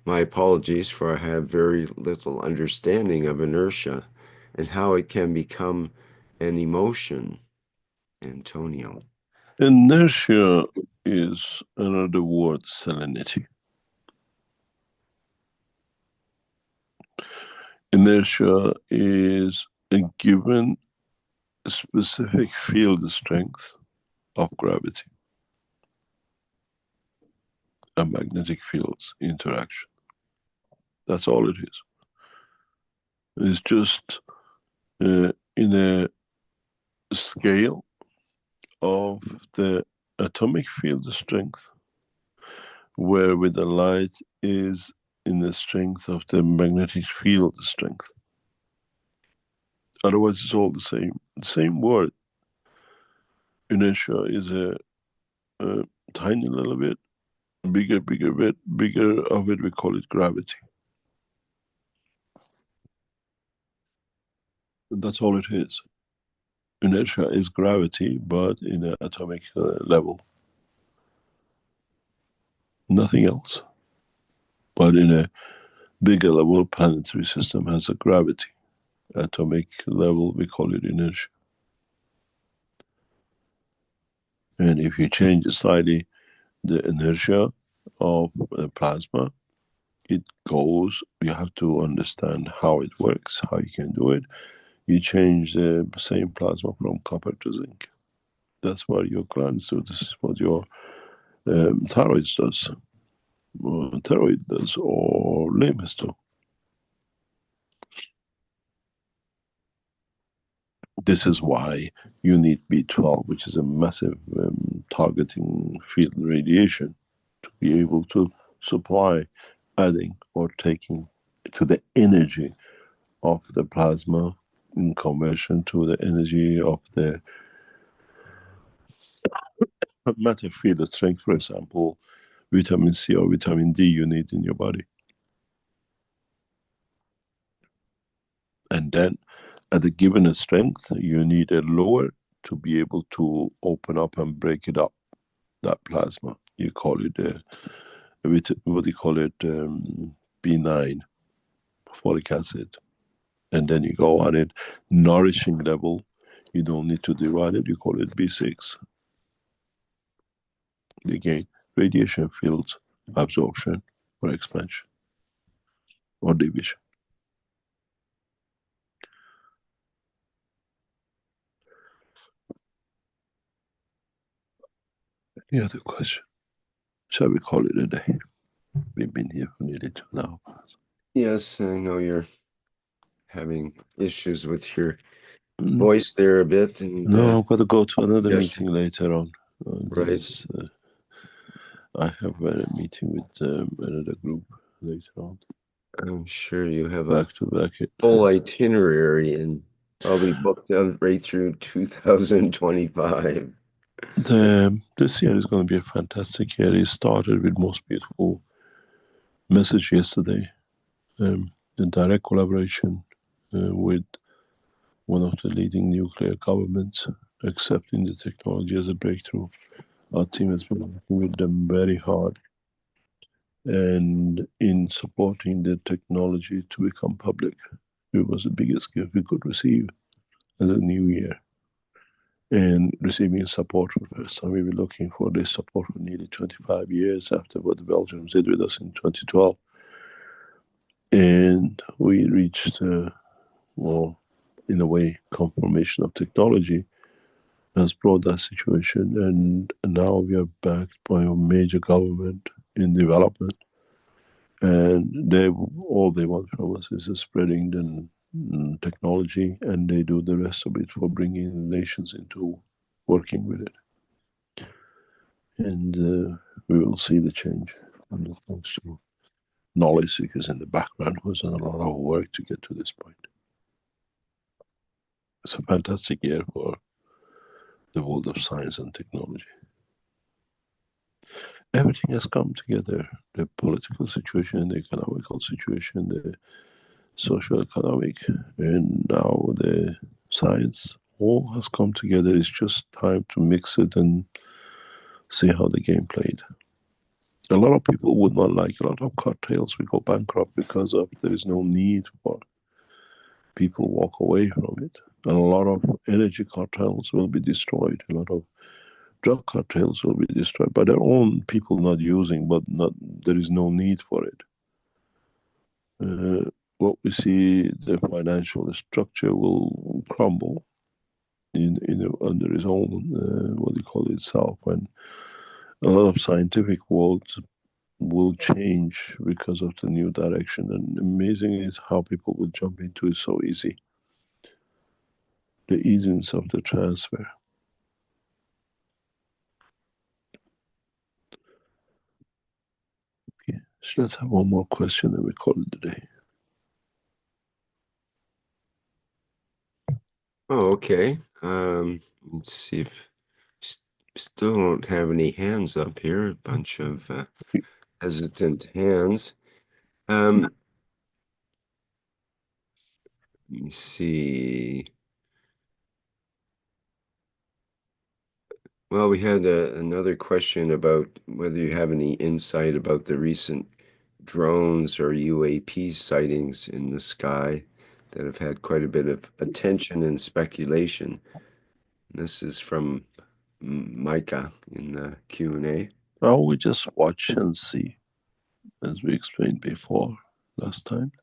C: My apologies, for I have very little understanding of inertia and how it can become an emotion. Antonio.
B: Inertia is another word, salinity. Inertia is a given specific field strength of gravity and magnetic fields interaction. That's all it is. It's just in a scale of the atomic field strength, where with the light is in the strength of the magnetic field strength. Otherwise, it's all the same. The same word. Inertia is a tiny little bit, bigger of it, we call it gravity. And that's all it is. Inertia is gravity, but in an atomic level. Nothing else. But in a bigger level, planetary system has a gravity. Atomic level, we call it inertia. And if you change slightly the inertia of plasma, it goes, you have to understand how it works, how you can do it. You change the same plasma from copper to zinc. That's what your glands do. This is what your thyroid does, or limbs do. This is why you need B12, which is a massive targeting field radiation, to be able to supply, adding or taking to the energy of the plasma in conversion to the energy of the matter field strength. For example, vitamin C or vitamin D you need in your body. And then at a given strength, you need a lower to be able to open up and break it up, that plasma. You call it, what do you call it, B9, folic acid. And then you go on it, nourishing level, you don't need to divide it, you call it B6. Again, radiation fields, absorption or expansion or division. Any other question? Shall we call it a day? We've been here for nearly 2 hours.
C: Yes, I know you're having issues with your voice there a bit. And,
B: no, I've got to go to another
C: yes.
B: meeting later on.
C: Right.
B: I have a meeting with another group later on.
C: I'm sure you have
B: Back to back it.
C: full itinerary and probably booked out right through 2025.
B: This year is going to be a fantastic year. It started with most beautiful message yesterday. The direct collaboration with one of the leading nuclear governments, accepting the technology as a breakthrough. Our team has been working with them very hard and in supporting the technology to become public. It was the biggest gift we could receive as a new year. And receiving support for the first time. We were looking for this support for nearly 25 years after what the Belgians did with us in 2012. And we reached, well, in a way, confirmation of technology has brought that situation. And now we are backed by a major government in development. And all they want from us is spreading the technology, and they do the rest of it for bringing nations into working with it. And we will see the change. And thanks to knowledge seekers in the background who's done a lot of work to get to this point. It's a fantastic year for the world of science and technology. Everything has come together. The political situation, the economical situation, the socio-economic, and now the science, all has come together. It's just time to mix it and see how the game played. A lot of people would not like, a lot of cartels will go bankrupt because of there is no need for people walk away from it. And a lot of energy cartels will be destroyed. A lot of drug cartels will be destroyed by their own people not using, but there is no need for it. What we see, the financial structure will crumble under its own, what do you call it, itself, and a lot of scientific worlds will change because of the new direction. And amazing is how people will jump into it so easy. The easiness of the transfer. Okay, so let's have one more question and we call it a day.
C: Oh, okay. Let's see if still don't have any hands up here. A bunch of hesitant hands. Let me see. Well, we had another question about whether you have any insight about the recent drones or UAP sightings in the sky that have had quite a bit of attention and speculation. This is from Micah in the Q&A.
B: Well, we just watch and see, as we explained before last time.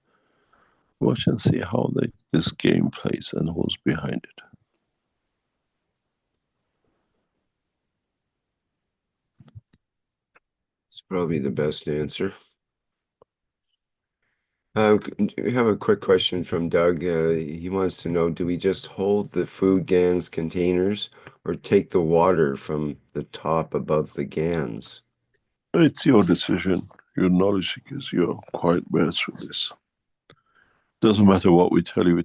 B: Watch and see how this game plays and who's behind it.
C: It's probably the best answer. We have a quick question from Doug. He wants to know, do we just hold the food GANs containers or take the water from the top above the GANs?
B: It's your decision. Your knowledge seekers, you're quite versed with this. Doesn't matter what we tell you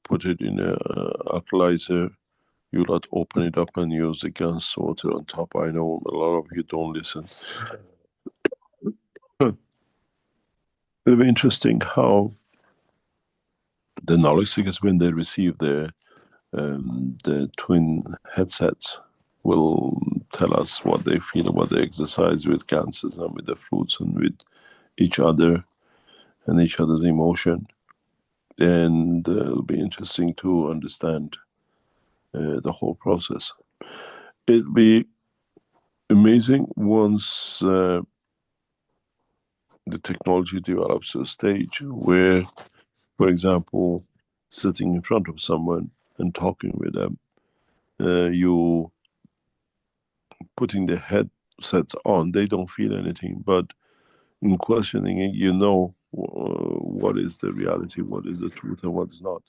B: put it in a alkalizer. You not open it up and use the GANs water on top. I know a lot of you don't listen. It'll be interesting how the knowledge seekers, when they receive the twin headsets, will tell us what they feel, what they exercise with cancers and with the fruits and with each other and each other's emotion. And it'll be interesting to understand the whole process. It'll be amazing once the technology develops to a stage where, for example, sitting in front of someone and talking with them, you putting the headsets on, they don't feel anything, but in questioning it, you know what is the reality, what is the truth, and what is not.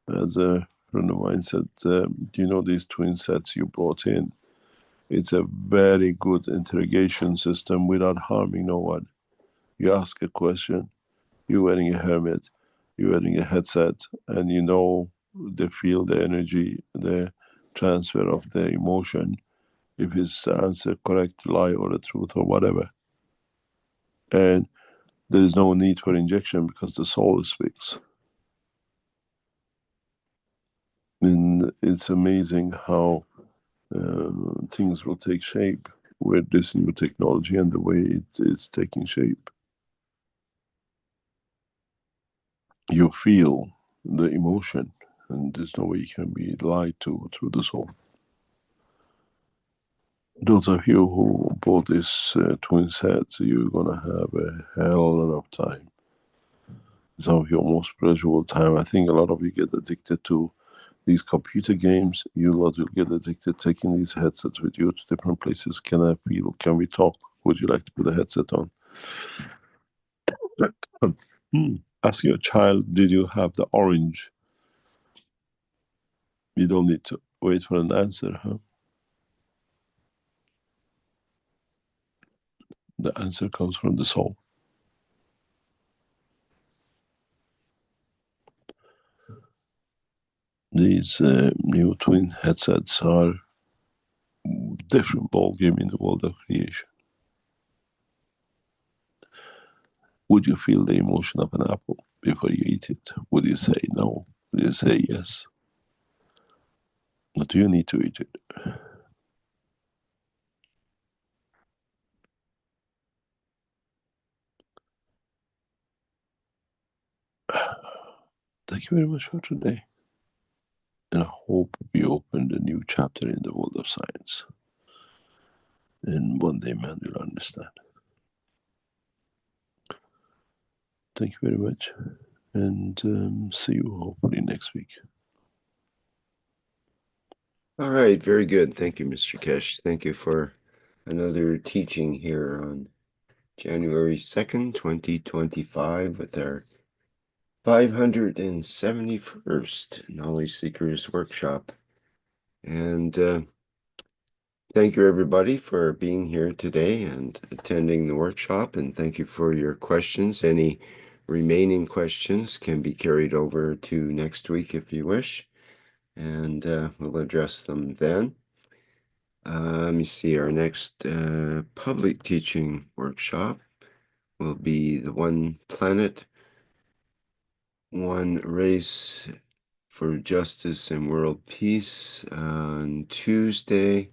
B: As a friend of mine said, do you know these twin sets you brought in? It's a very good interrogation system without harming no one. You ask a question, you're wearing a helmet, you're wearing a headset, and you know they feel the energy, the transfer of the emotion, if his answer correct, lie, or the truth, or whatever. And there is no need for injection because the soul speaks. And it's amazing how things will take shape with this new technology and the way it's taking shape. You feel the emotion, and there's no way it can be lied to through the soul. Those of you who bought this twin sets, you're gonna have a hell of time. Some of your most pleasurable time. I think a lot of you get addicted to these computer games. You lot will get addicted taking these headsets with you to different places. Can I feel? Can we talk? Would you like to put a headset on? Ask your child, did you have the orange? You don't need to wait for an answer, huh? The answer comes from the soul. These new twin headsets are different ball game in the world of creation. Would you feel the emotion of an apple before you eat it? Would you say no? Would you say yes? Or do you need to eat it? Thank you very much for today. And I hope we opened a new chapter in the world of science. And one day man will understand. Thank you very much. And see you hopefully next week.
C: All right, very good. Thank you, Mr. Keshe. Thank you for another teaching here on January 2nd, 2025 with our 571st Knowledge Seekers Workshop. And thank you, everybody, for being here today and attending the workshop. And thank you for your questions. Any remaining questions can be carried over to next week if you wish, and we'll address them then. Let me see, our next public teaching workshop will be the One Planet, One Race for Justice and World Peace on Tuesday,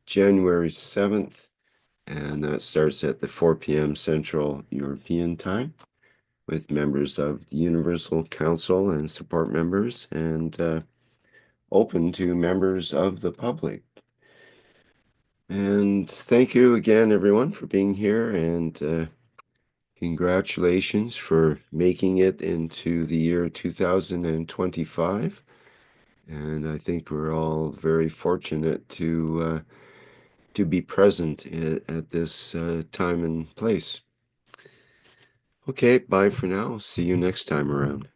C: January 7th, and that starts at the 4 p.m. Central European Time with members of the Universal Council and support members, and open to members of the public. And thank you again, everyone, for being here, and congratulations for making it into the year 2025. And I think we're all very fortunate to be present at this time and place. Okay, bye for now. See you next time around.